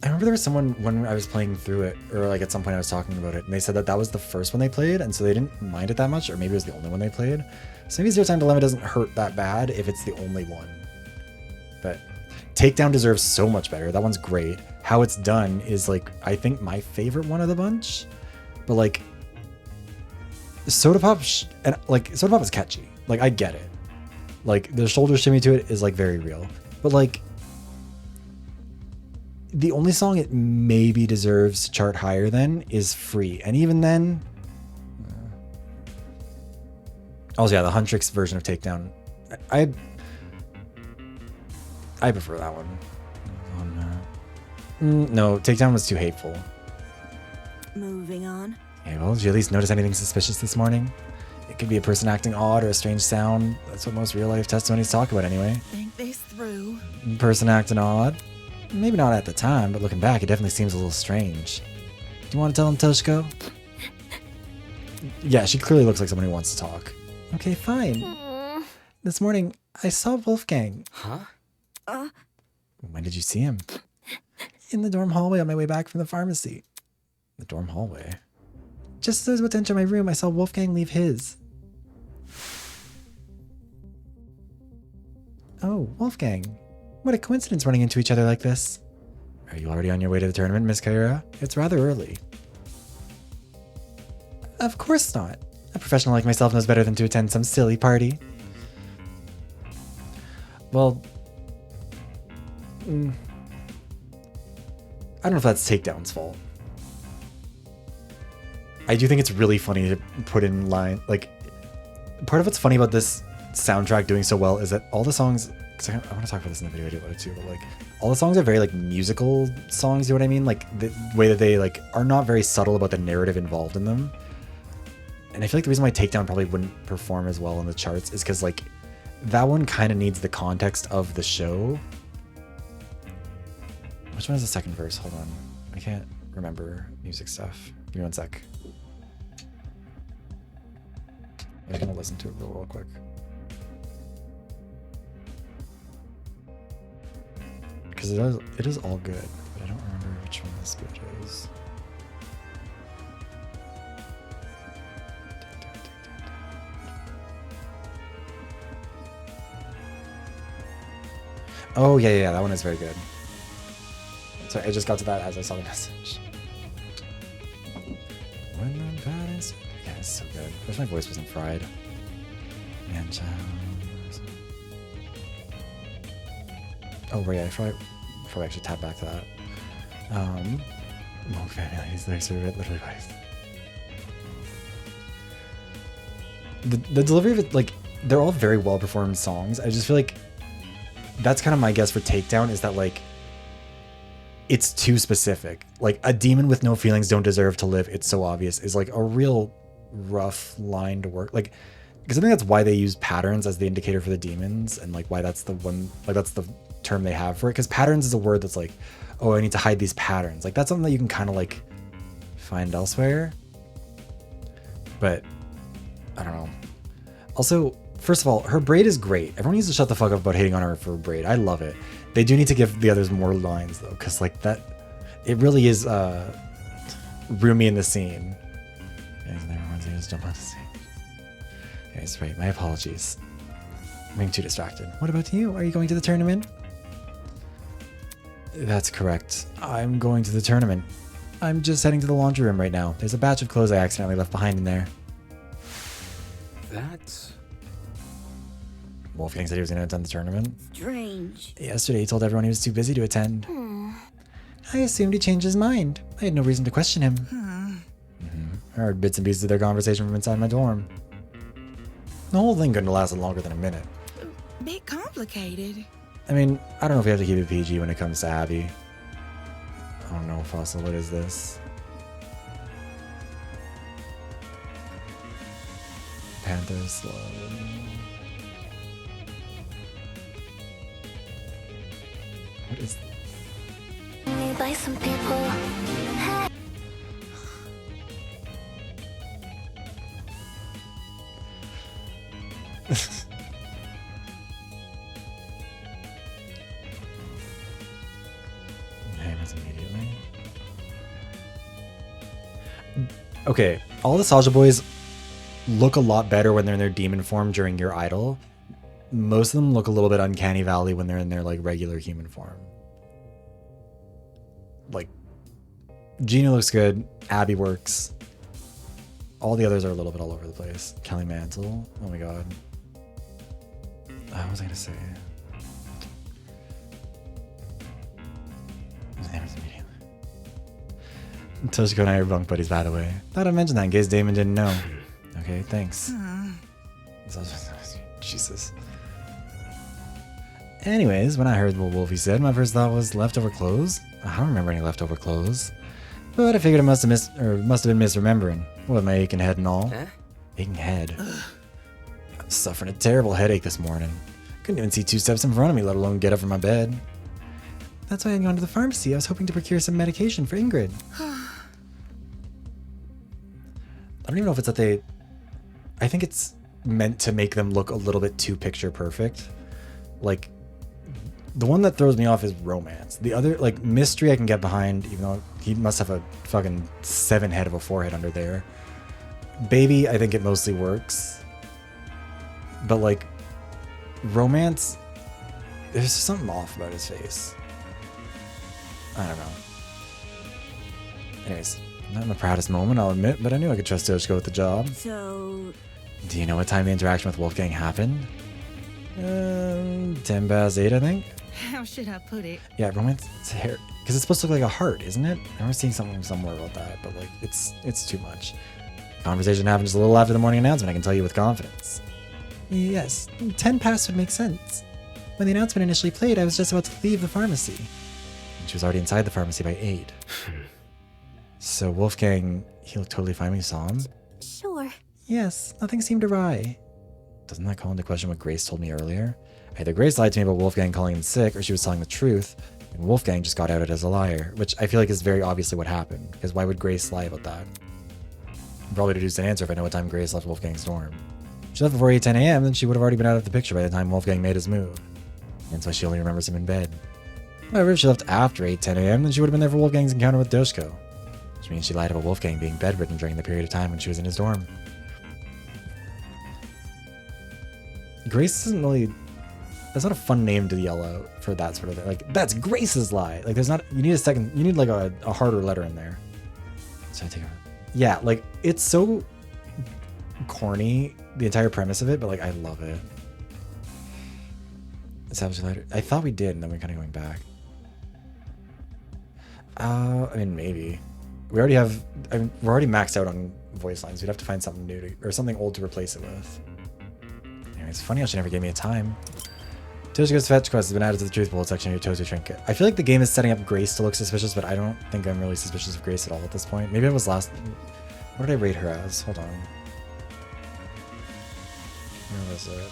I remember there was someone when I was playing through it, or like at some point I was talking about it, and they said that that was the first one they played, and so they didn't mind it that much, or maybe it was the only one they played. So maybe Zero Time Dilemma doesn't hurt that bad if it's the only one. But Takedown deserves so much better. That one's great. How It's Done is like, I think my favorite one of the bunch. But like, Soda Pop, and like Soda Pop is catchy. Like I get it. Like the shoulder shimmy to it is like very real. But like, the only song it maybe deserves to chart higher than is Free. And even then, also yeah, the Huntrix version of Takedown, I prefer that one. No, Takedown was too hateful. Moving on. Okay, well, did you at least notice anything suspicious this morning? It could be a person acting odd or a strange sound. That's what most real life testimonies talk about anyway. Think this through. Person acting odd. Maybe not at the time, but looking back, it definitely seems a little strange. Do you want to tell him, Toshiko? Yeah, she clearly looks like someone who wants to talk. Okay, fine. This morning, I saw Wolfgang. Huh? When did you see him? In the dorm hallway on my way back from the pharmacy. The dorm hallway? Just as I was about to enter my room, I saw Wolfgang leave his. Oh, Wolfgang. What a coincidence running into each other like this. Are you already on your way to the tournament, Miss Kaira? It's rather early. Of course not. A professional like myself knows better than to attend some silly party. Well, I don't know if that's Takedown's fault. I do think it's really funny to put in line, like, part of what's funny about this soundtrack doing so well is that all the songs, because I want to talk about this in the video I do about it too, but like, all the songs are very like musical songs, you know what I mean? Like the way that they like are not very subtle about the narrative involved in them. And I feel like the reason why Takedown probably wouldn't perform as well in the charts is because like that one kind of needs the context of the show. Which one is the second verse? Hold on. I can't remember music stuff. Give me one sec. I'm gonna listen to it real quick. Because it is all good, but I don't remember which one this bit is. Oh yeah, that one is very good. Sorry, I just got to that as I saw the message. When I'm bad and sick. Yeah, it's so good. I wish my voice wasn't fried. Man child. Oh right, I probably actually tap back to that. More families, they're literally vice. The delivery of it, like, they're all very well performed songs. I just feel like that's kind of my guess for Takedown is that like it's too specific. Like a demon with no feelings don't deserve to live. It's so obvious is like a real rough line to work. Like, because I think that's why they use patterns as the indicator for the demons and like why that's the one, like that's the term they have for it. Because patterns is a word that's like, oh, I need to hide these patterns. Like that's something that you can kind of like find elsewhere. But I don't know. Also, first of all, her braid is great. Everyone needs to shut the fuck up about hating on her for her braid. I love it. They do need to give the others more lines though, because like that, it really is roomy in the scene. Yeah, everyone's gonna just jump on the stage. Anyways, right, my apologies. I'm being too distracted. What about you? Are you going to the tournament? That's correct. I'm going to the tournament. I'm just heading to the laundry room right now. There's a batch of clothes I accidentally left behind in there. That's... Wolfgang said he was going to attend the tournament. Strange. Yesterday he told everyone he was too busy to attend. I assumed he changed his mind. I had no reason to question him. I heard bits and pieces of their conversation from inside my dorm. The whole thing couldn't have lasted longer than a minute. Bit complicated. I mean, I don't know if we have to keep it PG when it comes to Abby. I don't know, Fossil, what is this? Panther Slow. What is... By some people. Immediately. Okay, all the Saja boys look a lot better when they're in their demon form during your idol. Most of them look a little bit uncanny valley when they're in their like regular human form. Like Gina looks good, Abby works. All the others are a little bit all over the place. Kelly Mantle, oh my god. What was I gonna say? Toshiko and I are bunk buddies, by the way. Thought I'd mention that in case Damon didn't know. Okay, thanks. Jesus. Anyways, when I heard what Wolfie said, my first thought was leftover clothes. I don't remember any leftover clothes, but I figured it must have been misremembering. With my aching head and all. Huh? Aching head. I was suffering a terrible headache this morning. Couldn't even see 2 steps in front of me, let alone get up from my bed. That's why I'm going to the pharmacy. I was hoping to procure some medication for Ingrid. I don't even know if it's that they... I think it's meant to make them look a little bit too picture perfect. Like, the one that throws me off is romance. The other, like, mystery I can get behind, even though he must have a fucking 7 head of a forehead under there. Baby, I think it mostly works. But, like, romance, there's something off about his face. I don't know. Anyways, not in the proudest moment, I'll admit, but I knew I could trust Doshko with the job. So, Do you know what time the interaction with Wolfgang happened? 10 past 8, I think? How should I put it? Yeah, romance, it's hair. Because it's supposed to look like a heart, isn't it? I remember seeing something somewhere about that, but, like, it's too much. Conversation happened just a little after the morning announcement, I can tell you with confidence. Yes, 10 past would make sense. When the announcement initially played, I was just about to leave the pharmacy. And she was already inside the pharmacy by 8. So Wolfgang, he looked totally fine when you saw him? Sure. Yes, nothing seemed awry. Doesn't that call into question what Grace told me earlier? Either Grace lied to me about Wolfgang calling in sick, or she was telling the truth, and Wolfgang just got outed as a liar, which I feel like is very obviously what happened, because why would Grace lie about that? I'd probably deduce an answer if I know what time Grace left Wolfgang's dorm. If she left before 8:10 a.m., then she would have already been out of the picture by the time Wolfgang made his move. And so she only remembers him in bed. However, if she left after 8:10 a.m., then she would have been there for Wolfgang's encounter with Doshko. Which means she lied about Wolfgang being bedridden during the period of time when she was in his dorm. Grace isn't really... That's not a fun name to yell out for that sort of thing. Like, that's Grace's lie. Like, there's not... You need a second... You need, like, a harder letter in there. So I take it. Yeah, like, it's so corny, the entire premise of it, but, like, I love it. Establish letter. I thought we did, and then we're kind of going back. I mean, maybe. We already have... I mean, we're already maxed out on voice lines. We'd have to find something new to... Or something old to replace it with. Anyway, it's funny how she never gave me a time. Tozuka's fetch quest has been added to the truth bullet section of your Tozu trinket. I feel like the game is setting up Grace to look suspicious, but I don't think I'm really suspicious of Grace at all at this point. Maybe I was last... What did I rate her as? Hold on. Where was it?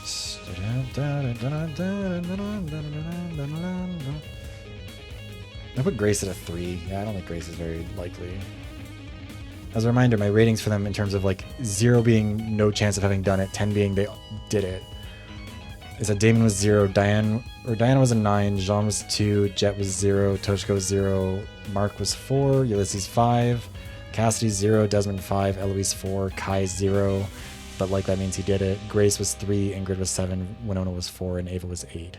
I put Grace at a 3. Yeah, I don't think Grace is very likely. As a reminder, my ratings for them in terms of like 0 being no chance of having done it, 10 being they did it, is that Damon was 0, Diana was a 9, Jean was 2, Jet was 0, Toshiko was 0, Mark was 4, Ulysses 5, Cassidy 0, Desmond 5, Eloise 4, Kai 0, but like that means he did it. Grace was 3, Ingrid was 7, Winona was 4, and Ava was 8.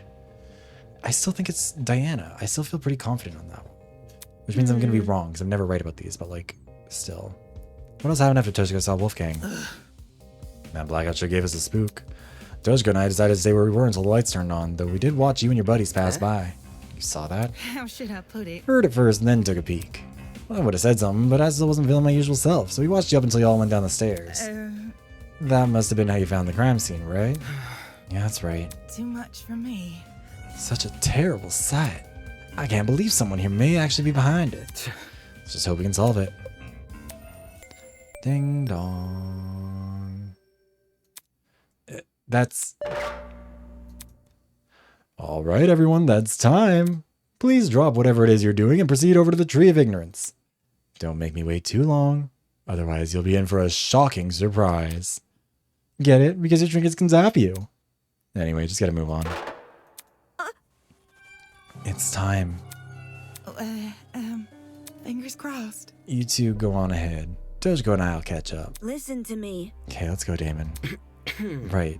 I still think it's Diana. I still feel pretty confident on that one. Which means I'm going to be wrong, because I'm never right about these, but like, still. What else happened after Toshiko saw Wolfgang? That blackout sure gave us a spook. Toshiko and I decided to stay where we were until the lights turned on, though we did watch you and your buddies pass by. You saw that? How should I put it? Heard it first and then took a peek. Well, I would have said something, but I still wasn't feeling my usual self, so we watched you up until you all went down the stairs. That must have been how you found the crime scene, right? Yeah, that's right. Too much for me. Such a terrible sight. I can't believe someone here may actually be behind it. Let's just hope we can solve it. Ding dong. That's... Alright everyone, that's time. Please drop whatever it is you're doing and proceed over to the Tree of Ignorance. Don't make me wait too long, otherwise you'll be in for a shocking surprise. Get it? Because your trinkets can zap you. Anyway, just gotta move on. It's time. Fingers crossed. You two go on ahead. Toshiko and I'll catch up. listen to me. Okay, let's go, Damon. Right.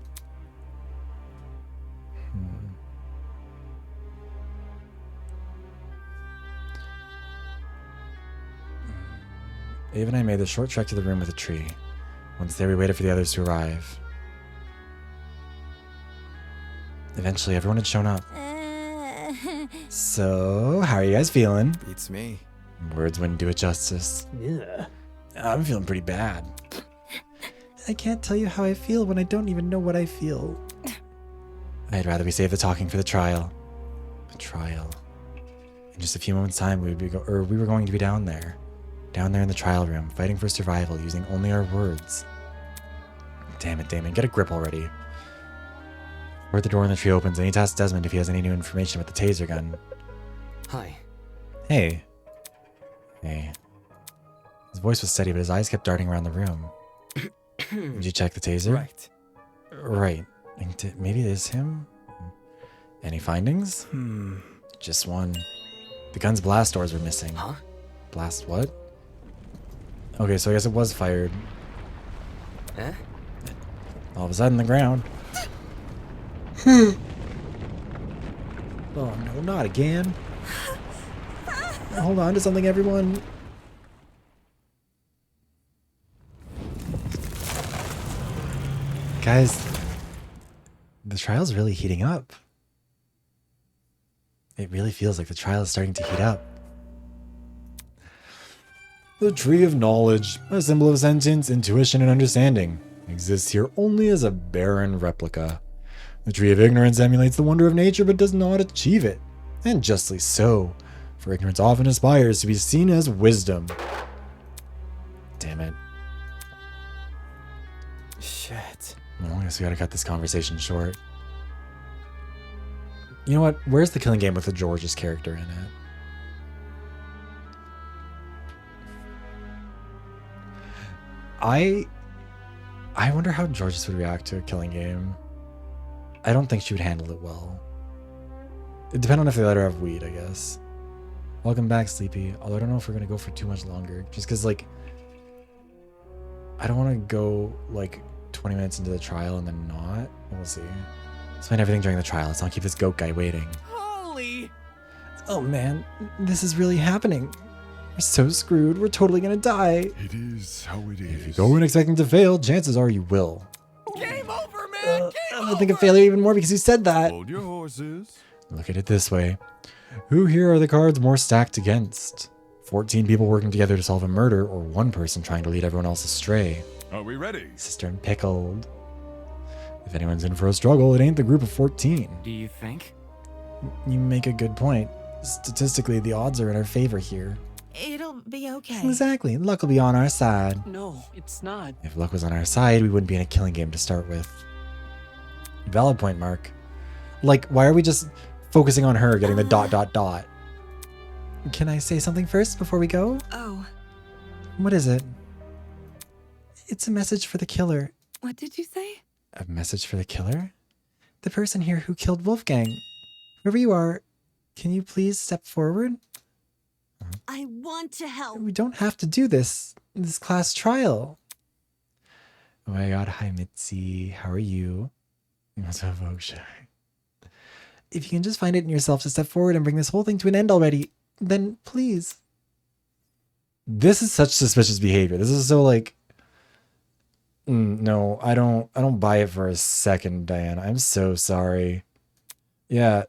Ava and I made the short trek to the room with a tree. Once there, we waited for the others to arrive. Eventually, everyone had shown up. So, how are you guys feeling? Beats me. Words wouldn't do it justice. Yeah. I'm feeling pretty bad. I can't tell you how I feel when I don't even know what I feel. I'd rather we save the talking for the trial. The trial. In just a few moments' time, we were going to be down there. Down there in the trial room, fighting for survival using only our words. Damn it, Damon, get a grip already. Where the door in the tree opens, I need to ask Desmond if he has any new information about the taser gun. Hi. Hey. Hey. His voice was steady, but his eyes kept darting around the room. Did you check the taser? Right. Right. Maybe it is him? Any findings? Just one. The gun's blast doors were missing. Huh? Blast what? Okay, so I guess it was fired. Eh? All of a sudden, the ground. Oh no, not again. Hold on to something, everyone. Guys, the trial's really heating up. It really feels like the trial is starting to heat up. The Tree of Knowledge, a symbol of sentience, intuition, and understanding, exists here only as a barren replica. The Tree of Ignorance emulates the wonder of nature but does not achieve it, and justly so, for ignorance often aspires to be seen as wisdom. Damn it. Shit. Well, I guess we gotta cut this conversation short. You know what? Where's the killing game with the George's character in it? I wonder how Georges would react to a killing game. I don't think she would handle it well. It depends on if they let her have weed, I guess. Welcome back, Sleepy. Although I don't know if we're gonna go for too much longer. Just because, like, I don't want to go, like, 20 minutes into the trial and then not. We'll see. Let's find everything during the trial. Let's not keep this goat guy waiting. Holy! Oh man, this is really happening. We're so screwed. We're totally gonna die. It is how it is. If you go in expecting to fail, chances are you will. Game over, man! Game I'm gonna think of failure even more because you said that. Hold your horses. Look at it this way. Who here are the cards more stacked against? 14 people working together to solve a murder, or one person trying to lead everyone else astray? Are we ready? Sister and pickled. If anyone's in for a struggle, it ain't the group of 14. Do you think? You make a good point. Statistically, the odds are in our favor here. It'll be okay. Exactly. Luck will be on our side. No, it's not. If luck was on our side, we wouldn't be in a killing game to start with. Valid point, Mark. Like, why are we just focusing on her getting the ... Can I say something first before we go? Oh, What is it? It's a message for the killer. what did you say? A message for the killer? The person here who killed Wolfgang. Whoever you are, can you please step forward? I want to help. We don't have to do this class trial. Oh my god, hi Mitzi. How are you? What's up, Vogue? If you can just find it in yourself to step forward and bring this whole thing to an end already, then please. This is such suspicious behavior. This is so like no, I don't buy it for a second, Diana. I'm so sorry. Yeah.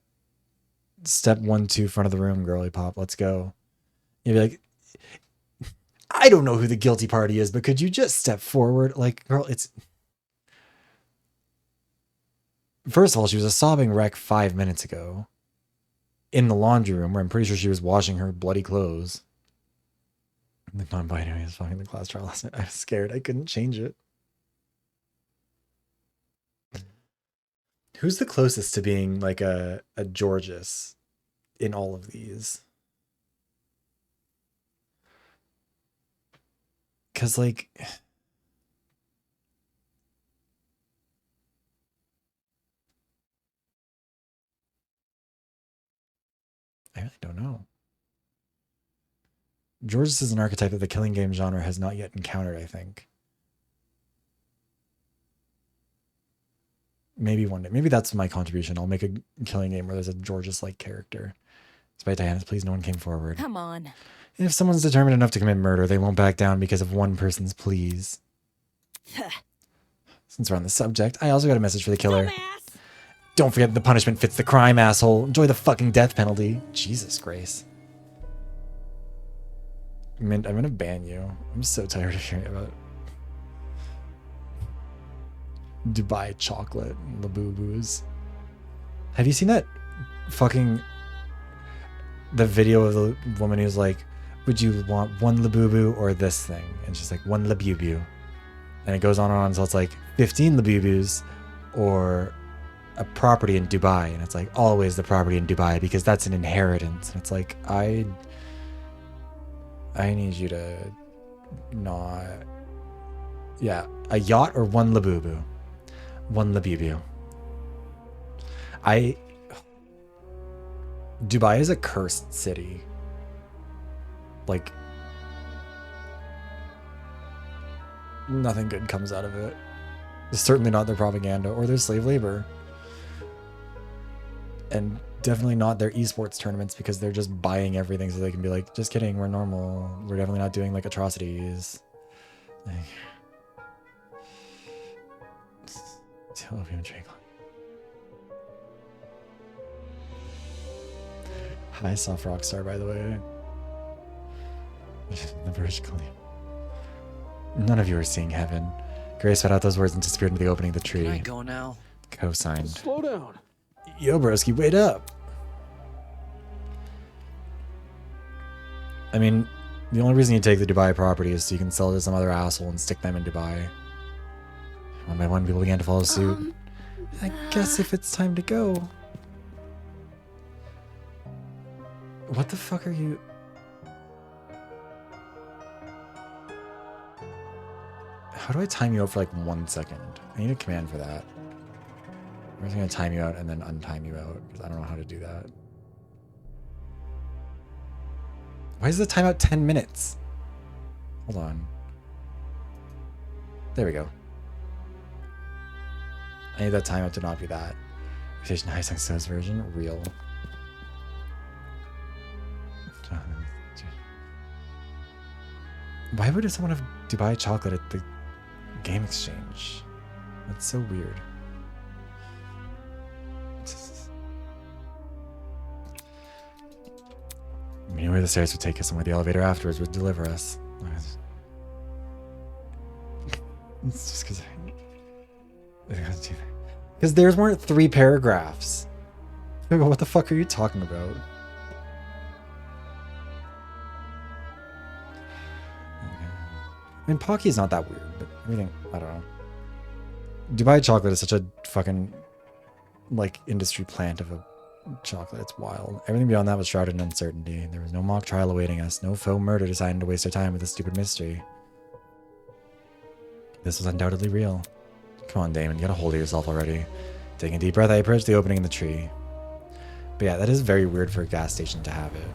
Step 1, 2, front of the room, girly pop. Let's go. You'd be like, I don't know who the guilty party is, but could you just step forward? Like, girl, it's... First of all, she was a sobbing wreck 5 minutes ago. In the laundry room, where I'm pretty sure she was washing her bloody clothes. The non-binary is fucking the class trial last night. I was scared. I couldn't change it. Who's the closest to being like a Georges in all of these? Because, like... I really don't know. Georges is an archetype that the killing game genre has not yet encountered, I think. Maybe one day. Maybe that's my contribution. I'll make a killing game where there's a Georges-like character. Despite Diana's pleas, no one came forward. Come on. If someone's determined enough to commit murder, they won't back down because of one person's pleas. Since we're on the subject, I also got a message for the killer. Dumbass. Don't forget the punishment fits the crime, asshole. Enjoy the fucking death penalty. Jesus Grace. Mint, I'm gonna ban you. I'm so tired of hearing about Dubai chocolate and Labubu's. Have you seen that fucking... the video of the woman who's like, would you want one Labubu or this thing? And she's like, one Labubu. And it goes on and on until it's like 15 Labubus or a property in Dubai, and it's like always the property in Dubai because that's an inheritance. And it's like I need you to not. Yeah, a yacht or one Labubu. One Labubu. Dubai is a cursed city. Like, nothing good comes out of it. Certainly not their propaganda or their slave labor. And definitely not their esports tournaments because they're just buying everything so they can be like, just kidding, we're normal. We're definitely not doing like atrocities. Like, Hi, Soft Rockstar, by the way. The Burj Khalifa. None of you are seeing heaven. Grace read out those words and disappeared into the opening of the tree. Can I go now? Co-signed. Slow down. Yo, broski, wait up. I mean, the only reason you take the Dubai property is so you can sell it to some other asshole and stick them in Dubai. One by one, people began to follow suit. I guess if it's time to go. What the fuck are you... How do I time you out for like 1 second? I need a command for that. I'm just gonna time you out and then untime you out because I don't know how to do that. Why is the timeout 10 minutes? Hold on. There we go. I need that timeout to not be that. PlayStation High Success version, real. Why would someone have Dubai chocolate at the game exchange? That's so weird. We knew where the stairs would take us and where the elevator afterwards would deliver us. It's just because because theirs weren't 3 paragraphs. What the fuck are you talking about? I mean, Pocky's not that weird, but everything, I don't know. Dubai chocolate is such a fucking, like, industry plant of a chocolate. It's wild. Everything beyond that was shrouded in uncertainty. There was no mock trial awaiting us, no faux murder deciding to waste our time with a stupid mystery. This was undoubtedly real. Come on, Damon, you gotta hold of yourself already. Taking a deep breath, I approached the opening in the tree. But yeah, that is very weird for a gas station to have it.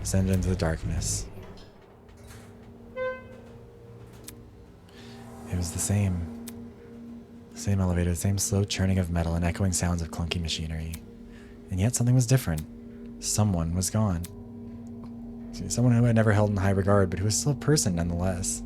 Descended into the darkness. It was the same. Same elevator, the same slow churning of metal and echoing sounds of clunky machinery. And yet something was different. Someone was gone. Someone who I never held in high regard, but who was still a person nonetheless.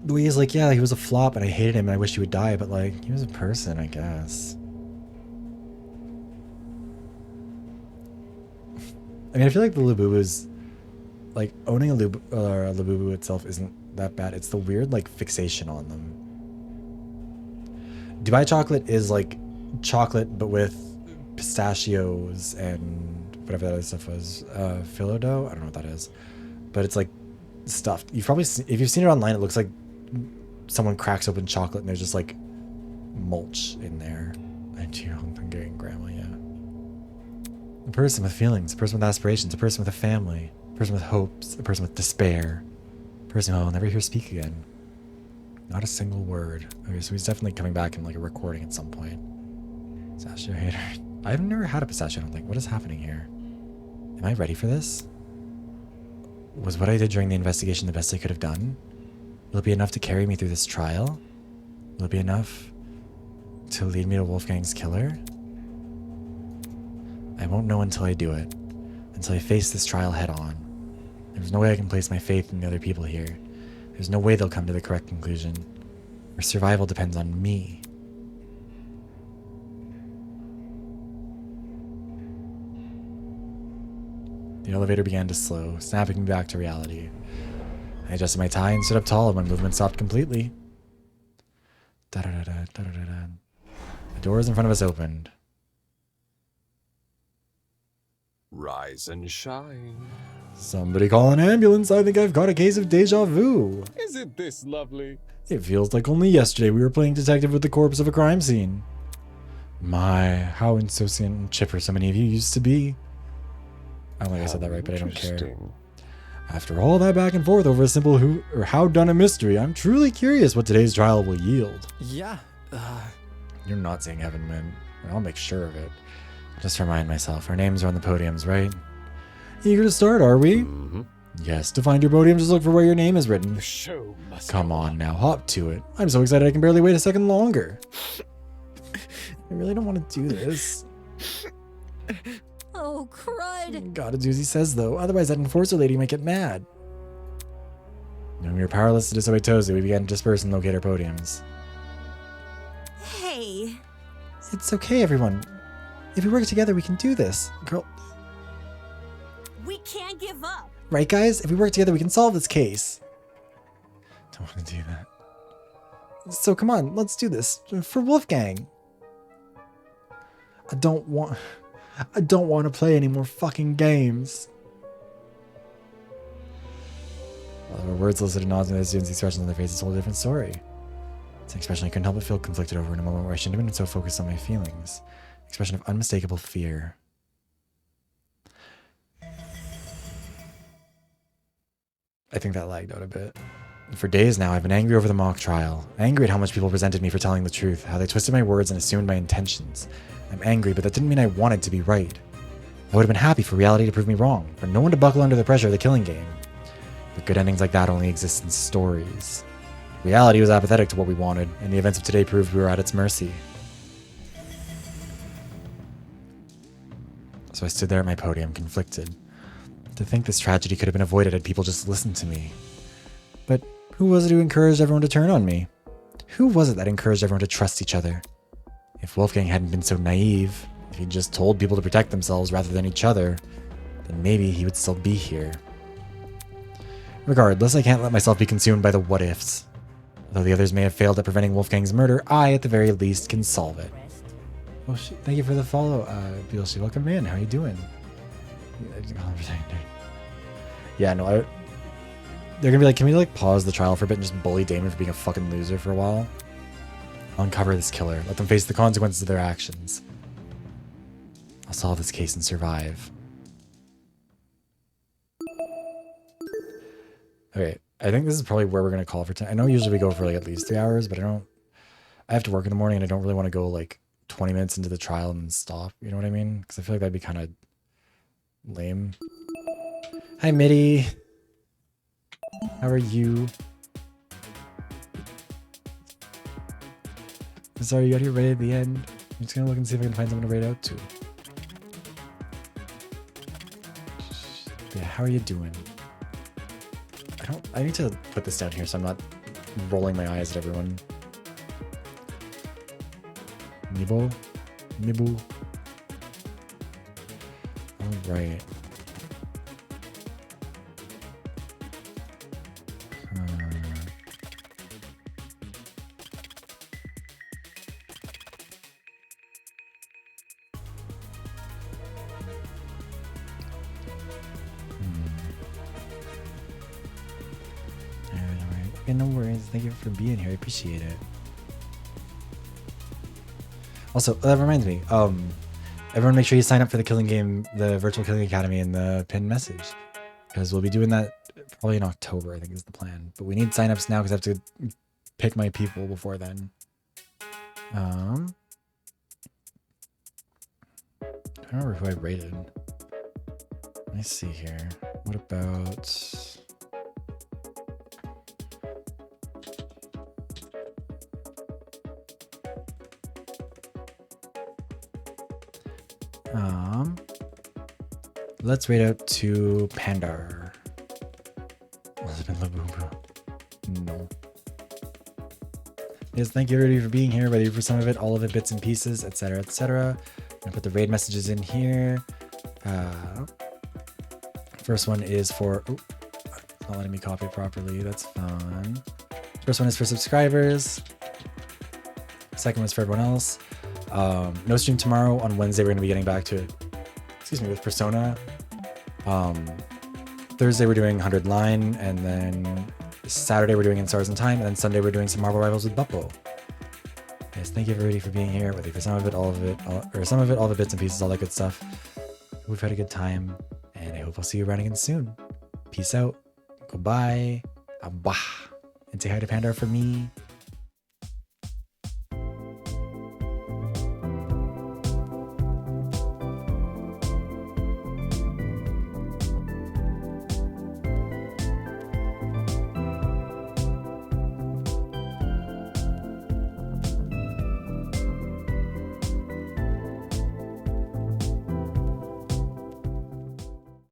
The way he's like, yeah, he was a flop and I hated him and I wish he would die, but like, he was a person, I guess. I mean, I feel like the Labubu's, like, owning a Labubu itself isn't that bad. It's the weird, like, fixation on them. Dubai chocolate is, like, chocolate, but with pistachios and whatever that other stuff was. Phyllo dough? I don't know what that is. But it's, like, stuffed. You've probably seen, if you've seen it online, it looks like someone cracks open chocolate and there's just, like, mulch in there. 90-year-old Hungarian grandma, yeah. A person with feelings, a person with aspirations, a person with a family, a person with hopes, a person with despair, a person who I'll never hear speak again. Not a single word. Okay, so he's definitely coming back in like a recording at some point. Pistachio hater. I've never had a pistachio. I'm like, what is happening here? Am I ready for this? Was what I did during the investigation the best I could have done? Will it be enough to carry me through this trial? Will it be enough to lead me to Wolfgang's killer? I won't know until I do it. Until I face this trial head on. There's no way I can place my faith in the other people here. There's no way they'll come to the correct conclusion. Our survival depends on me. The elevator began to slow, snapping me back to reality. I adjusted my tie and stood up tall and my movement stopped completely. Da-da-da-da, da-da-da-da. The doors in front of us opened. Rise and shine. Somebody call an ambulance. I think I've got a case of deja vu. Isn't this lovely? It feels like only yesterday we were playing detective with the corpse of a crime scene. My, how insouciant and chipper so many of you used to be. I don't think I said that right, but I don't care. Interesting. After all that back and forth over a simple who or how done a mystery, I'm truly curious what today's trial will yield. Yeah. You're not saying heaven, man. I'll make sure of it. Just remind myself, our names are on the podiums, right? Eager to start, are we? Mm-hmm. Yes, to find your podium, just look for where your name is written. The show must Come go on now, hop to it. I'm so excited I can barely wait a second longer. I really don't want to do this. Oh, crud. Gotta do as he says, though. Otherwise, that enforcer lady might get mad. When we were powerless to disobey Tozy, we began to disperse and locate our podiums. Hey. It's okay, everyone. If we work together, we can do this. Girl, We can't give up. right, guys? If we work together, we can solve this case. Don't want to do that. So come on, let's do this. For Wolfgang. I don't want to play any more fucking games. Well, there were words listed and nods, and the students' expressions on their faces told a different story. It's an expression I couldn't help but feel conflicted over in a moment where I shouldn't have been so focused on my feelings. Expression of unmistakable fear. I think that lagged out a bit. For days now, I've been angry over the mock trial. Angry at how much people resented me for telling the truth, how they twisted my words and assumed my intentions. I'm angry, but that didn't mean I wanted to be right. I would have been happy for reality to prove me wrong, for no one to buckle under the pressure of the killing game. But good endings like that only exist in stories. Reality was apathetic to what we wanted, and the events of today proved we were at its mercy. So I stood there at my podium, conflicted. To think this tragedy could have been avoided had people just listened to me. But who was it who encouraged everyone to turn on me? Who was it that encouraged everyone to trust each other? If Wolfgang hadn't been so naive, if he'd just told people to protect themselves rather than each other, then maybe he would still be here. Regardless, I can't let myself be consumed by the what-ifs. Though the others may have failed at preventing Wolfgang's murder, I, at the very least, can solve it. Oh, thank you for the follow, Bielshi. Welcome in. How you doing? Yeah, no, they're gonna be like, can we like pause the trial for a bit and just bully Damon for being a fucking loser for a while? I'll uncover this killer. Let them face the consequences of their actions. I'll solve this case and survive. Okay, I think this is probably where we're gonna call for tonight. I know usually we go for like at least 3 hours, but I have to work in the morning and I don't really want to go like 20 minutes into the trial and then stop. You know what I mean? Because I feel like that'd be kind of lame. Hi, Mitty. How are you? Sorry, you got here right at the end. I'm just gonna look and see if I can find someone to raid out to. Yeah, how are you doing? I need to put this down here so I'm not rolling my eyes at everyone. Nibo? Nibu? Alright. Alright. Okay, no worries. Thank you for being here. I appreciate it. Also, that reminds me. Everyone make sure you sign up for the Killing Game, the Virtual Killing Academy in the pinned message. Because we'll be doing that probably in October, I think is the plan. But we need signups now because I have to pick my people before then. I don't remember who I rated. Let me see here. What about... let's rate out to Pandar. Elizabeth Labubu. No. Yes, thank you everybody for being here, whether you're for some of it, all of it, bits and pieces, etc., etc. I'm gonna put the raid messages in here. First one is for... Oh, it's not letting me copy it properly. That's fun. First one is for subscribers. Second one's for everyone else. No stream tomorrow. On Wednesday, we're gonna be getting back to it. excuse me, with Persona. Thursday we're doing 100 Line, and then Saturday we're doing In Stars in Time, and then Sunday we're doing some Marvel Rivals with Buppo. Yes, thank you everybody for being here, whether for some of it, all of it, or some of it, all the bits and pieces, all that good stuff. We've had a good time, and I hope I'll see you around again soon. Peace out. Goodbye. Abah. And say hi to Pandar for me.